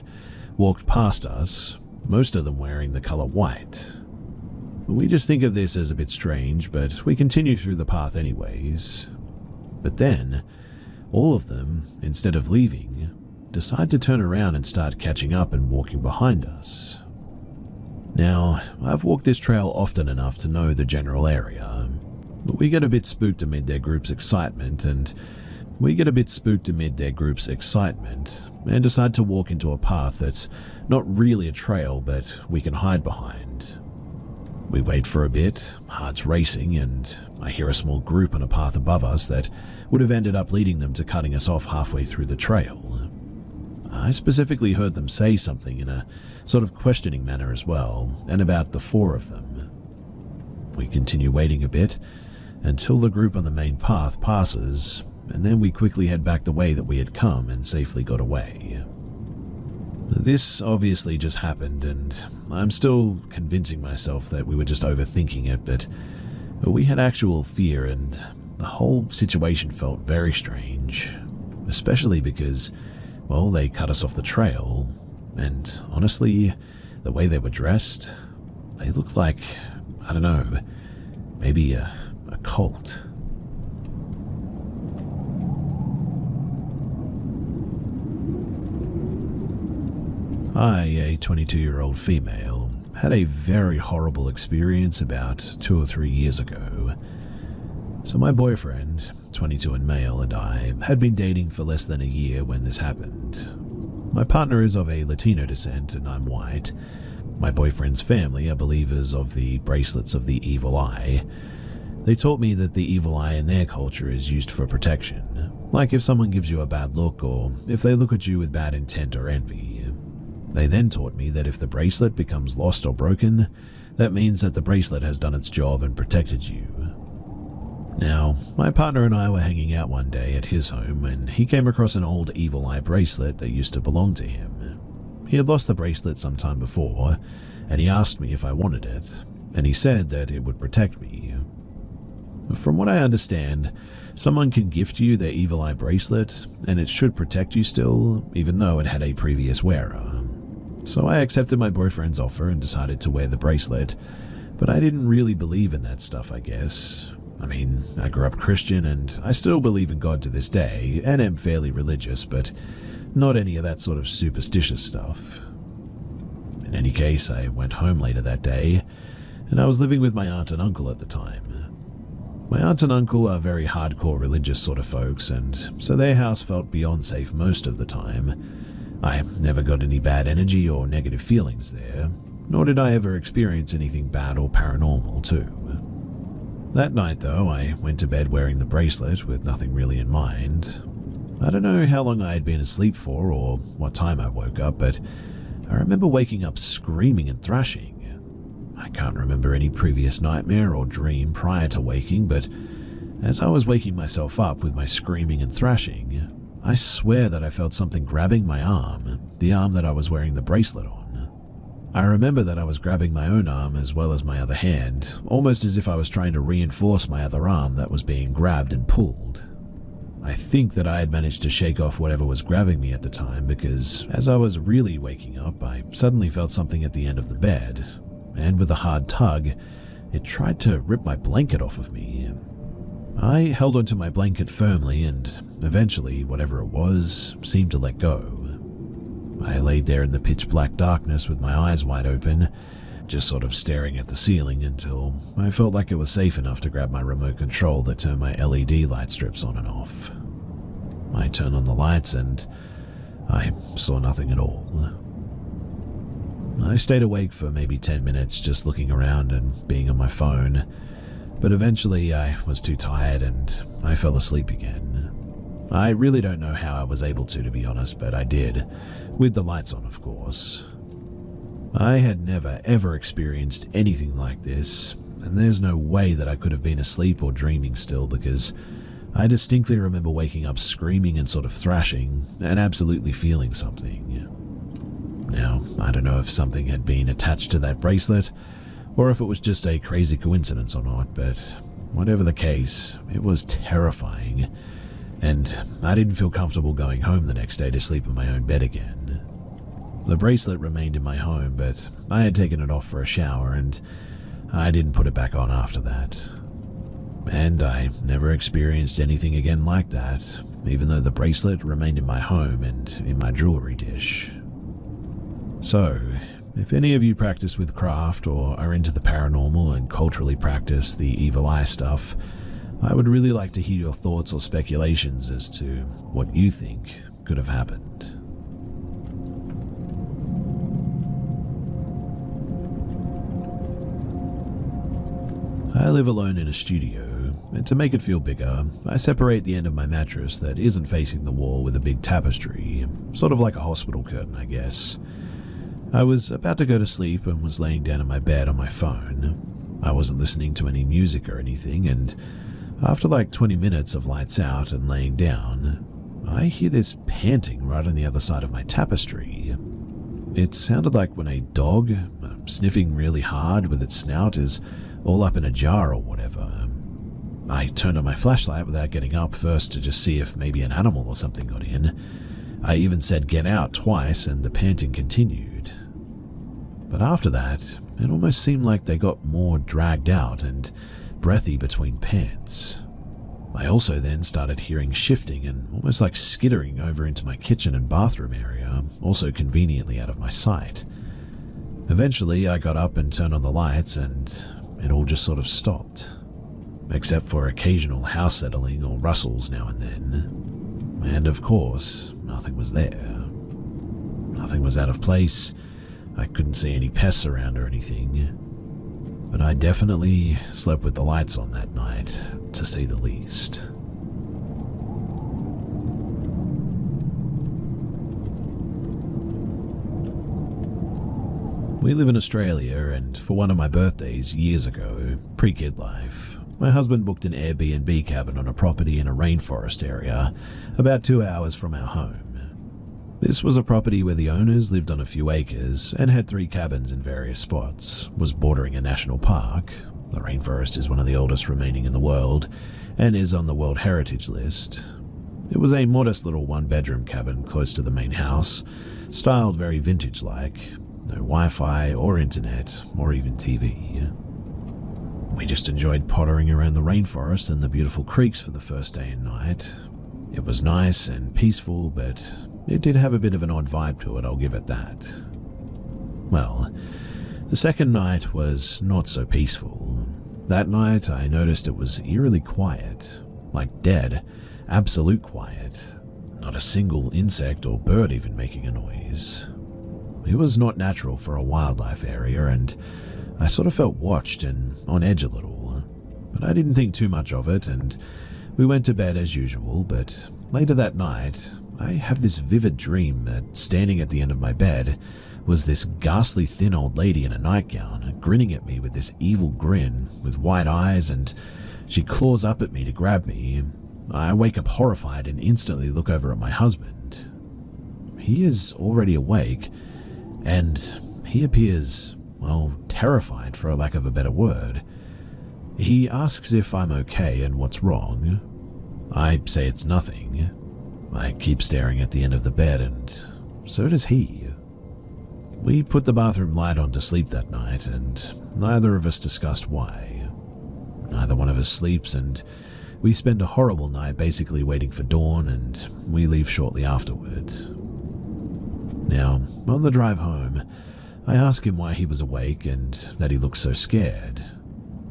walked past us, most of them wearing the color white. We just think of this as a bit strange, but we continue through the path anyways. But then, all of them, instead of leaving, decide to turn around and start catching up and walking behind us. Now, I've walked this trail often enough to know the general area, but we get a bit spooked amid their group's excitement, and decide to walk into a path that's not really a trail, but we can hide behind. We wait for a bit, hearts racing, and I hear a small group on a path above us that would have ended up leading them to cutting us off halfway through the trail. I specifically heard them say something in a sort of questioning manner as well, and about the 4 of them. We continue waiting a bit until the group on the main path passes, and then we quickly head back the way that we had come and safely got away. This obviously just happened, and I'm still convincing myself that we were just overthinking it, but we had actual fear, and the whole situation felt very strange, especially because well, they cut us off the trail, and honestly, the way they were dressed, they looked like, I don't know, maybe a cult. I, a 22-year-old female, had a very horrible experience about 2 or 3 years ago. So my boyfriend, 22 and male, and I had been dating for less than a year when this happened. My partner is of a Latino descent and I'm white. My boyfriend's family are believers of the bracelets of the evil eye. They taught me that the evil eye in their culture is used for protection, like if someone gives you a bad look or if they look at you with bad intent or envy. They then taught me that if the bracelet becomes lost or broken, that means that the bracelet has done its job and protected you. Now, my partner and I were hanging out one day at his home and he came across an old evil eye bracelet that used to belong to him. He had lost the bracelet some time before, and he asked me if I wanted it, and he said that it would protect me. From what I understand, someone can gift you their evil eye bracelet, and it should protect you still, even though it had a previous wearer. So I accepted my boyfriend's offer and decided to wear the bracelet, but I didn't really believe in that stuff, I guess. I mean, I grew up Christian and I still believe in God to this day, and am fairly religious, but not any of that sort of superstitious stuff. In any case, I went home later that day, and I was living with my aunt and uncle at the time. My aunt and uncle are very hardcore religious sort of folks, and so their house felt beyond safe most of the time. I never got any bad energy or negative feelings there, nor did I ever experience anything bad or paranormal too. That night though, I went to bed wearing the bracelet with nothing really in mind. I don't know how long I had been asleep for or what time I woke up, but I remember waking up screaming and thrashing. I can't remember any previous nightmare or dream prior to waking, but as I was waking myself up with my screaming and thrashing, I swear that I felt something grabbing my arm, the arm that I was wearing the bracelet on. I remember that I was grabbing my own arm as well as my other hand, almost as if I was trying to reinforce my other arm that was being grabbed and pulled. I think that I had managed to shake off whatever was grabbing me at the time because as I was really waking up, I suddenly felt something at the end of the bed, and with a hard tug, it tried to rip my blanket off of me. I held onto my blanket firmly and eventually, whatever it was, seemed to let go. I laid there in the pitch black darkness with my eyes wide open, just sort of staring at the ceiling until I felt like it was safe enough to grab my remote control that turned my LED light strips on and off. I turned on the lights and I saw nothing at all. I stayed awake for maybe 10 minutes just looking around and being on my phone, but eventually I was too tired and I fell asleep again. I really don't know how I was able to be honest, but I did, with the lights on of course. I had never ever experienced anything like this, and there's no way that I could have been asleep or dreaming still because I distinctly remember waking up screaming and sort of thrashing and absolutely feeling something. Now, I don't know if something had been attached to that bracelet or if it was just a crazy coincidence or not, but whatever the case, it was terrifying, and I didn't feel comfortable going home the next day to sleep in my own bed again. The bracelet remained in my home, but I had taken it off for a shower and I didn't put it back on after that. And I never experienced anything again like that, even though the bracelet remained in my home and in my jewelry dish. So, if any of you practice witchcraft or are into the paranormal and culturally practice the evil eye stuff, I would really like to hear your thoughts or speculations as to what you think could have happened. I live alone in a studio, and to make it feel bigger, I separate the end of my mattress that isn't facing the wall with a big tapestry, sort of like a hospital curtain, I guess. I was about to go to sleep and was laying down in my bed on my phone. I wasn't listening to any music or anything, and after like 20 minutes of lights out and laying down, I hear this panting right on the other side of my tapestry. It sounded like when a dog, sniffing really hard with its snout, is all up in a jar or whatever. I turned on my flashlight without getting up first to just see if maybe an animal or something got in. I even said get out twice and the panting continued. But after that, it almost seemed like they got more dragged out and breathy between pants. I also then started hearing shifting and almost like skittering over into my kitchen and bathroom area, also conveniently out of my sight. Eventually, I got up and turned on the lights and it all just sort of stopped, except for occasional house settling or rustles now and then. And of course, nothing was there. Nothing was out of place. I couldn't see any pests around or anything. But I definitely slept with the lights on that night, to say the least. We live in Australia, and for one of my birthdays years ago, pre-kid life, my husband booked an Airbnb cabin on a property in a rainforest area, about 2 hours from our home. This was a property where the owners lived on a few acres and had 3 cabins in various spots, was bordering a national park. The rainforest is one of the oldest remaining in the world, and is on the World Heritage List. It was a modest little 1-bedroom cabin close to the main house, styled very vintage-like. No Wi-Fi or internet or even TV. We just enjoyed pottering around the rainforest and the beautiful creeks for the first day and night. It was nice and peaceful, but it did have a bit of an odd vibe to it, I'll give it that. Well, the second night was not so peaceful. That night I noticed it was eerily quiet, like dead, absolute quiet. Not a single insect or bird even making a noise. It was not natural for a wildlife area, and I sort of felt watched and on edge a little. But I didn't think too much of it, and we went to bed as usual. But later that night, I have this vivid dream that standing at the end of my bed was this ghastly thin old lady in a nightgown, grinning at me with this evil grin, with wide eyes, and she claws up at me to grab me. I wake up horrified and instantly look over at my husband. He is already awake, and he appears, well, terrified for lack of a better word. He asks if I'm okay and what's wrong. I say it's nothing. I keep staring at the end of the bed, and so does he. We put the bathroom light on to sleep that night, and neither of us discussed why. Neither one of us sleeps, and we spend a horrible night basically waiting for dawn, and we leave shortly afterward. Now, on the drive home, I asked him why he was awake and that he looked so scared.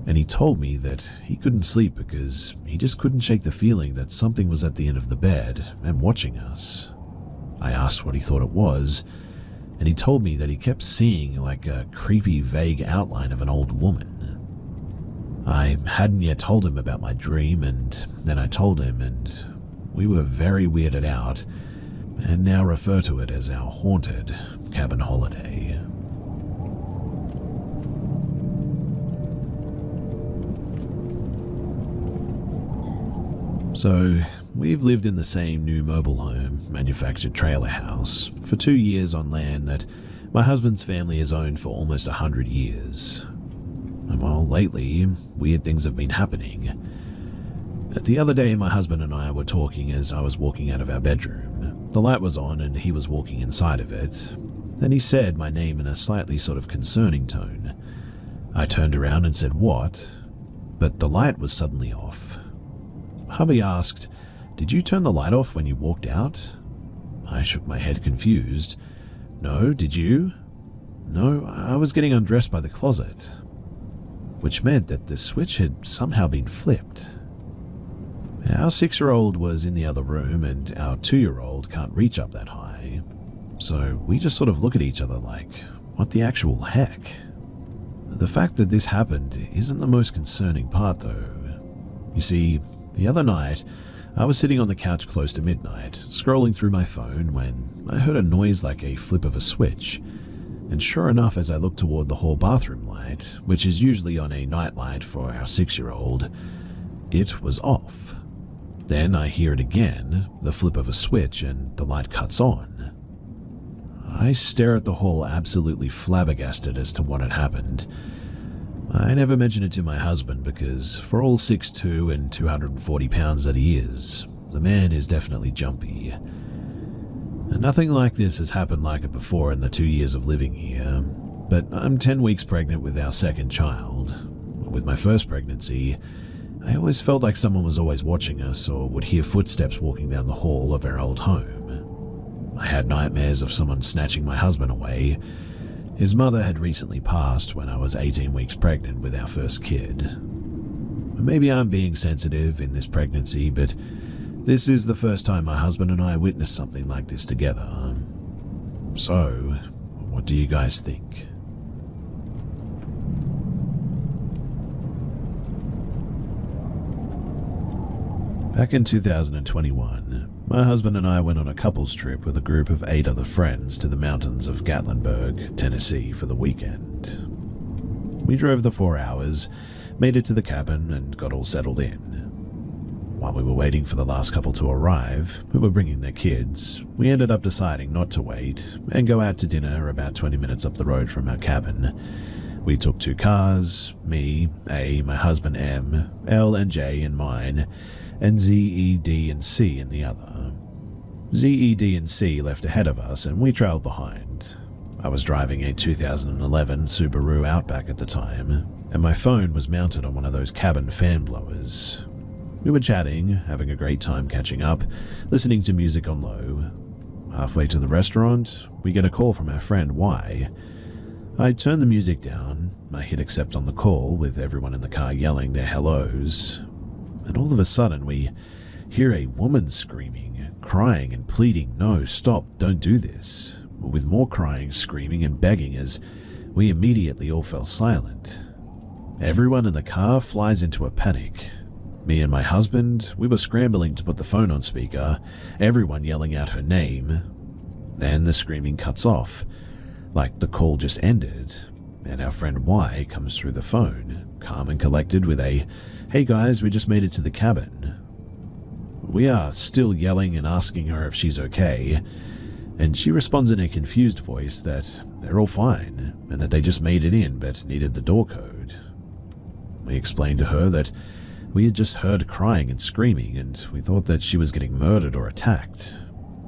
And he told me that he couldn't sleep because he just couldn't shake the feeling that something was at the end of the bed and watching us. I asked what he thought it was, and he told me that he kept seeing like a creepy, vague outline of an old woman. I hadn't yet told him about my dream, and then I told him, and we were very weirded out, and now refer to it as our haunted cabin holiday. So, we've lived in the same new mobile home, manufactured trailer house, for 2 years on land that my husband's family has owned for almost 100 years. And well, lately, weird things have been happening. The other day, my husband and I were talking as I was walking out of our bedroom. The light was on and he was walking inside of it. Then he said my name in a slightly sort of concerning tone. I turned around and said, "What?" But the light was suddenly off. Hubby asked, "Did you turn the light off when you walked out?" I shook my head confused. "No, did you?" "No, I was getting undressed by the closet." Which meant that the switch had somehow been flipped. Our 6-year-old was in the other room and our 2-year-old can't reach up that high. So we just sort of look at each other like, what the actual heck? The fact that this happened isn't the most concerning part though. You see, the other night, I was sitting on the couch close to midnight, scrolling through my phone when I heard a noise like a flip of a switch. And sure enough, as I looked toward the hall bathroom light, which is usually on a nightlight for our 6-year-old, it was off. Then I hear it again, the flip of a switch, and the light cuts on. I stare at the hall absolutely flabbergasted as to what had happened. I never mentioned it to my husband because for all 6'2" and 240 pounds that he is, the man is definitely jumpy. Nothing like this has happened like it before in the 2 years of living here, but I'm 10 weeks pregnant with our second child. With my first pregnancy, I always felt like someone was always watching us or would hear footsteps walking down the hall of our old home. I had nightmares of someone snatching my husband away. His mother had recently passed when I was 18 weeks pregnant with our first kid. Maybe I'm being sensitive in this pregnancy, but this is the first time my husband and I witnessed something like this together. So, what do you guys think? Back in 2021, my husband and I went on a couples trip with a group of 8 other friends to the mountains of Gatlinburg, Tennessee for the weekend. We drove the 4 hours, made it to the cabin, and got all settled in. While we were waiting for the last couple to arrive, who were bringing their kids, we ended up deciding not to wait and go out to dinner about 20 minutes up the road from our cabin. We took 2 cars, me, A, my husband M, L and J in mine, and Z, E, D, and C in the other. Z, E, D, and C left ahead of us, and we trailed behind. I was driving a 2011 Subaru Outback at the time, and my phone was mounted on one of those cabin fan blowers. We were chatting, having a great time catching up, listening to music on low. Halfway to the restaurant, we get a call from our friend Y. I turn the music down, I hit accept on the call with everyone in the car yelling their hellos, and all of a sudden we hear a woman screaming, crying and pleading, "No, stop, don't do this," with more crying, screaming and begging as we immediately all fell silent. Everyone in the car flies into a panic. Me and my husband, we were scrambling to put the phone on speaker, everyone yelling out her name. Then the screaming cuts off, like the call just ended, and our friend Y comes through the phone, calm and collected with a, "Hey guys, we just made it to the cabin." We are still yelling and asking her if she's okay, and she responds in a confused voice that they're all fine, and that they just made it in but needed the door code. We explained to her that we had just heard crying and screaming, and we thought that she was getting murdered or attacked,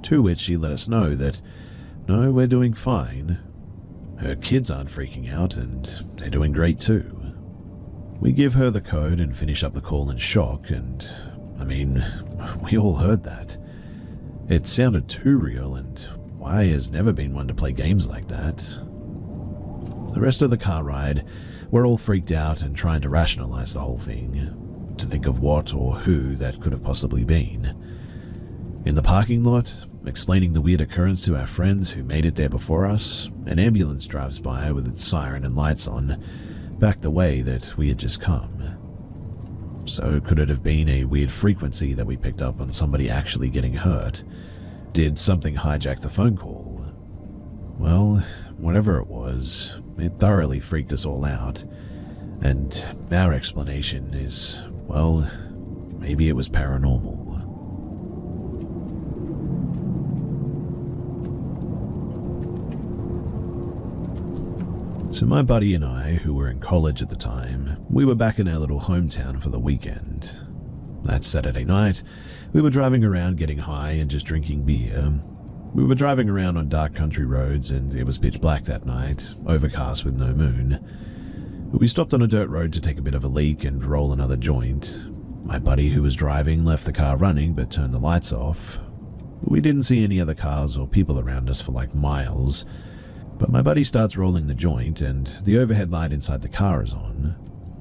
to which she let us know that, no, we're doing fine. Her kids aren't freaking out, and they're doing great too. We give her the code and finish up the call in shock, and, I mean, we all heard that. It sounded too real, and Y has never been one to play games like that. The rest of the car ride, we're all freaked out and trying to rationalize the whole thing, to think of what or who that could have possibly been. In the parking lot, explaining the weird occurrence to our friends who made it there before us, an ambulance drives by with its siren and lights on, back the way that we had just come. So could it have been a weird frequency that we picked up on somebody actually getting hurt? Did something hijack the phone call? Well, whatever it was, it thoroughly freaked us all out, and our explanation is, well, maybe it was paranormal. So my buddy and I, who were in college at the time, we were back in our little hometown for the weekend. That Saturday night, we were driving around getting high and just drinking beer. We were driving around on dark country roads and it was pitch black that night, overcast with no moon. We stopped on a dirt road to take a bit of a leak and roll another joint. My buddy who was driving left the car running but turned the lights off. We didn't see any other cars or people around us for like miles. But my buddy starts rolling the joint and the overhead light inside the car is on.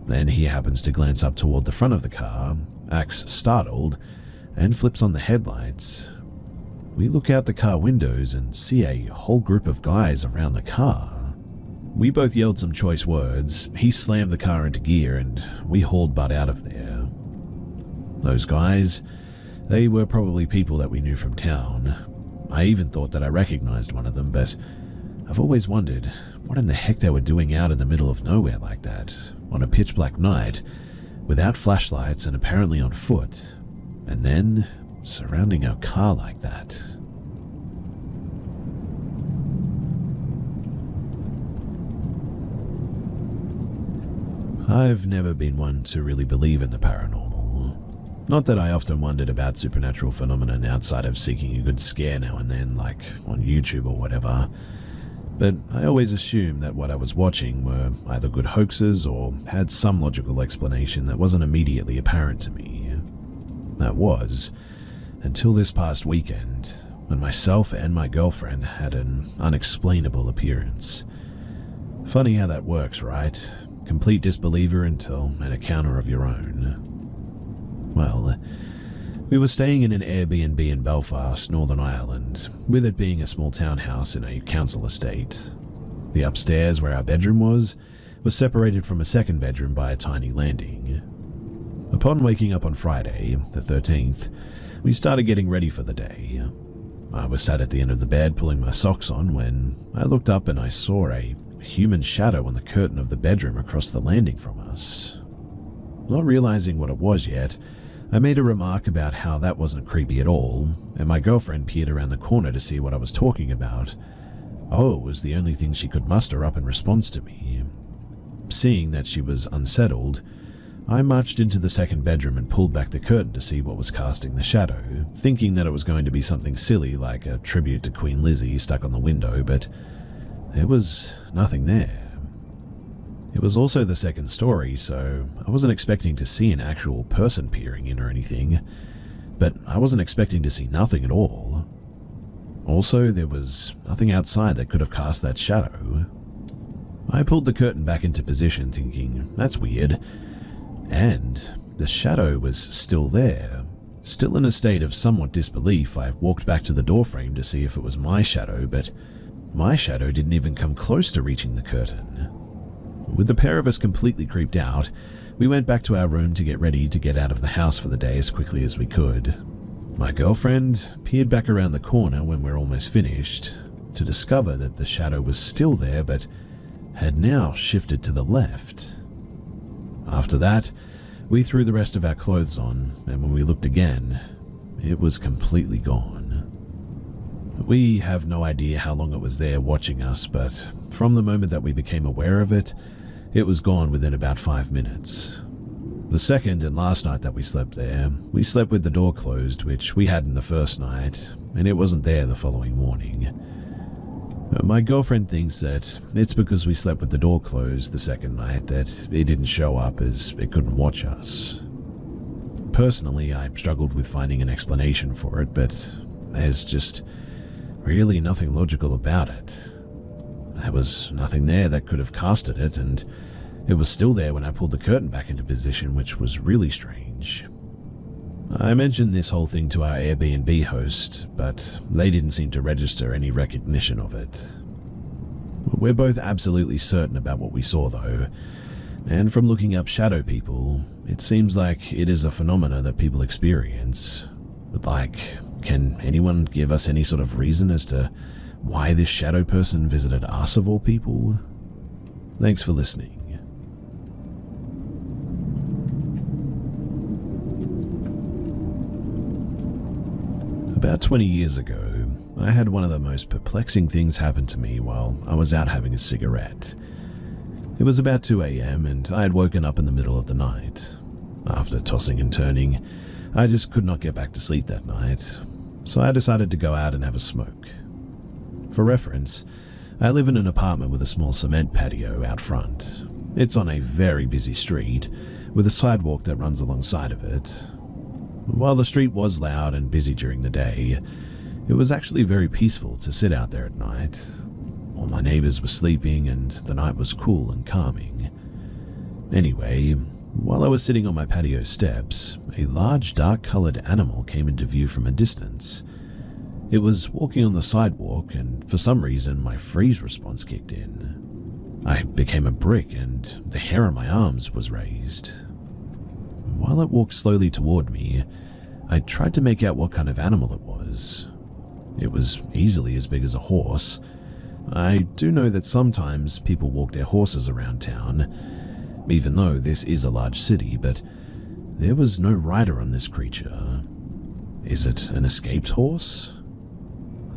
Then he happens to glance up toward the front of the car, acts startled, and flips on the headlights. We look out the car windows and see a whole group of guys around the car. We both yelled some choice words, he slammed the car into gear, and we hauled butt out of there. Those guys, they were probably people that we knew from town. I even thought that I recognized one of them, but I've always wondered what in the heck they were doing out in the middle of nowhere like that, on a pitch black night, without flashlights and apparently on foot, and then surrounding our car like that. I've never been one to really believe in the paranormal. Not that I often wondered about supernatural phenomenon outside of seeking a good scare now and then, like on YouTube or whatever, but I always assumed that what I was watching were either good hoaxes or had some logical explanation that wasn't immediately apparent to me. That was, until this past weekend, when myself and my girlfriend had an unexplainable appearance. Funny how that works, right? Complete disbeliever until an encounter of your own. Well, we were staying in an Airbnb in Belfast, Northern Ireland, with it being a small townhouse in a council estate. The upstairs, where our bedroom was separated from a second bedroom by a tiny landing. Upon waking up on Friday, the 13th, we started getting ready for the day. I was sat at the end of the bed pulling my socks on when I looked up and I saw a human shadow on the curtain of the bedroom across the landing from us. Not realizing what it was yet, I made a remark about how that wasn't creepy at all, and my girlfriend peered around the corner to see what I was talking about. Oh, was the only thing she could muster up in response to me. Seeing that she was unsettled, I marched into the second bedroom and pulled back the curtain to see what was casting the shadow, thinking that it was going to be something silly like a tribute to Queen Lizzie stuck on the window, but there was nothing there. It was also the second story, so I wasn't expecting to see an actual person peering in or anything, but I wasn't expecting to see nothing at all. Also, there was nothing outside that could have cast that shadow. I pulled the curtain back into position, thinking, that's weird, and the shadow was still there. Still in a state of somewhat disbelief, I walked back to the doorframe to see if it was my shadow, but my shadow didn't even come close to reaching the curtain. With the pair of us completely creeped out, we went back to our room to get ready to get out of the house for the day as quickly as we could. My girlfriend peered back around the corner when we were almost finished to discover that the shadow was still there but had now shifted to the left. After that, we threw the rest of our clothes on, and when we looked again, it was completely gone. We have no idea how long it was there watching us, but from the moment that we became aware of it, it was gone within about 5 minutes. The second and last night that we slept there, we slept with the door closed, which we hadn't the first night, and it wasn't there the following morning. My girlfriend thinks that it's because we slept with the door closed the second night that it didn't show up as it couldn't watch us. Personally, I struggled with finding an explanation for it, but there's just really nothing logical about it. There was nothing there that could have casted it, and it was still there when I pulled the curtain back into position, which was really strange. I mentioned this whole thing to our Airbnb host, but they didn't seem to register any recognition of it. We're both absolutely certain about what we saw though, and from looking up shadow people, it seems like it is a phenomena that people experience. But like, can anyone give us any sort of reason as to why this shadow person visited us of all people? Thanks for listening. About 20 years ago, I had one of the most perplexing things happen to me while I was out having a cigarette. It was about 2 a.m. and I had woken up in the middle of the night. After tossing and turning, I just could not get back to sleep that night, so I decided to go out and have a smoke. For reference, I live in an apartment with a small cement patio out front. It's on a very busy street, with a sidewalk that runs alongside of it. While the street was loud and busy during the day, it was actually very peaceful to sit out there at night. All my neighbors were sleeping and the night was cool and calming. Anyway, while I was sitting on my patio steps, a large dark-colored animal came into view from a distance. It was walking on the sidewalk, and for some reason my freeze response kicked in. I became a brick and the hair on my arms was raised. While it walked slowly toward me, I tried to make out what kind of animal it was. It was easily as big as a horse. I do know that sometimes people walk their horses around town, even though this is a large city, but there was no rider on this creature. Is it an escaped horse?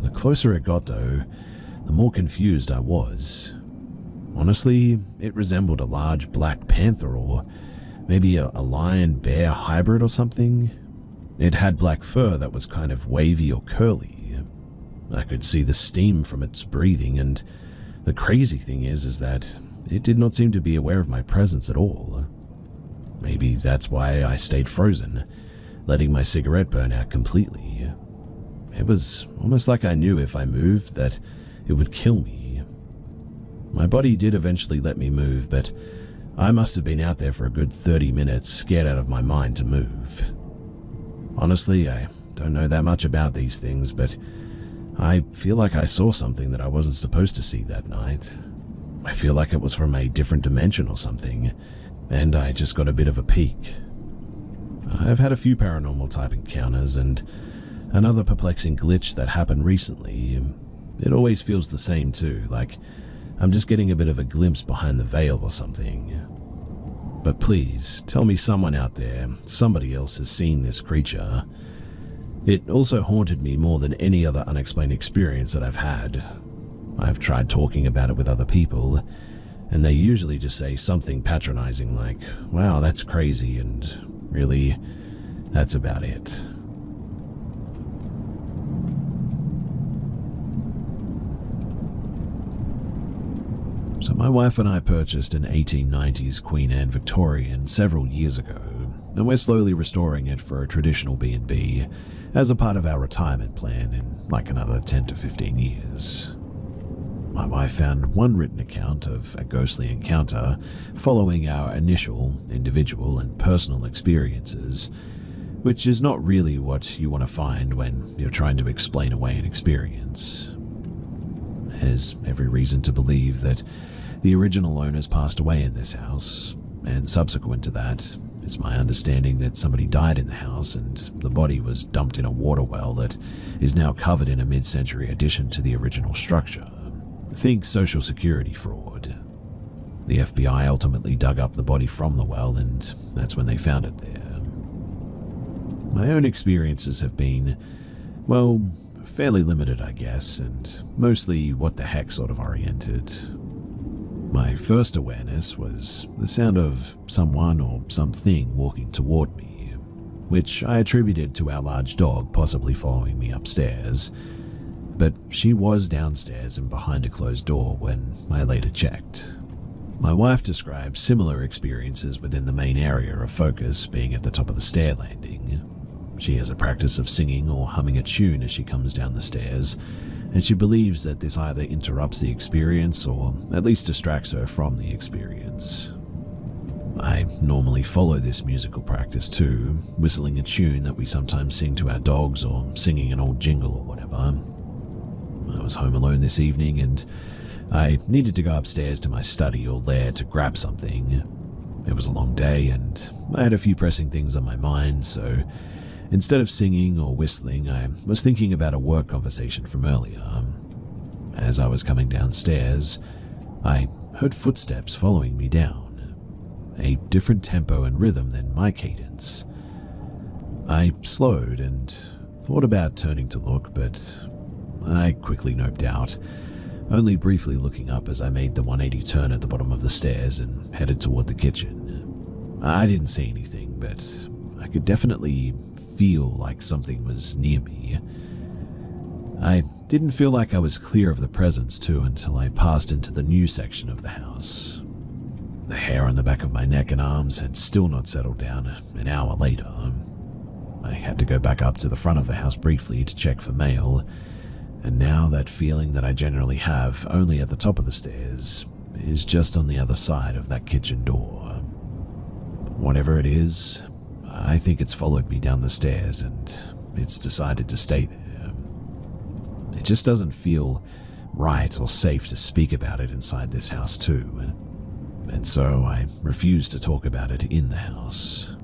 The closer it got, though, the more confused I was. Honestly, it resembled a large black panther or Maybe a lion-bear hybrid or something? It had black fur that was kind of wavy or curly. I could see the steam from its breathing, and the crazy thing is that it did not seem to be aware of my presence at all. Maybe that's why I stayed frozen, letting my cigarette burn out completely. It was almost like I knew if I moved that it would kill me. My body did eventually let me move, but I must have been out there for a good 30 minutes, scared out of my mind to move. Honestly, I don't know that much about these things, but I feel like I saw something that I wasn't supposed to see that night. I feel like it was from a different dimension or something, and I just got a bit of a peek. I've had a few paranormal type encounters, and another perplexing glitch that happened recently. It always feels the same too, like I'm just getting a bit of a glimpse behind the veil or something. But please, tell me someone out there, somebody else has seen this creature. It also haunted me more than any other unexplained experience that I've had. I've tried talking about it with other people, and they usually just say something patronizing like, wow, that's crazy, and really, that's about it. So my wife and I purchased an 1890s Queen Anne Victorian several years ago, and we're slowly restoring it for a traditional B&B as a part of our retirement plan in like another 10 to 15 years. My wife found one written account of a ghostly encounter following our initial, individual and personal experiences, which is not really what you want to find when you're trying to explain away an experience. There's every reason to believe that the original owners passed away in this house, and subsequent to that, it's my understanding that somebody died in the house and the body was dumped in a water well that is now covered in a mid-century addition to the original structure. Think Social Security fraud. The FBI ultimately dug up the body from the well, and that's when they found it there. My own experiences have been, well, fairly limited, I guess, and mostly what the heck sort of oriented. My first awareness was the sound of someone or something walking toward me, which I attributed to our large dog possibly following me upstairs, but she was downstairs and behind a closed door when I later checked. My wife described similar experiences within the main area of focus being at the top of the stair landing. She has a practice of singing or humming a tune as she comes down the stairs, and she believes that this either interrupts the experience or at least distracts her from the experience. I normally follow this musical practice too, whistling a tune that we sometimes sing to our dogs or singing an old jingle or whatever. I was home alone this evening and I needed to go upstairs to my study or lair to grab something. It was a long day and I had a few pressing things on my mind, so instead of singing or whistling, I was thinking about a work conversation from earlier. As I was coming downstairs, I heard footsteps following me down, a different tempo and rhythm than my cadence. I slowed and thought about turning to look, but I quickly noped out, only briefly looking up as I made the 180 turn at the bottom of the stairs and headed toward the kitchen. I didn't see anything, but I could definitely feel like something was near me. I didn't feel like I was clear of the presence too until I passed into the new section of the house. The hair on the back of my neck and arms had still not settled down an hour later. I had to go back up to the front of the house briefly to check for mail, and now that feeling that I generally have only at the top of the stairs is just on the other side of that kitchen door. Whatever it is, I think it's followed me down the stairs and it's decided to stay there. It just doesn't feel right or safe to speak about it inside this house too, and so I refuse to talk about it in the house.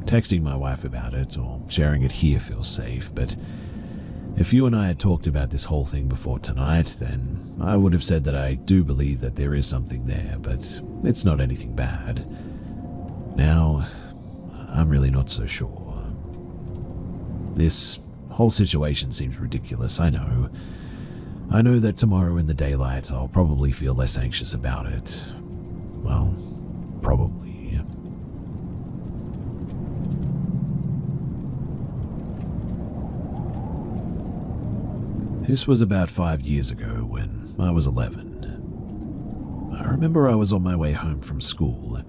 Texting my wife about it or sharing it here feels safe, but if you and I had talked about this whole thing before tonight, then I would have said that I do believe that there is something there, but it's not anything bad. Now, I'm really not so sure. This whole situation seems ridiculous, I know. I know that tomorrow in the daylight I'll probably feel less anxious about it. Well, probably. This was about 5 years ago when I was 11. I remember I was on my way home from school.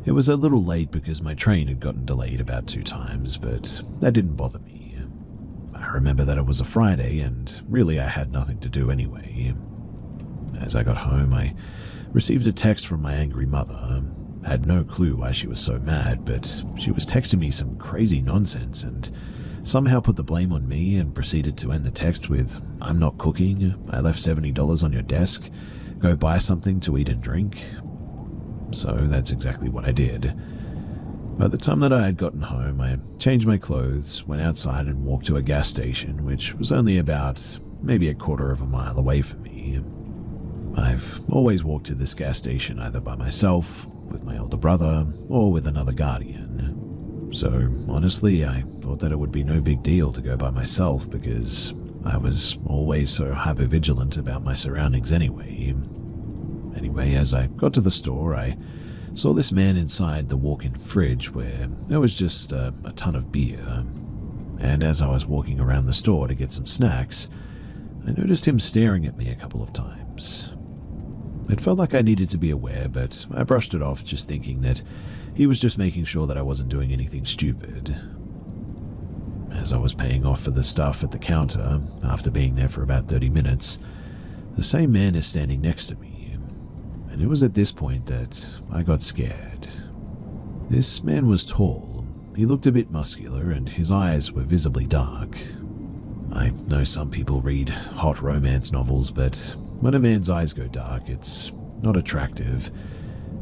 It was a little late because my train had gotten delayed about 2 times, but that didn't bother me. I remember that it was a Friday and really I had nothing to do anyway. As I got home, I received a text from my angry mother. I had no clue why she was so mad, but she was texting me some crazy nonsense and somehow put the blame on me and proceeded to end the text with, "I'm not cooking, I left $70 on your desk, go buy something to eat and drink." So that's exactly what I did. By the time that I had gotten home, I changed my clothes, went outside and walked to a gas station, which was only about maybe a quarter of a mile away from me. I've always walked to this gas station either by myself, with my older brother, or with another guardian. So honestly, I thought that it would be no big deal to go by myself because I was always so hypervigilant about my surroundings anyway. Anyway, as I got to the store, I saw this man inside the walk-in fridge where there was just a ton of beer. And as I was walking around the store to get some snacks, I noticed him staring at me a couple of times. It felt like I needed to be aware, but I brushed it off, just thinking that he was just making sure that I wasn't doing anything stupid. As I was paying off for the stuff at the counter, after being there for about 30 minutes, the same man is standing next to me, and it was at this point that I got scared. This man was tall, he looked a bit muscular, and his eyes were visibly dark. I know some people read hot romance novels, but when a man's eyes go dark, it's not attractive,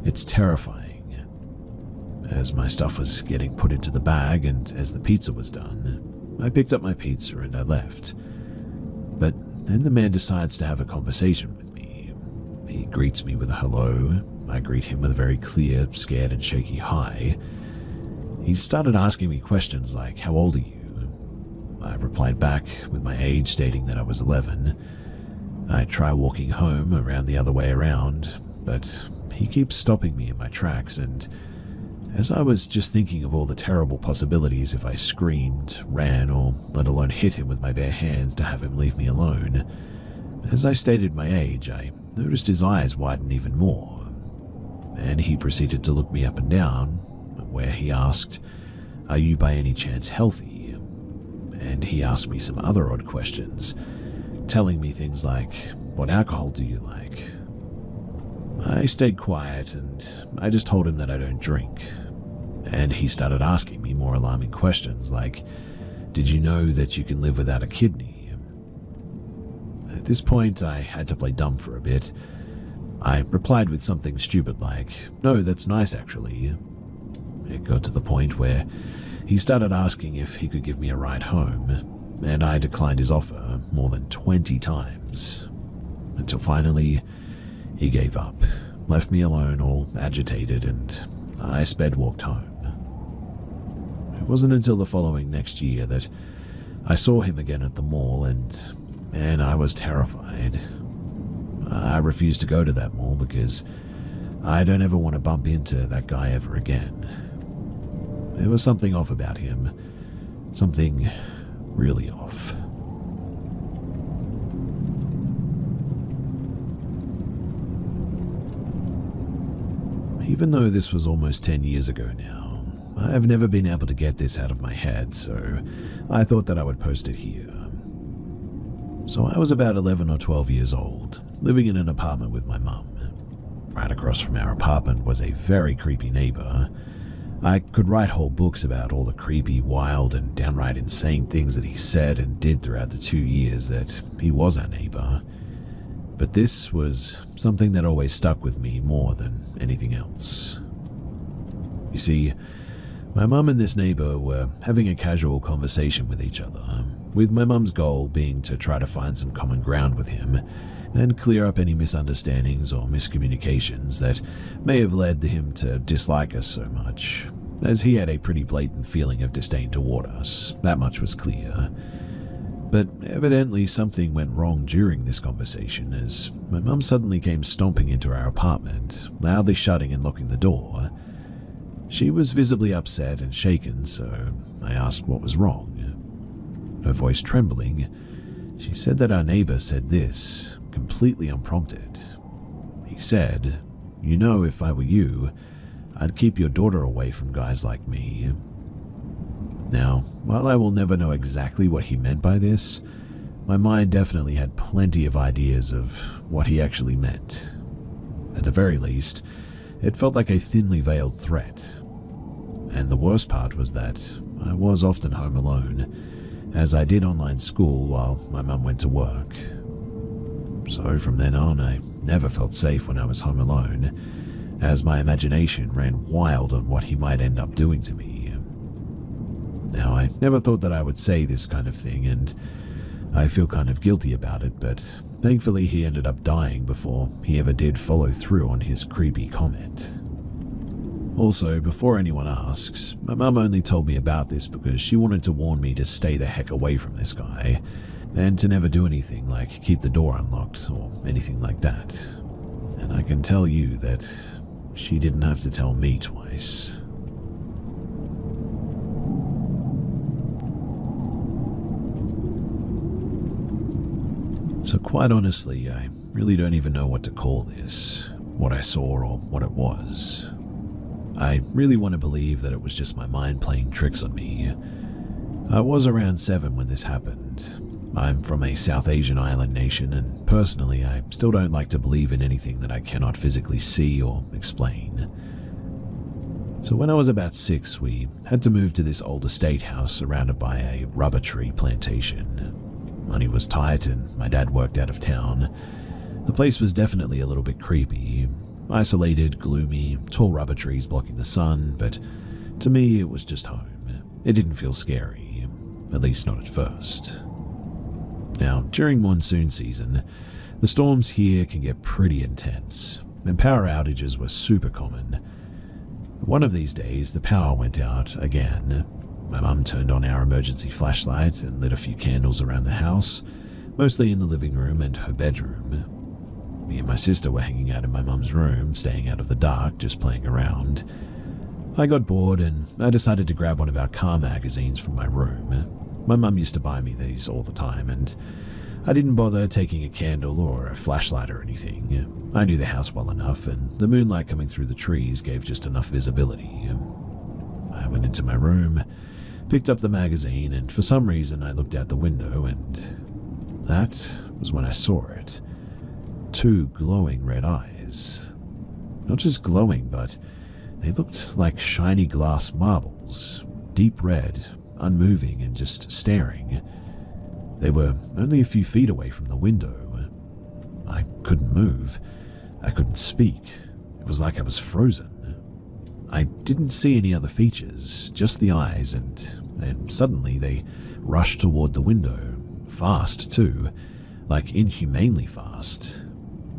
it's terrifying. As my stuff was getting put into the bag and as the pizza was done, I picked up my pizza and I left. But then the man decides to have a conversation with me. He greets me with a hello. I greet him with a very clear, scared and shaky hi. He started asking me questions like, "How old are you?" I replied back with my age, stating that I was 11. I try walking home around the other way around, but he keeps stopping me in my tracks, and as I was just thinking of all the terrible possibilities if I screamed, ran, or let alone hit him with my bare hands to have him leave me alone, as I stated my age, I noticed his eyes widen even more, and he proceeded to look me up and down, where he asked, "Are you by any chance healthy?" And he asked me some other odd questions, telling me things like, "What alcohol do you like?" I stayed quiet and I just told him that I don't drink. And he started asking me more alarming questions like, "Did you know that you can live without a kidney?" At this point, I had to play dumb for a bit. I replied with something stupid like, "No, that's nice actually." It got to the point where he started asking if he could give me a ride home, and I declined his offer more than 20 times, until finally he gave up, left me alone all agitated, and I sped walked home. It wasn't until the following next year that I saw him again at the mall, and man, I was terrified. I refused to go to that mall because I don't ever want to bump into that guy ever again. There was something off about him, something really off. Even though this was almost 10 years ago now, I have never been able to get this out of my head, so I thought that I would post it here. So I was about 11 or 12 years old, living in an apartment with my mum. Right across from our apartment was a very creepy neighbor. I could write whole books about all the creepy, wild, and downright insane things that he said and did throughout the 2 years that he was our neighbor. But this was something that always stuck with me more than anything else. You see, my mum and this neighbor were having a casual conversation with each other, with my mum's goal being to try to find some common ground with him and clear up any misunderstandings or miscommunications that may have led him to dislike us so much, as he had a pretty blatant feeling of disdain toward us, that much was clear. But evidently something went wrong during this conversation, as my mum suddenly came stomping into our apartment, loudly shutting and locking the door. She was visibly upset and shaken, so I asked what was wrong. Her voice trembling, She said that our neighbor said this, completely unprompted. He said, "You know, if I were you, I'd keep your daughter away from guys like me." Now, while I will never know exactly what he meant by this, my mind definitely had plenty of ideas of what he actually meant. At the very least, it felt like a thinly veiled threat. And the worst part was that I was often home alone, as I did online school while my mum went to work. So from then on, I never felt safe when I was home alone, as my imagination ran wild on what he might end up doing to me. Now, I never thought that I would say this kind of thing, and I feel kind of guilty about it, but thankfully he ended up dying before he ever did follow through on his creepy comment. Also, before anyone asks, my mum only told me about this because she wanted to warn me to stay the heck away from this guy, and to never do anything like keep the door unlocked or anything like that. And I can tell you that she didn't have to tell me twice. So quite honestly, I really don't even know what to call this, what I saw or what it was. I really want to believe that it was just my mind playing tricks on me. I was around 7 when this happened. I'm from a South Asian island nation, and personally, I still don't like to believe in anything that I cannot physically see or explain. So when I was about 6, we had to move to this old estate house surrounded by a rubber tree plantation. Money was tight, and my dad worked out of town. The place was definitely a little bit creepy. Isolated, gloomy, tall rubber trees blocking the sun, but to me it was just home. It didn't feel scary, at least not at first. Now, during monsoon season, the storms here can get pretty intense, and power outages were super common. One of these days, the power went out again. My mum turned on our emergency flashlight and lit a few candles around the house, mostly in the living room and her bedroom. Me and my sister were hanging out in my mum's room, staying out of the dark, just playing around. I got bored and I decided to grab one of our car magazines from my room. My mum used to buy me these all the time, and I didn't bother taking a candle or a flashlight or anything. I knew the house well enough, and the moonlight coming through the trees gave just enough visibility. I went into my room, picked up the magazine, and for some reason I looked out the window, and that was when I saw it. 2 glowing red eyes. Not just glowing, but they looked like shiny glass marbles, deep red, unmoving and just staring. They were only a few feet away from the window. I couldn't move. I couldn't speak. It was like I was frozen. I didn't see any other features, just the eyes, and suddenly they rushed toward the window, fast too, like inhumanely fast.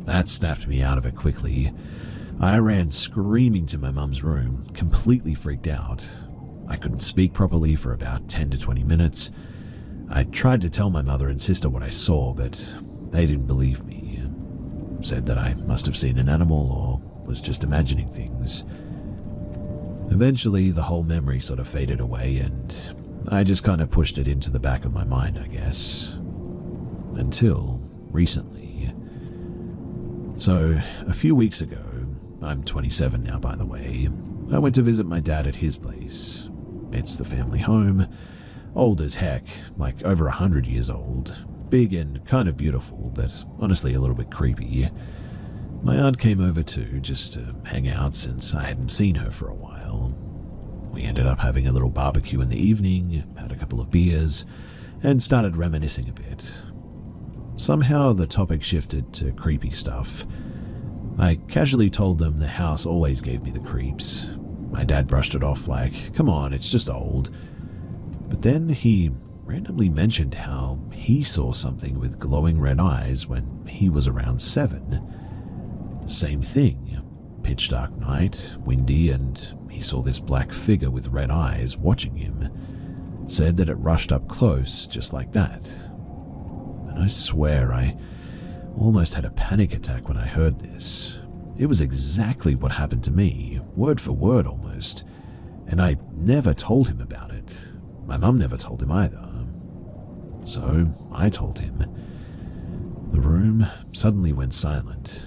That snapped me out of it quickly. I ran screaming to my mum's room, completely freaked out. I couldn't speak properly for about 10 to 20 minutes. I tried to tell my mother and sister what I saw, but they didn't believe me. Said that I must have seen an animal or was just imagining things. Eventually, the whole memory sort of faded away, and I just kind of pushed it into the back of my mind, I guess. Until recently. So, a few weeks ago, I'm 27 now by the way, I went to visit my dad at his place. It's the family home, old as heck, like over 100 years old, big and kind of beautiful, but honestly a little bit creepy. My aunt came over too, just to hang out since I hadn't seen her for a while. We ended up having a little barbecue in the evening, had a couple of beers, and started reminiscing a bit. Somehow the topic shifted to creepy stuff. I casually told them the house always gave me the creeps. My dad brushed it off like, come on, it's just old. But then he randomly mentioned how he saw something with glowing red eyes when he was around 7. Same thing, pitch dark night, windy, and he saw this black figure with red eyes watching him. Said that it rushed up close just like that. And I swear I almost had a panic attack when I heard this. It was exactly what happened to me, word for word almost, and I never told him about it. My mum never told him either. So I told him. The room suddenly went silent,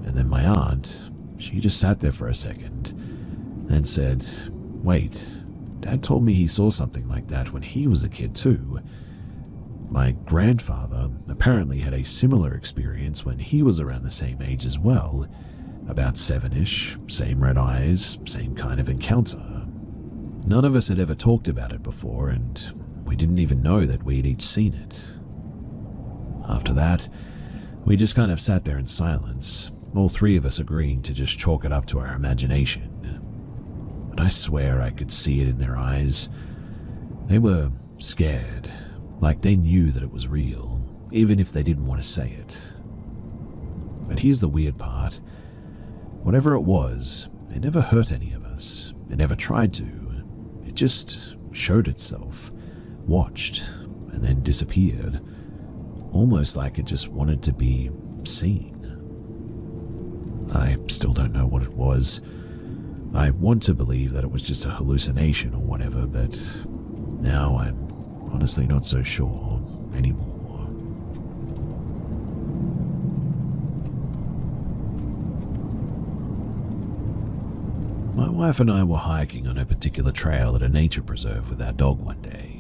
and then my aunt, she just sat there for a second and said, "Wait, Dad told me he saw something like that when he was a kid too." My grandfather apparently had a similar experience when he was around the same age as well, about 7-ish, same red eyes, same kind of encounter. None of us had ever talked about it before, and we didn't even know that we had each seen it. After that, we just kind of sat there in silence, all three of us agreeing to just chalk it up to our imagination. But I swear I could see it in their eyes. They were scared, like they knew that it was real, even if they didn't want to say it. But here's the weird part. Whatever it was, it never hurt any of us. It never tried to. It just showed itself, watched, and then disappeared. Almost like it just wanted to be seen. I still don't know what it was. I want to believe that it was just a hallucination or whatever, but now I'm honestly not so sure anymore. My wife and I were hiking on a particular trail at a nature preserve with our dog one day.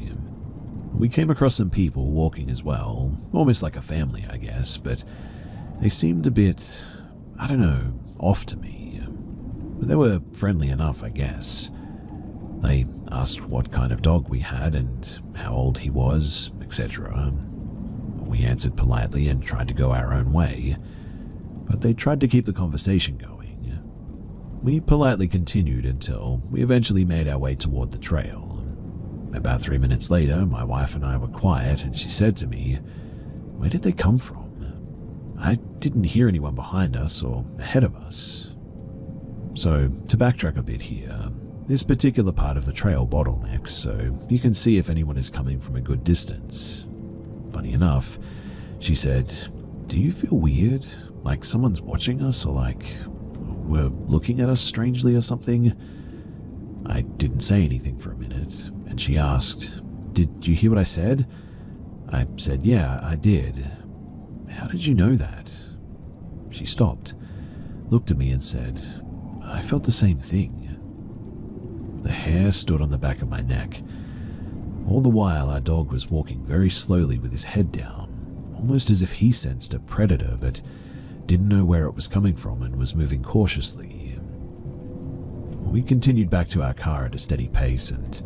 We came across some people walking as well, almost like a family, I guess, but they seemed a bit, I don't know, off to me. They were friendly enough, I guess. They asked what kind of dog we had and how old he was, etc. We answered politely and tried to go our own way, but they tried to keep the conversation going. We politely continued until we eventually made our way toward the trail. About 3 minutes later, my wife and I were quiet, and she said to me, "Where did they come from? I didn't hear anyone behind us or ahead of us." So, to backtrack a bit here, this particular part of the trail bottlenecks, so you can see if anyone is coming from a good distance. Funny enough, she said, "Do you feel weird? Like someone's watching us, or like were looking at us strangely or something?" I didn't say anything for a minute, and she asked, "Did you hear what I said?" I said, "Yeah, I did." "How did you know that?" She stopped, looked at me and said, "I felt the same thing." The hair stood on the back of my neck. All the while, our dog was walking very slowly with his head down, almost as if he sensed a predator but didn't know where it was coming from and was moving cautiously. We continued back to our car at a steady pace, and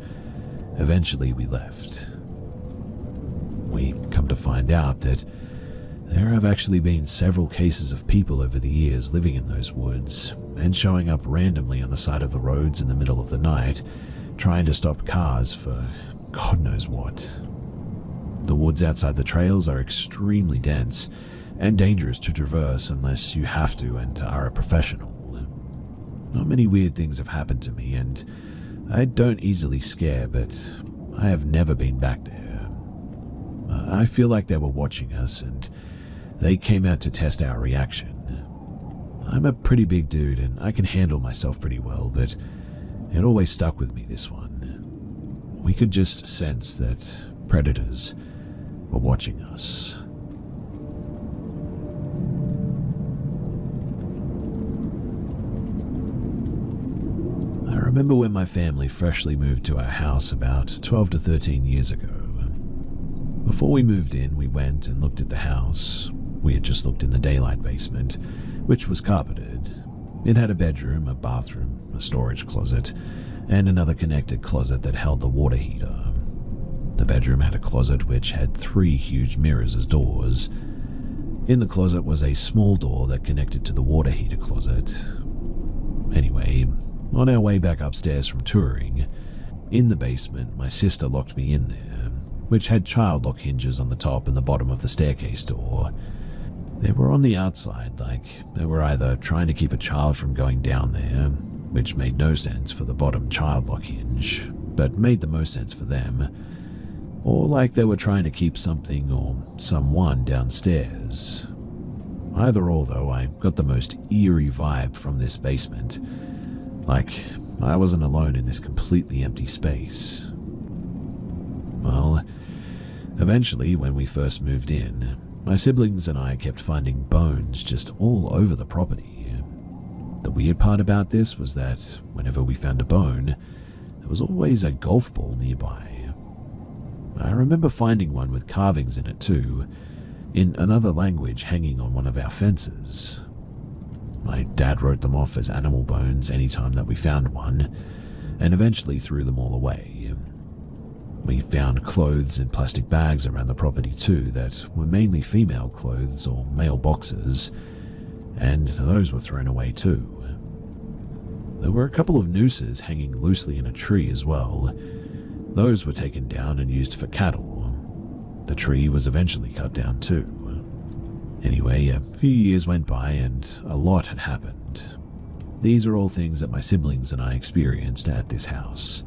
eventually we left. We come to find out that there have actually been several cases of people over the years living in those woods and showing up randomly on the side of the roads in the middle of the night, trying to stop cars for God knows what. The woods outside the trails are extremely dense and dangerous to traverse unless you have to and are a professional. Not many weird things have happened to me, and I don't easily scare, but I have never been back there. I feel like they were watching us, and they came out to test our reaction. I'm a pretty big dude, and I can handle myself pretty well, but it always stuck with me, this one. We could just sense that predators were watching us. I remember when my family freshly moved to our house about 12 to 13 years ago. Before we moved in, we went and looked at the house. We had just looked in the daylight basement, which was carpeted. It had a bedroom, a bathroom, a storage closet, and another connected closet that held the water heater. The bedroom had a closet which had 3 huge mirrors as doors. In the closet was a small door that connected to the water heater closet. Anyway, on our way back upstairs from touring, in the basement, my sister locked me in there, which had child lock hinges on the top and the bottom of the staircase door. They were on the outside, like they were either trying to keep a child from going down there, which made no sense for the bottom child lock hinge, but made the most sense for them, or like they were trying to keep something or someone downstairs. Either or, though, I got the most eerie vibe from this basement. Like, I wasn't alone in this completely empty space. Well, Eventually, when we first moved in, my siblings and I kept finding bones just all over the property. The weird part about this was that whenever we found a bone, there was always a golf ball nearby. I remember finding one with carvings in it too, in another language hanging on one of our fences. My dad wrote them off as animal bones anytime that we found one, and eventually threw them all away. We found clothes in plastic bags around the property too that were mainly female clothes or male boxers, and those were thrown away too. There were a couple of nooses hanging loosely in a tree as well. Those were taken down and used for cattle. The tree was eventually cut down too. Anyway, a few years went by and a lot had happened. These are all things that my siblings and I experienced at this house.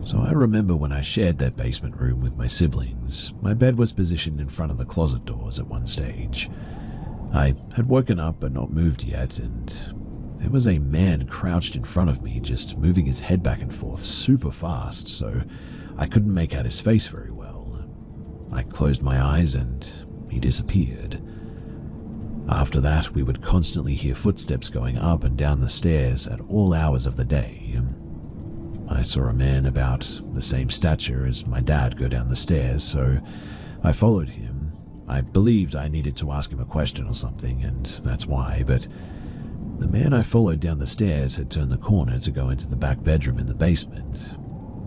So I remember when I shared that basement room with my siblings, my bed was positioned in front of the closet doors at one stage. I had woken up but not moved yet, and there was a man crouched in front of me, just moving his head back and forth super fast, so I couldn't make out his face very well. I closed my eyes and he disappeared. After that, we would constantly hear footsteps going up and down the stairs at all hours of the day. I saw a man about the same stature as my dad go down the stairs, so I followed him. I believed I needed to ask him a question or something, and that's why, but the man I followed down the stairs had turned the corner to go into the back bedroom in the basement,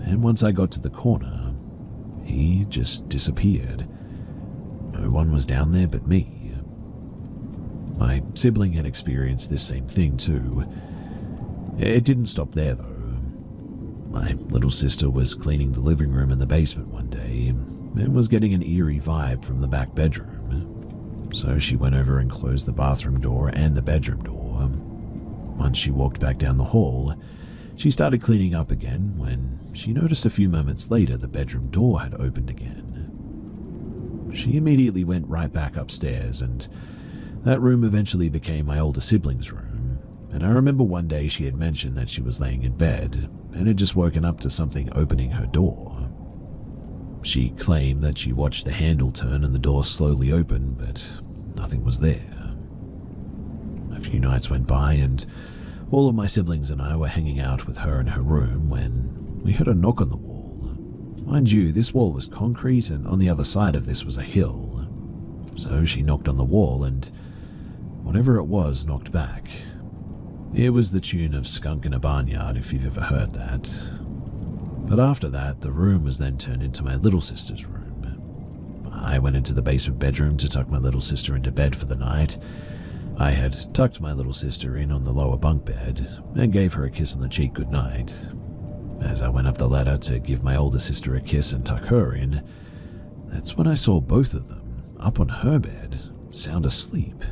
and once I got to the corner, he just disappeared. No one was down there but me. My sibling had experienced this same thing too. It didn't stop there though. My little sister was cleaning the living room in the basement one day and was getting an eerie vibe from the back bedroom. So she went over and closed the bathroom door and the bedroom door. Once she walked back down the hall, she started cleaning up again when she noticed a few moments later the bedroom door had opened again. She immediately went right back upstairs, and that room eventually became my older sibling's room. And I remember one day she had mentioned that she was laying in bed and had just woken up to something opening her door. She claimed that she watched the handle turn and the door slowly open, but nothing was there. A few nights went by and all of my siblings and I were hanging out with her in her room when we heard a knock on the wall. Mind you, this wall was concrete and on the other side of this was a hill. So she knocked on the wall and whatever it was knocked back. It was the tune of Skunk in a Barnyard, if you've ever heard that. But after that, the room was then turned into my little sister's room. I went into the basement bedroom to tuck my little sister into bed for the night. I had tucked my little sister in on the lower bunk bed and gave her a kiss on the cheek goodnight. As I went up the ladder to give my older sister a kiss and tuck her in, that's when I saw both of them, up on her bed, sound asleep.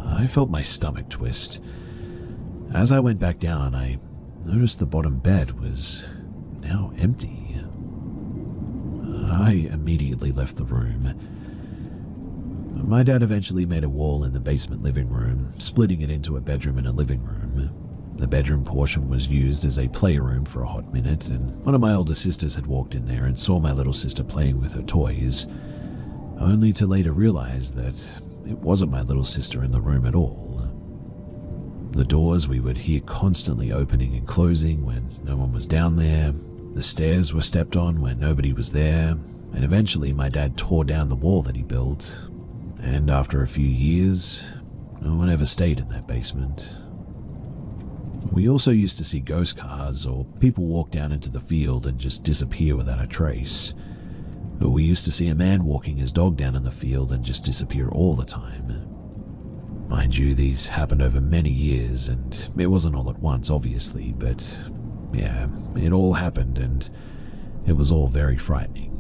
I felt my stomach twist. As I went back down, I noticed the bottom bed was now empty. I immediately left the room. My dad eventually made a wall in the basement living room, splitting it into a bedroom and a living room. The bedroom portion was used as a playroom for a hot minute, and one of my older sisters had walked in there and saw my little sister playing with her toys, only to later realize that it wasn't my little sister in the room at all. The doors we would hear constantly opening and closing when no one was down there. The stairs were stepped on when nobody was there, and eventually my dad tore down the wall that he built. And after a few years, no one ever stayed in that basement. We also used to see ghost cars or people walk down into the field and just disappear without a trace. We used to see a man walking his dog down in the field and just disappear all the time. Mind you, these happened over many years, and it wasn't all at once, obviously, but yeah, it all happened, and it was all very frightening.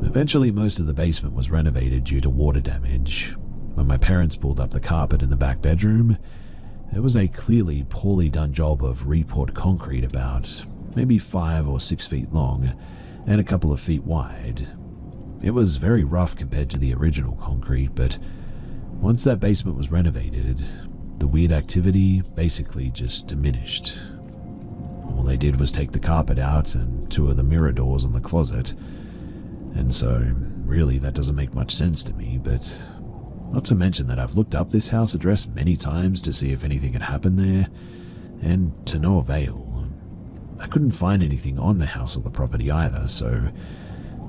Eventually, most of the basement was renovated due to water damage. When my parents pulled up the carpet in the back bedroom, there was a clearly poorly done job of re-poured concrete about maybe 5 or 6 feet long, and a couple of feet wide. It was very rough compared to the original concrete, but once that basement was renovated, the weird activity basically just diminished. they did was take the carpet out and two of the mirror doors on the closet. And so, really, that doesn't make much sense to me, but not to mention that I've looked up this house address many times to see if anything had happened there, and to no avail. I couldn't find anything on the house or the property either, so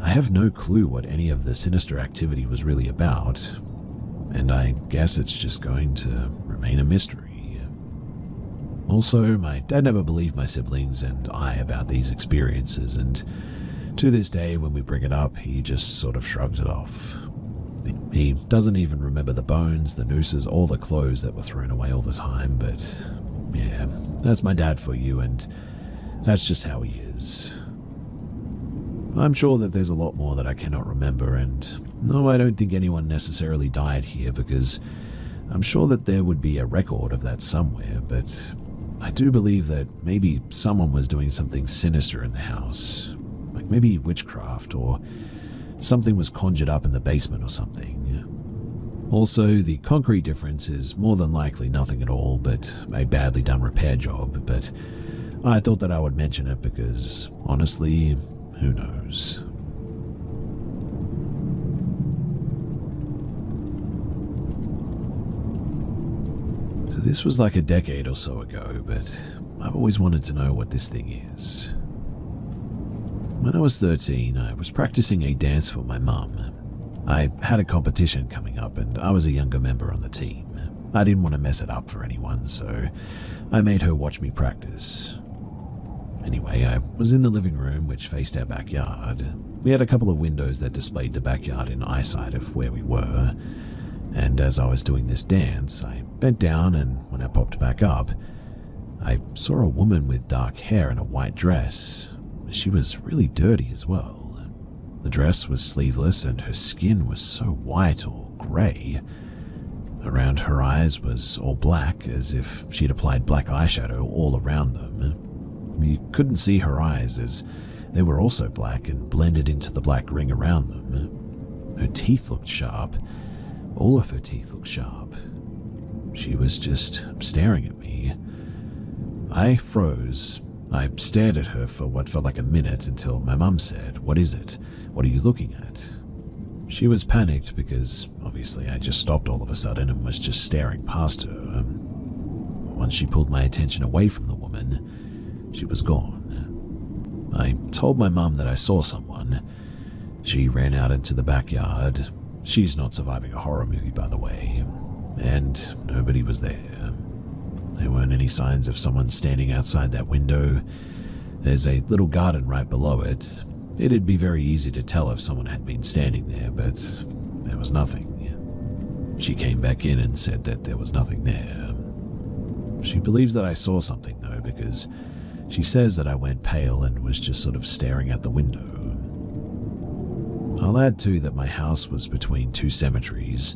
I have no clue what any of the sinister activity was really about, and I guess it's just going to remain a mystery. Also, my dad never believed my siblings and I about these experiences, and to this day, when we bring it up, he just sort of shrugs it off. He doesn't even remember the bones, the nooses, or the clothes that were thrown away all the time, but yeah, that's my dad for you, and that's just how he is. I'm sure that there's a lot more that I cannot remember, and no, I don't think anyone necessarily died here, because I'm sure that there would be a record of that somewhere, but I do believe that maybe someone was doing something sinister in the house. Like maybe witchcraft, or something was conjured up in the basement or something. Also, the concrete difference is more than likely nothing at all but a badly done repair job, but I thought that I would mention it because, honestly, who knows? So this was like a decade or so ago, but I've always wanted to know what this thing is. When I was 13, I was practicing a dance for my mum. I had a competition coming up and I was a younger member on the team. I didn't want to mess it up for anyone, so I made her watch me practice. Anyway, I was in the living room which faced our backyard. We had a couple of windows that displayed the backyard in eyesight of where we were, and as I was doing this dance, I bent down and when I popped back up, I saw a woman with dark hair and a white dress. She was really dirty as well. The dress was sleeveless and her skin was so white or grey. Around her eyes was all black, as if she'd applied black eyeshadow all around them. You couldn't see her eyes as they were also black and blended into the black ring around them. Her teeth looked sharp. All of her teeth looked sharp. She was just staring at me. I froze. I stared at her for what felt like a minute until my mum said, "What is it? What are you looking at?" She was panicked because, obviously, I just stopped all of a sudden and was just staring past her. Once she pulled my attention away from the woman, she was gone. I told my mum that I saw someone. She ran out into the backyard. She's not surviving a horror movie, by the way. And nobody was there. There weren't any signs of someone standing outside that window. There's a little garden right below it. It'd be very easy to tell if someone had been standing there, but there was nothing. She came back in and said that there was nothing there. She believes that I saw something, though, because she says that I went pale and was just sort of staring at the window. I'll add, too, that my house was between two cemeteries.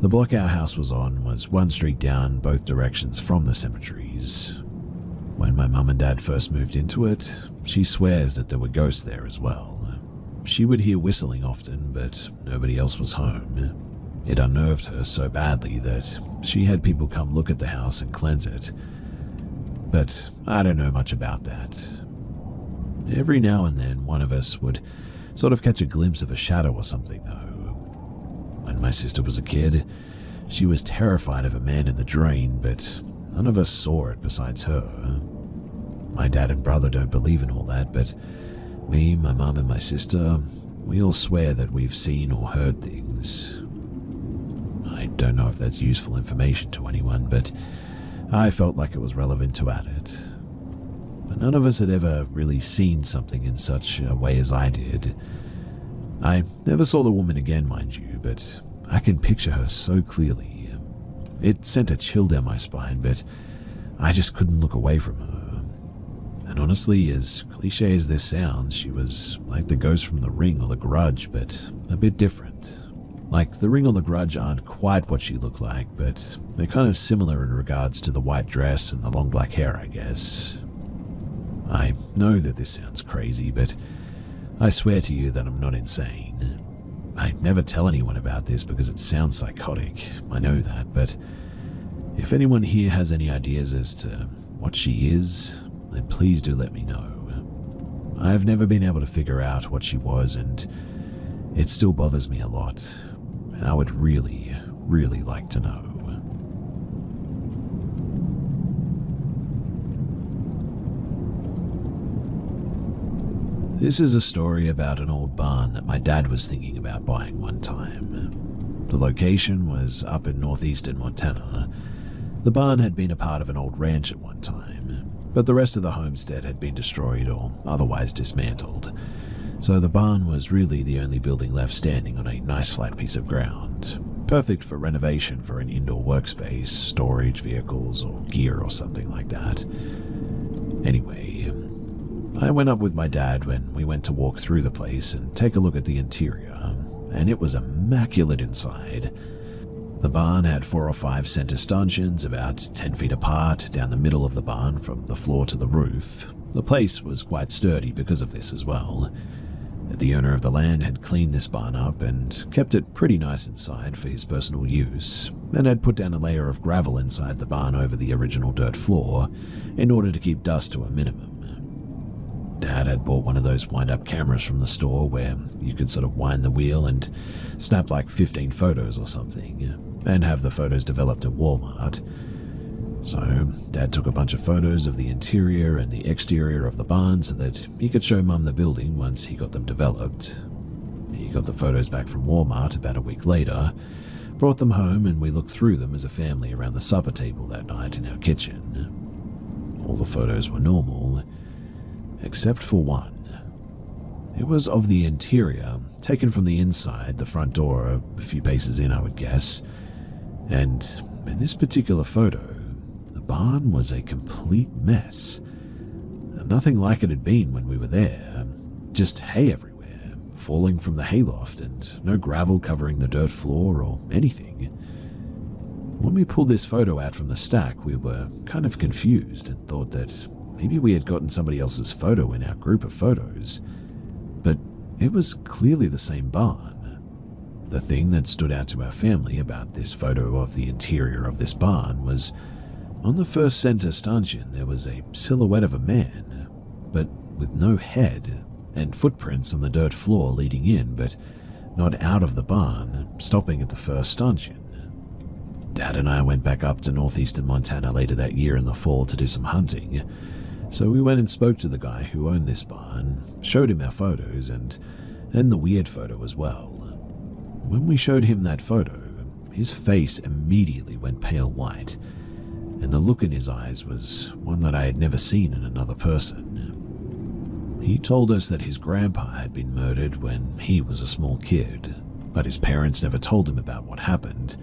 The block our house was on was one street down both directions from the cemeteries. When my mum and dad first moved into it, she swears that there were ghosts there as well. She would hear whistling often, but nobody else was home. It unnerved her so badly that she had people come look at the house and cleanse it. But I don't know much about that. Every now and then, one of us would sort of catch a glimpse of a shadow or something, though. When my sister was a kid, she was terrified of a man in the drain, but none of us saw it besides her. My dad and brother don't believe in all that, but me, my mum, and my sister, we all swear that we've seen or heard things. I don't know if that's useful information to anyone, but I felt like it was relevant to add it. But none of us had ever really seen something in such a way as I did. I never saw the woman again, mind you, but I can picture her so clearly. It sent a chill down my spine, but I just couldn't look away from her. And honestly, as cliche as this sounds, she was like the ghost from The Ring or The Grudge, but a bit different. Like, The Ring or The Grudge aren't quite what she looked like, but they're kind of similar in regards to the white dress and the long black hair, I guess. I know that this sounds crazy, but I swear to you that I'm not insane. I never tell anyone about this because it sounds psychotic, I know that, but if anyone here has any ideas as to what she is, then please do let me know. I've never been able to figure out what she was, and it still bothers me a lot, and I would really, really like to know. This is a story about an old barn that my dad was thinking about buying one time. The location was up in northeastern Montana. The barn had been a part of an old ranch at one time, but the rest of the homestead had been destroyed or otherwise dismantled. So the barn was really the only building left standing on a nice flat piece of ground, perfect for renovation for an indoor workspace, storage, vehicles, or gear or something like that. Anyway, I went up with my dad when we went to walk through the place and take a look at the interior, and it was immaculate inside. The barn had 4 or 5 center stanchions about 10 feet apart down the middle of the barn from the floor to the roof. The place was quite sturdy because of this as well. The owner of the land had cleaned this barn up and kept it pretty nice inside for his personal use, and had put down a layer of gravel inside the barn over the original dirt floor in order to keep dust to a minimum. Dad had bought one of those wind-up cameras from the store where you could sort of wind the wheel and snap like 15 photos or something, and have the photos developed at Walmart. So Dad took a bunch of photos of the interior and the exterior of the barn so that he could show Mum the building once he got them developed. He got the photos back from Walmart about a week later, brought them home, and we looked through them as a family around the supper table that night in our kitchen. All the photos were normal, except for one. It was of the interior, taken from the inside, the front door, a few paces in, I would guess. And in this particular photo, the barn was a complete mess. Nothing like it had been when we were there. Just hay everywhere, falling from the hayloft, and no gravel covering the dirt floor or anything. When we pulled this photo out from the stack, we were kind of confused and thought that maybe we had gotten somebody else's photo in our group of photos. But it was clearly the same barn. The thing that stood out to our family about this photo of the interior of this barn was on the first center stanchion there was a silhouette of a man, but with no head, and footprints on the dirt floor leading in, but not out of the barn, stopping at the first stanchion. Dad and I went back up to northeastern Montana later that year in the fall to do some hunting, so we went and spoke to the guy who owned this barn, showed him our photos, and the weird photo as well. When we showed him that photo, his face immediately went pale white, and the look in his eyes was one that I had never seen in another person. He told us that his grandpa had been murdered when he was a small kid, but his parents never told him about what happened,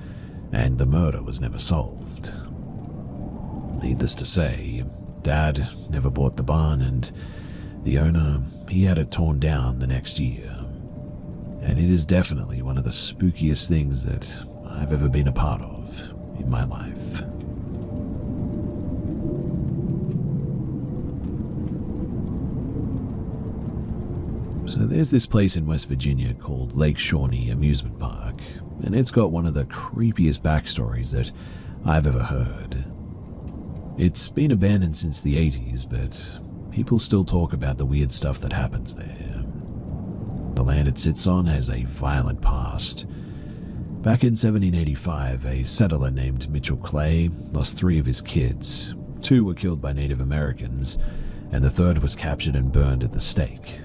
and the murder was never solved. Needless to say, Dad never bought the barn, and the owner, he had it torn down the next year. And it is definitely one of the spookiest things that I've ever been a part of in my life. So there's this place in West Virginia called Lake Shawnee Amusement Park, and it's got one of the creepiest backstories that I've ever heard. It's been abandoned since the 80s, but people still talk about the weird stuff that happens there. The land it sits on has a violent past. Back in 1785, a settler named Mitchell Clay lost 3 of his kids. 2 were killed by Native Americans, and the 3rd was captured and burned at the stake.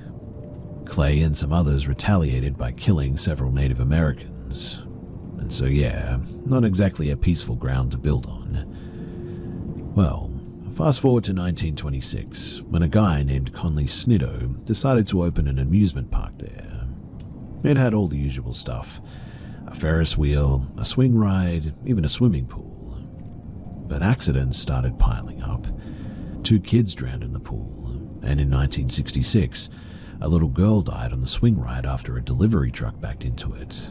Clay and some others retaliated by killing several Native Americans. And so yeah, not exactly a peaceful ground to build on. Well, fast forward to 1926, when a guy named Conley Snitto decided to open an amusement park there. It had all the usual stuff: a Ferris wheel, a swing ride, even a swimming pool. But accidents started piling up. 2 kids drowned in the pool, and in 1966, a little girl died on the swing ride after a delivery truck backed into it.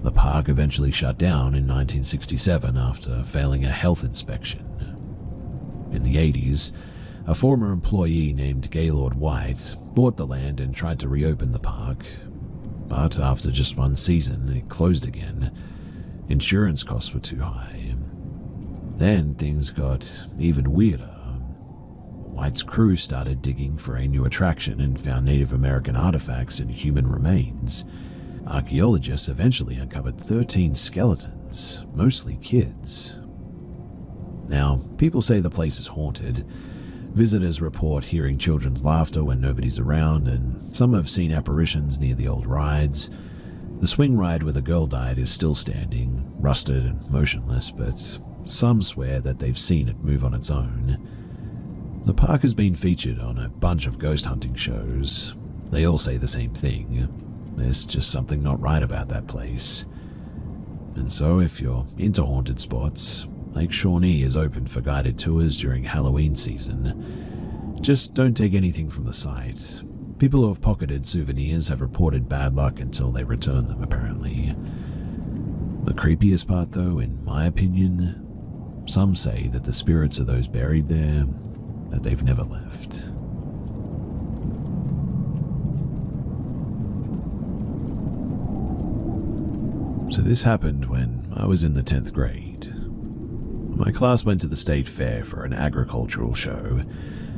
The park eventually shut down in 1967 after failing a health inspection. In the 80s, a former employee named Gaylord White bought the land and tried to reopen the park, but after just one season, it closed again. Insurance costs were too high. Then things got even weirder. White's crew started digging for a new attraction and found Native American artifacts and human remains. Archaeologists eventually uncovered 13 skeletons, mostly kids. Now, people say the place is haunted. Visitors report hearing children's laughter when nobody's around, and some have seen apparitions near the old rides. The swing ride where the girl died is still standing, rusted and motionless, but some swear that they've seen it move on its own. The park has been featured on a bunch of ghost hunting shows. They all say the same thing. There's just something not right about that place. And so if you're into haunted spots, Lake Shawnee is open for guided tours during Halloween season. Just don't take anything from the site. People who have pocketed souvenirs have reported bad luck until they return them, apparently. The creepiest part, though, in my opinion, some say that the spirits of those buried there, that they've never left. So this happened when I was in the 10th grade. My class went to the state fair for an agricultural show.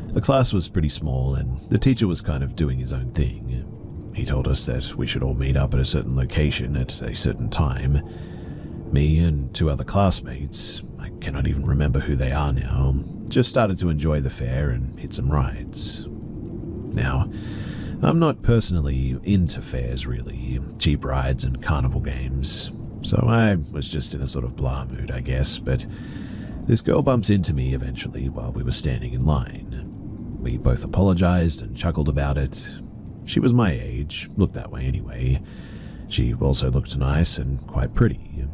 The class was pretty small and the teacher was kind of doing his own thing. He told us that we should all meet up at a certain location at a certain time. Me and 2 other classmates, I cannot even remember who they are now, just started to enjoy the fair and hit some rides. Now, I'm not personally into fairs really, cheap rides and carnival games, so I was just in a sort of blah mood, I guess, but this girl bumps into me eventually while we were standing in line. We both apologized and chuckled about it. She was my age, looked that way anyway. She also looked nice and quite pretty.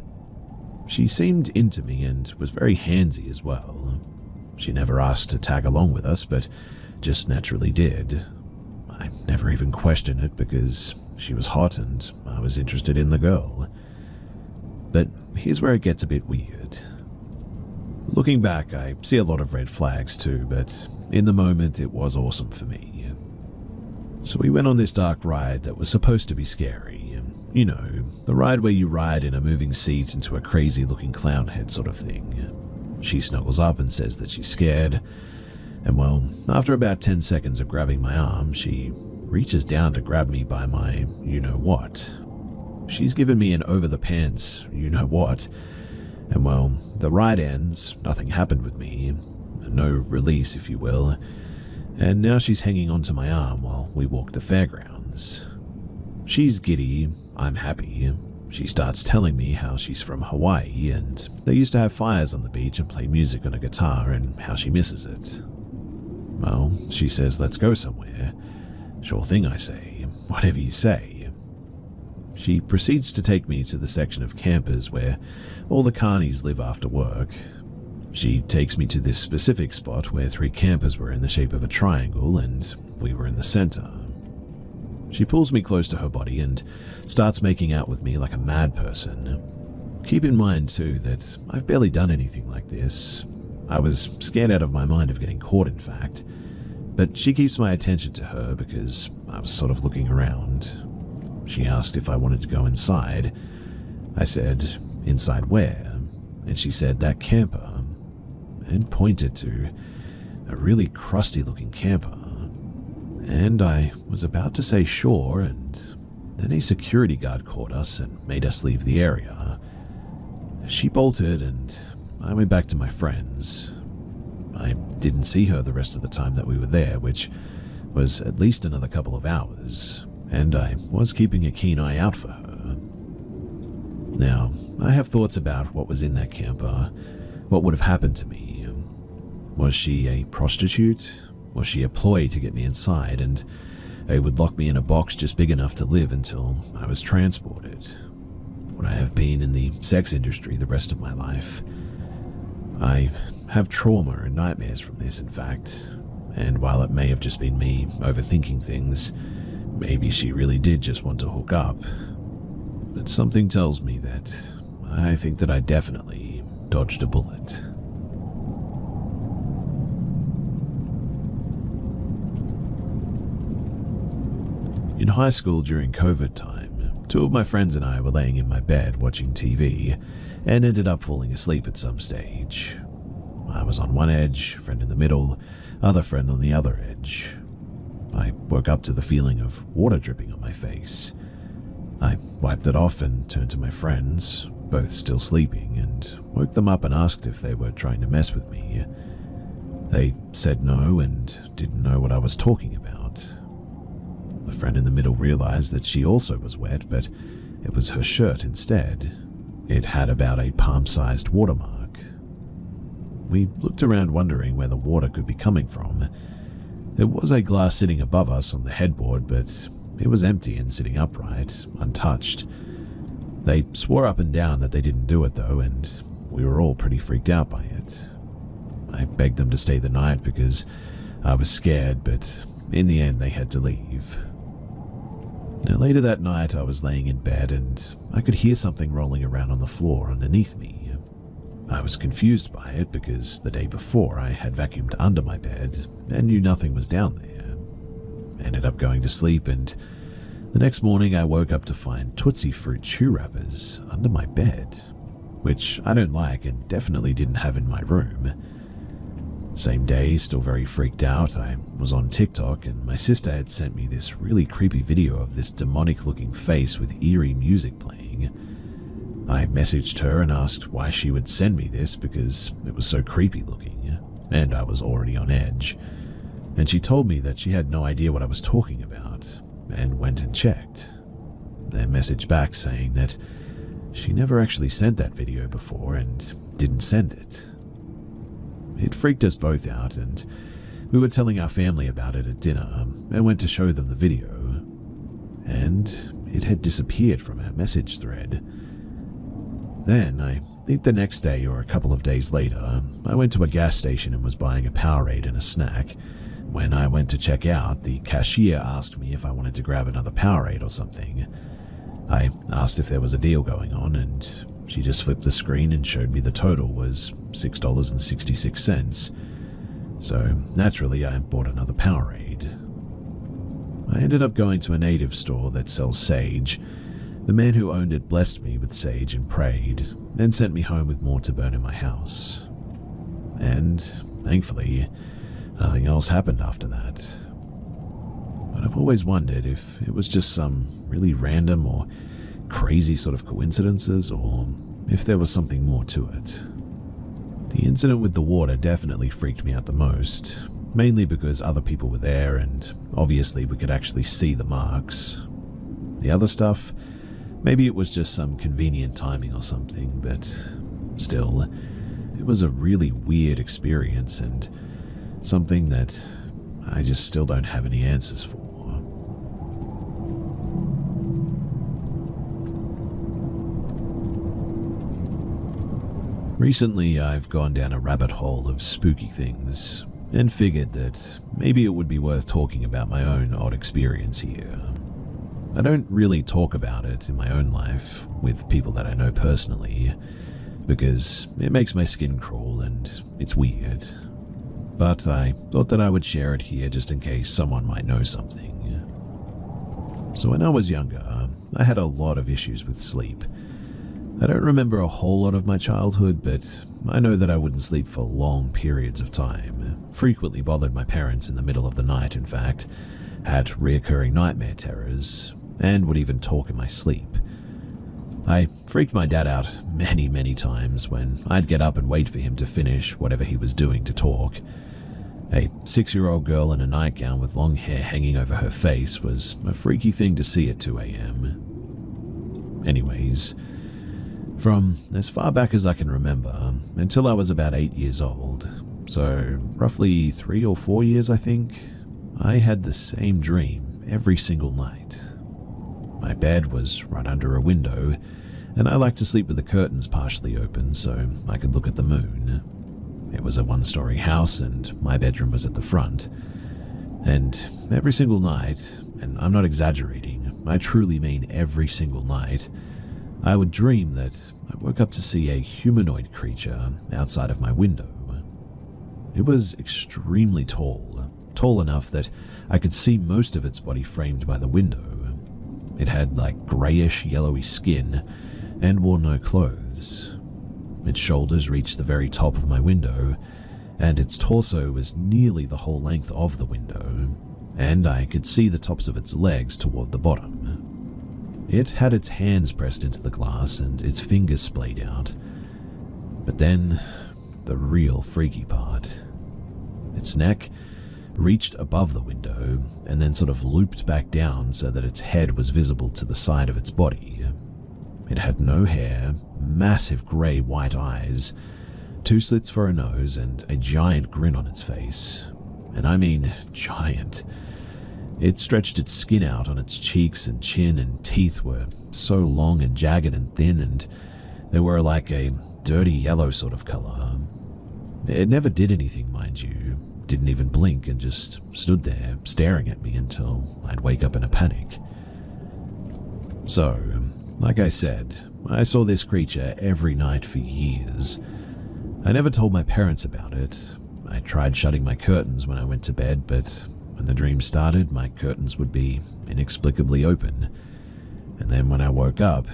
She seemed into me and was very handsy as well. She never asked to tag along with us, but just naturally did. I never even questioned it because she was hot and I was interested in the girl. But here's where it gets a bit weird. Looking back, I see a lot of red flags too, but in the moment it was awesome for me. So we went on this dark ride that was supposed to be scary. You know, the ride where you ride in a moving seat into a crazy looking clown head sort of thing. She snuggles up and says that she's scared. And well, after about 10 seconds of grabbing my arm, she reaches down to grab me by my you-know-what. She's given me an over-the-pants you-know-what. And well, the ride ends, nothing happened with me, no release if you will, and now she's hanging onto my arm while we walk the fairgrounds. She's giddy, I'm happy. She starts telling me how she's from Hawaii and they used to have fires on the beach and play music on a guitar and how she misses it. Well, she says let's go somewhere. Sure thing, I say. Whatever you say. She proceeds to take me to the section of campers where all the carnies live after work. She takes me to this specific spot where 3 campers were in the shape of a triangle and we were in the center. She pulls me close to her body and starts making out with me like a mad person. Keep in mind too that I've barely done anything like this. I was scared out of my mind of getting caught, in fact, but she keeps my attention to her because I was sort of looking around. She asked if I wanted to go inside. I said, inside where? And she said, that camper, and pointed to a really crusty looking camper. And I was about to say sure, and then a security guard caught us and made us leave the area. She bolted and I went back to my friends. I didn't see her the rest of the time that we were there, which was at least another couple of hours, and I was keeping a keen eye out for her. Now, I have thoughts about what was in that camper, what would have happened to me. Was she a prostitute? Was she a ploy to get me inside, and they would lock me in a box just big enough to live until I was transported? Would I have been in the sex industry the rest of my life? I have trauma and nightmares from this, in fact, and while it may have just been me overthinking things, maybe she really did just want to hook up. But something tells me that I think that I definitely dodged a bullet. In high school during COVID time, 2 of my friends and I were laying in my bed watching TV and ended up falling asleep at some stage. I was on one edge, friend in the middle, other friend on the other edge. I woke up to the feeling of water dripping on my face. I wiped it off and turned to my friends, both still sleeping, and woke them up and asked if they were trying to mess with me. They said no and didn't know what I was talking about. The friend in the middle realized that she also was wet, but it was her shirt instead. It had about a palm-sized watermark. We looked around wondering where the water could be coming from. There was a glass sitting above us on the headboard, but it was empty and sitting upright, untouched. They swore up and down that they didn't do it though, and we were all pretty freaked out by it. I begged them to stay the night because I was scared, but in the end they had to leave. Now, later that night I was laying in bed and I could hear something rolling around on the floor underneath me. I was confused by it because the day before I had vacuumed under my bed and knew nothing was down there. Ended up going to sleep, and the next morning I woke up to find Tootsie Fruit chew wrappers under my bed, which I don't like and definitely didn't have in my room. Same day, still very freaked out, I was on TikTok and my sister had sent me this really creepy video of this demonic looking face with eerie music playing. I messaged her and asked why she would send me this because it was so creepy looking, and I was already on edge. And she told me that she had no idea what I was talking about, and went and checked. Then messaged back saying that she never actually sent that video before and didn't send it. It freaked us both out, and we were telling our family about it at dinner and went to show them the video. And it had disappeared from our message thread. Then, I think the next day or a couple of days later, I went to a gas station and was buying a Powerade and a snack. When I went to check out, the cashier asked me if I wanted to grab another Powerade or something. I asked if there was a deal going on, and she just flipped the screen and showed me the total was $6.66. So naturally, I bought another Powerade. I ended up going to a native store that sells sage. The man who owned it blessed me with sage and prayed, then sent me home with more to burn in my house. And, thankfully, nothing else happened after that. But I've always wondered if it was just some really random or crazy sort of coincidences, or if there was something more to it. The incident with the water definitely freaked me out the most, mainly because other people were there and obviously we could actually see the marks. The other stuff, maybe it was just some convenient timing or something, but still, it was a really weird experience and something that I just still don't have any answers for. Recently, I've gone down a rabbit hole of spooky things and figured that maybe it would be worth talking about my own odd experience here. I don't really talk about it in my own life with people that I know personally because it makes my skin crawl and it's weird. But I thought that I would share it here just in case someone might know something. So when I was younger, I had a lot of issues with sleep. I don't remember a whole lot of my childhood, but I know that I wouldn't sleep for long periods of time, frequently bothered my parents in the middle of the night, in fact, had reoccurring nightmare terrors, and would even talk in my sleep. I freaked my dad out many times when I'd get up and wait for him to finish whatever he was doing to talk. A 6-year-old girl in a nightgown with long hair hanging over her face was a freaky thing to see at 2 a.m. Anyways, from as far back as I can remember, until I was about 8 years old, so roughly 3 or 4 years I think, I had the same dream every single night. My bed was right under a window, and I liked to sleep with the curtains partially open so I could look at the moon. It was a 1-story house and my bedroom was at the front. And every single night, and I'm not exaggerating, I truly mean every single night, I would dream that I woke up to see a humanoid creature outside of my window. It was extremely tall enough that I could see most of its body framed by the window. It had like greyish, yellowy skin and wore no clothes. Its shoulders reached the very top of my window, and its torso was nearly the whole length of the window, and I could see the tops of its legs toward the bottom. It had its hands pressed into the glass and its fingers splayed out. But then, the real freaky part. Its neck reached above the window and then sort of looped back down so that its head was visible to the side of its body. It had no hair, massive grey-white eyes, 2 slits for a nose, and a giant grin on its face. And I mean giant. It stretched its skin out on its cheeks and chin, and teeth were so long and jagged and thin, and they were like a dirty yellow sort of color. It never did anything, mind you. Didn't even blink and just stood there staring at me until I'd wake up in a panic. So, like I said, I saw this creature every night for years. I never told my parents about it. I tried shutting my curtains when I went to bed, but when the dream started, my curtains would be inexplicably open. And then when I woke up,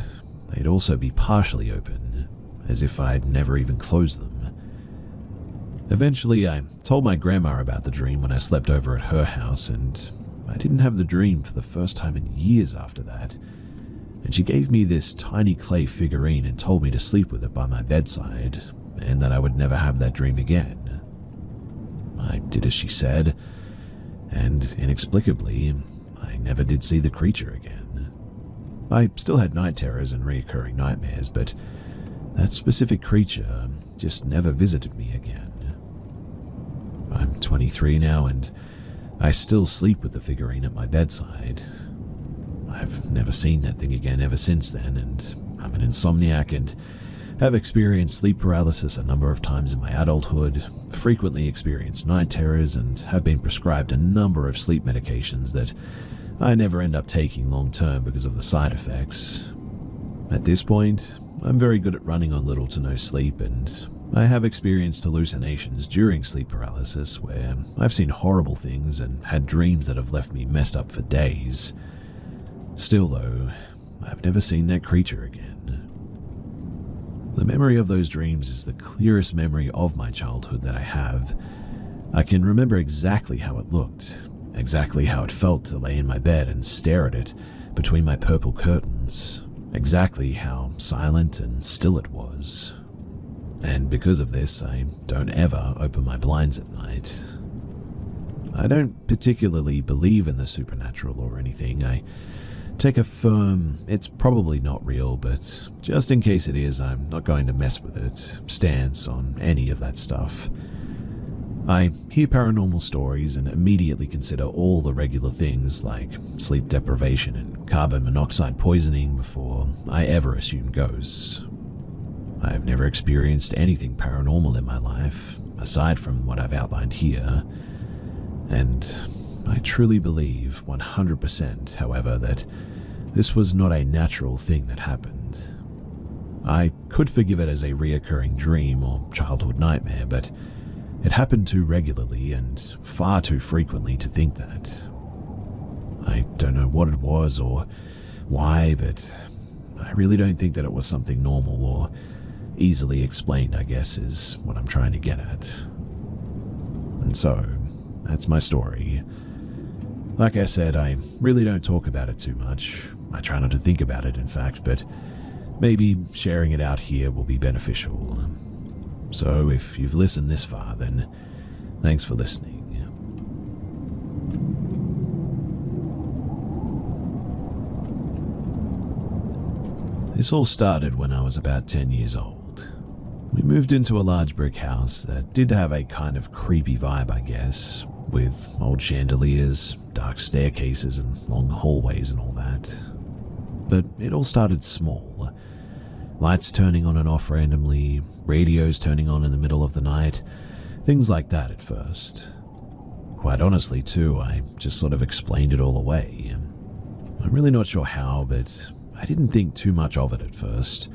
they'd also be partially open, as if I'd never even closed them. Eventually, I told my grandma about the dream when I slept over at her house, and I didn't have the dream for the first time in years after that. And she gave me this tiny clay figurine and told me to sleep with it by my bedside, and that I would never have that dream again. I did as she said, and inexplicably, I never did see the creature again. I still had night terrors and recurring nightmares, but that specific creature just never visited me again. I'm 23 now, and I still sleep with the figurine at my bedside. I've never seen that thing again ever since then, and I'm an insomniac and have experienced sleep paralysis a number of times in my adulthood, frequently experienced night terrors, and have been prescribed a number of sleep medications that I never end up taking long term because of the side effects. At this point, I'm very good at running on little to no sleep, and I have experienced hallucinations during sleep paralysis where I've seen horrible things and had dreams that have left me messed up for days. Still though, I've never seen that creature again. The memory of those dreams is the clearest memory of my childhood that I have. I can remember exactly how it looked, exactly how it felt to lay in my bed and stare at it between my purple curtains, exactly how silent and still it was. And because of this, I don't ever open my blinds at night. I don't particularly believe in the supernatural or anything. I take a firm, it's probably not real, but just in case it is, I'm not going to mess with it, stance on any of that stuff. I hear paranormal stories and immediately consider all the regular things like sleep deprivation and carbon monoxide poisoning before I ever assume ghosts. I've never experienced anything paranormal in my life, aside from what I've outlined here, and I truly believe 100%, however, that this was not a natural thing that happened. I could forgive it as a reoccurring dream or childhood nightmare, but it happened too regularly and far too frequently to think that. I don't know what it was or why, but I really don't think that it was something normal or easily explained, I guess, is what I'm trying to get at. And so, that's my story. Like I said, I really don't talk about it too much. I try not to think about it, in fact, but maybe sharing it out here will be beneficial. So if you've listened this far, then thanks for listening. This all started when I was about 10 years old. We moved into a large brick house that did have a kind of creepy vibe, I guess, with old chandeliers, dark staircases, and long hallways and all that. But it all started small. Lights turning on and off randomly, radios turning on in the middle of the night, things like that at first. Quite honestly, too, I just sort of explained it all away. I'm really not sure how, but I didn't think too much of it at first.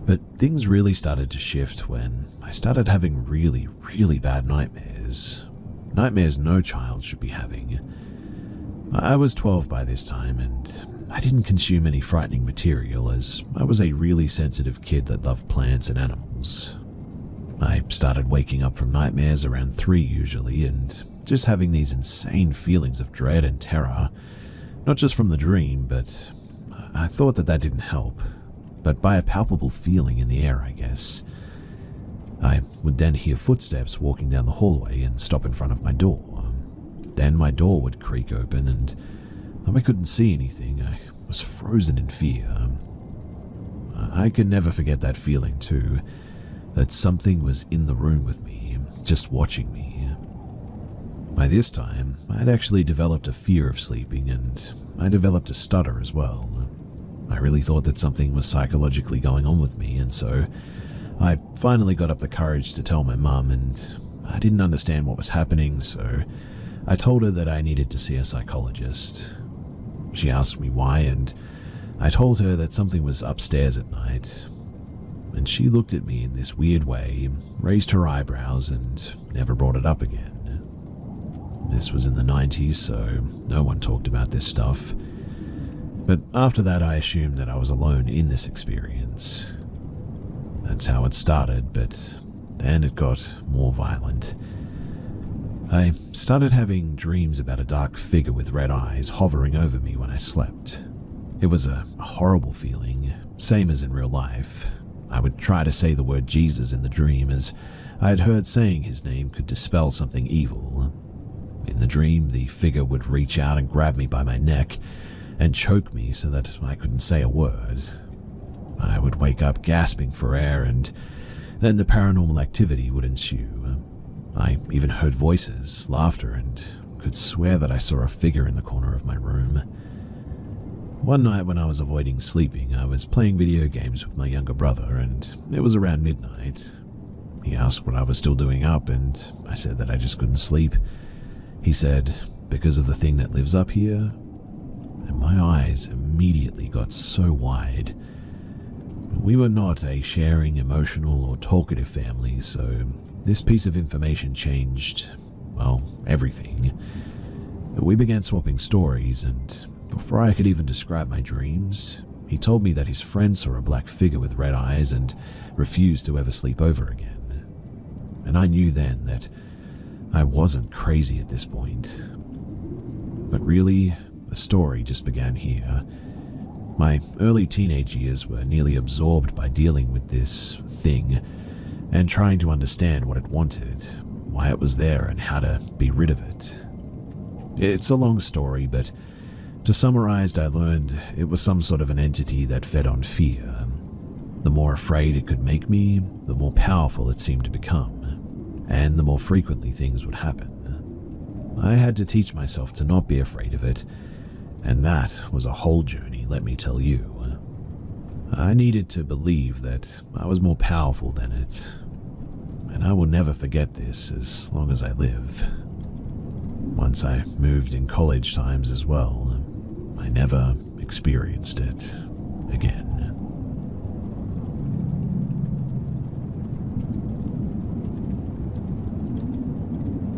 But things really started to shift when I started having really, really bad nightmares. Nightmares no child should be having. I was 12 by this time, and I didn't consume any frightening material as I was a really sensitive kid that loved plants and animals. I started waking up from nightmares around 3 usually, and just having these insane feelings of dread and terror, not just from the dream, but I thought that didn't help, but by a palpable feeling in the air, I guess. I would then hear footsteps walking down the hallway and stop in front of my door. Then my door would creak open, and though I couldn't see anything, I was frozen in fear. I could never forget that feeling too, that something was in the room with me, just watching me. By this time, I had actually developed a fear of sleeping, and I developed a stutter as well. I really thought that something was psychologically going on with me, and so I finally got up the courage to tell my mum, and I didn't understand what was happening, so I told her that I needed to see a psychologist. She asked me why, and I told her that something was upstairs at night. And she looked at me in this weird way, raised her eyebrows, and never brought it up again. This was in the 90s, so no one talked about this stuff. But after that, I assumed that I was alone in this experience. That's how it started, but then it got more violent. I started having dreams about a dark figure with red eyes hovering over me when I slept. It was a horrible feeling, same as in real life. I would try to say the word Jesus in the dream, as I had heard saying his name could dispel something evil. In the dream, the figure would reach out and grab me by my neck and choke me so that I couldn't say a word. I would wake up gasping for air, and then the paranormal activity would ensue. I even heard voices, laughter, and could swear that I saw a figure in the corner of my room. One night when I was avoiding sleeping, I was playing video games with my younger brother, and it was around midnight. He asked what I was still doing up, and I said that I just couldn't sleep. He said, "Because of the thing that lives up here?" And my eyes immediately got so wide. We were not a sharing, emotional, or talkative family, so this piece of information changed, well, everything. We began swapping stories, and before I could even describe my dreams, he told me that his friend saw a black figure with red eyes and refused to ever sleep over again. And I knew then that I wasn't crazy at this point. But really, the story just began here. My early teenage years were nearly absorbed by dealing with this thing and trying to understand what it wanted, why it was there, and how to be rid of it. It's a long story, but to summarize, I learned it was some sort of an entity that fed on fear. The more afraid it could make me, the more powerful it seemed to become, and the more frequently things would happen. I had to teach myself to not be afraid of it, and that was a whole journey, let me tell you. I needed to believe that I was more powerful than it, and I will never forget this as long as I live. Once I moved in college times as well, I never experienced it again.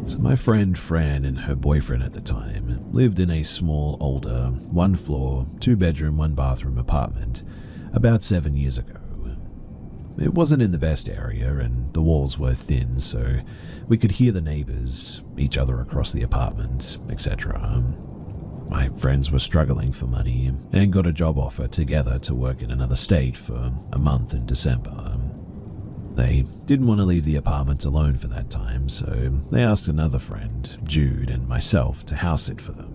So my friend Fran and her boyfriend at the time lived in a small, older, 1-floor, 2-bedroom, 1-bathroom apartment about 7 years ago. It wasn't in the best area, and the walls were thin, so we could hear the neighbors, each other across the apartment, etc. My friends were struggling for money and got a job offer together to work in another state for a month in December. They didn't want to leave the apartment alone for that time, so they asked another friend, Jude, and myself to house sit for them.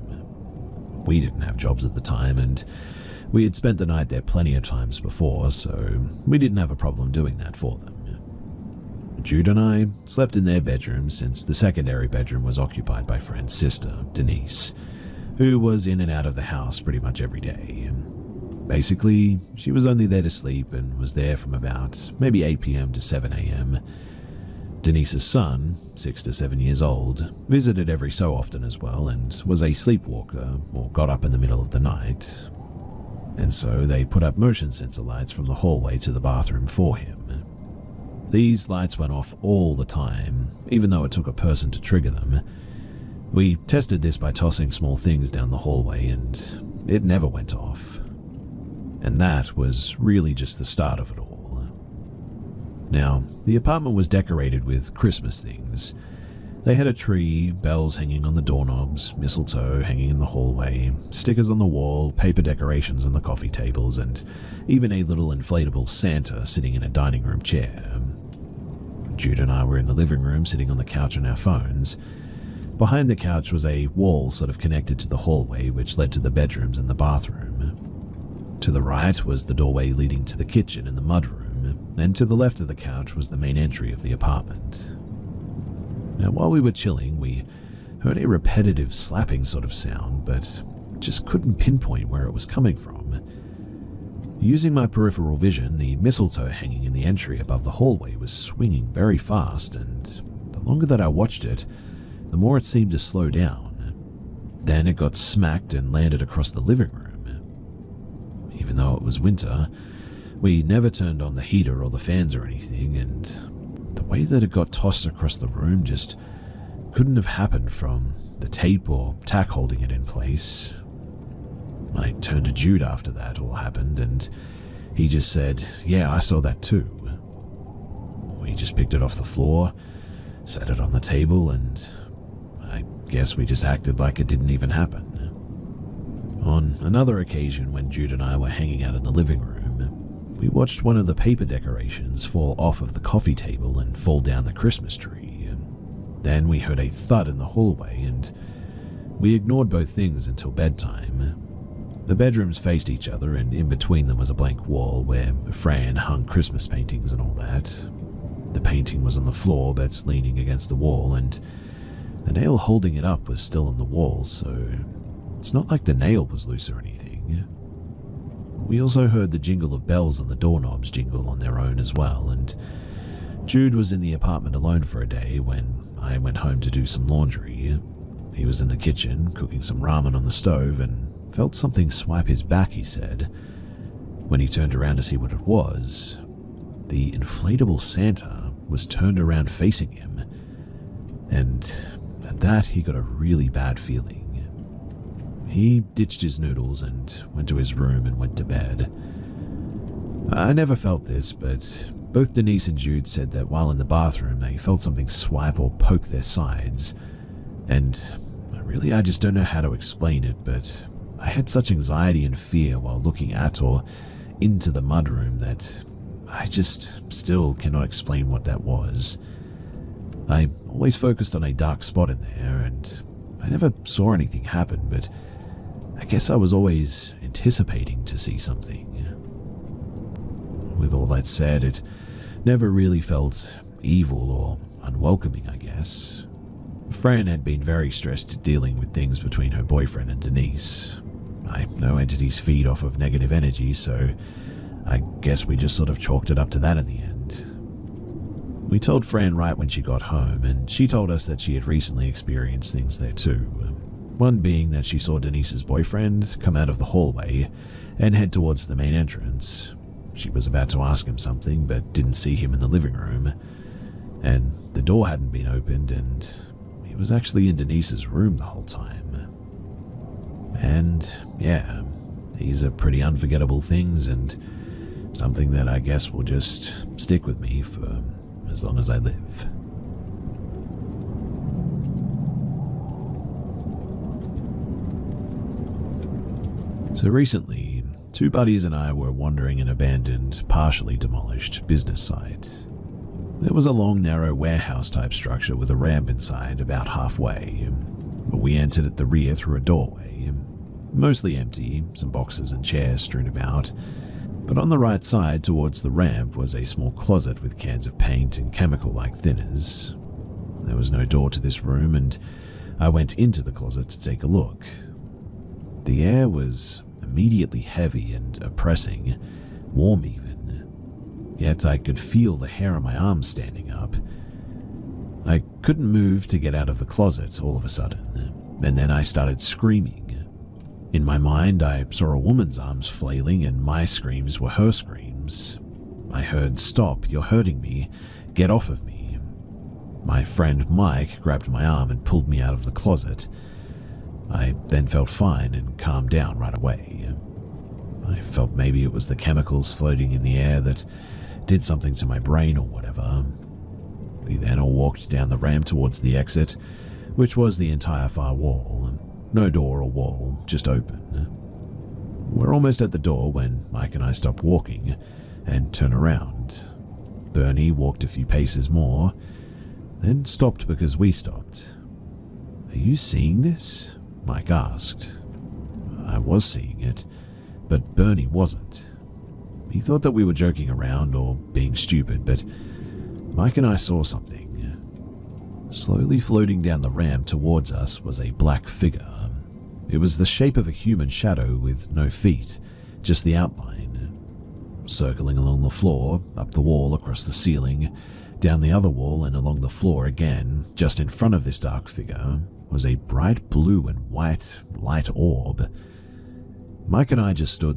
We didn't have jobs at the time, and we had spent the night there plenty of times before, so we didn't have a problem doing that for them. Jude and I slept in their bedroom since the secondary bedroom was occupied by Fran's sister, Denise, who was in and out of the house pretty much every day. Basically, she was only there to sleep and was there from about maybe 8 p.m. to 7 a.m. Denise's son, 6 to 7 years old, visited every so often as well and was a sleepwalker or got up in the middle of the night. And so they put up motion sensor lights from the hallway to the bathroom for him. These lights went off all the time, even though it took a person to trigger them. We tested this by tossing small things down the hallway, and it never went off. And that was really just the start of it all. Now, the apartment was decorated with Christmas things. They had a tree, bells hanging on the doorknobs, mistletoe hanging in the hallway, stickers on the wall, paper decorations on the coffee tables, and even a little inflatable Santa sitting in a dining room chair. Jude and I were in the living room sitting on the couch on our phones. Behind the couch was a wall sort of connected to the hallway which led to the bedrooms and the bathroom. To the right was the doorway leading to the kitchen and the mudroom, and to the left of the couch was the main entry of the apartment. Now, while we were chilling, we heard a repetitive slapping sort of sound, but just couldn't pinpoint where it was coming from. Using my peripheral vision, the mistletoe hanging in the entry above the hallway was swinging very fast, and the longer that I watched it, the more it seemed to slow down. Then it got smacked and landed across the living room. Even though it was winter, we never turned on the heater or the fans or anything, and the way that it got tossed across the room just couldn't have happened from the tape or tack holding it in place. I turned to Jude after that all happened, and he just said, "Yeah, I saw that too." We just picked it off the floor, set it on the table, and I guess we just acted like it didn't even happen. On another occasion, when Jude and I were hanging out in the living room, we watched one of the paper decorations fall off of the coffee table and fall down the Christmas tree. Then we heard a thud in the hallway, and we ignored both things until bedtime. The bedrooms faced each other, and in between them was a blank wall where Fran hung Christmas paintings and all that. The painting was on the floor but leaning against the wall, and the nail holding it up was still on the wall, so it's not like the nail was loose or anything. We also heard the jingle of bells on the doorknobs jingle on their own as well, and Jude was in the apartment alone for a day when I went home to do some laundry. He was in the kitchen cooking some ramen on the stove and felt something swipe his back, he said. When he turned around to see what it was, the inflatable Santa was turned around facing him, and at that he got a really bad feeling. He ditched his noodles and went to his room and went to bed. I never felt this, but both Denise and Jude said that while in the bathroom they felt something swipe or poke their sides, and I just don't know how to explain it, but I had such anxiety and fear while looking at or into the mudroom that I just still cannot explain what that was. I always focused on a dark spot in there, and I never saw anything happen, but I guess I was always anticipating to see something. With all that said, it never really felt evil or unwelcoming, I guess. Fran had been very stressed dealing with things between her boyfriend and Denise. I know entities feed off of negative energy, so I guess we just sort of chalked it up to that in the end. We told Fran right when she got home, and she told us that she had recently experienced things there too. One being that she saw Denise's boyfriend come out of the hallway and head towards the main entrance. She was about to ask him something, but didn't see him in the living room, and the door hadn't been opened, and he was actually in Denise's room the whole time. And yeah, these are pretty unforgettable things, and something that I guess will just stick with me for as long as I live. So recently, two buddies and I were wandering an abandoned, partially demolished business site. There was a long, narrow warehouse-type structure with a ramp inside about halfway, but we entered at the rear through a doorway, mostly empty, some boxes and chairs strewn about, but on the right side towards the ramp was a small closet with cans of paint and chemical-like thinners. There was no door to this room, and I went into the closet to take a look. The air was immediately heavy and oppressing, warm even, yet I could feel the hair on my arms standing up. I couldn't move to get out of the closet all of a sudden, and then I started screaming. In my mind, I saw a woman's arms flailing, and my screams were her screams. I heard, "Stop, you're hurting me, get off of me." My friend Mike grabbed my arm and pulled me out of the closet. I then felt fine and calmed down right away. I felt maybe it was the chemicals floating in the air that did something to my brain or whatever. We then all walked down the ramp towards the exit, which was the entire far wall. No door or wall, just open. We're almost at the door when Mike and I stop walking and turn around. Bernie walked a few paces more, then stopped because we stopped. "Are you seeing this?" Mike asked. I was seeing it, but Bernie wasn't. He thought that we were joking around or being stupid, but Mike and I saw something. Slowly floating down the ramp towards us was a black figure. It was the shape of a human shadow with no feet, just the outline. Circling along the floor, up the wall, across the ceiling, down the other wall and along the floor again, just in front of this dark figure, was a bright blue and white light orb. Mike and I just stood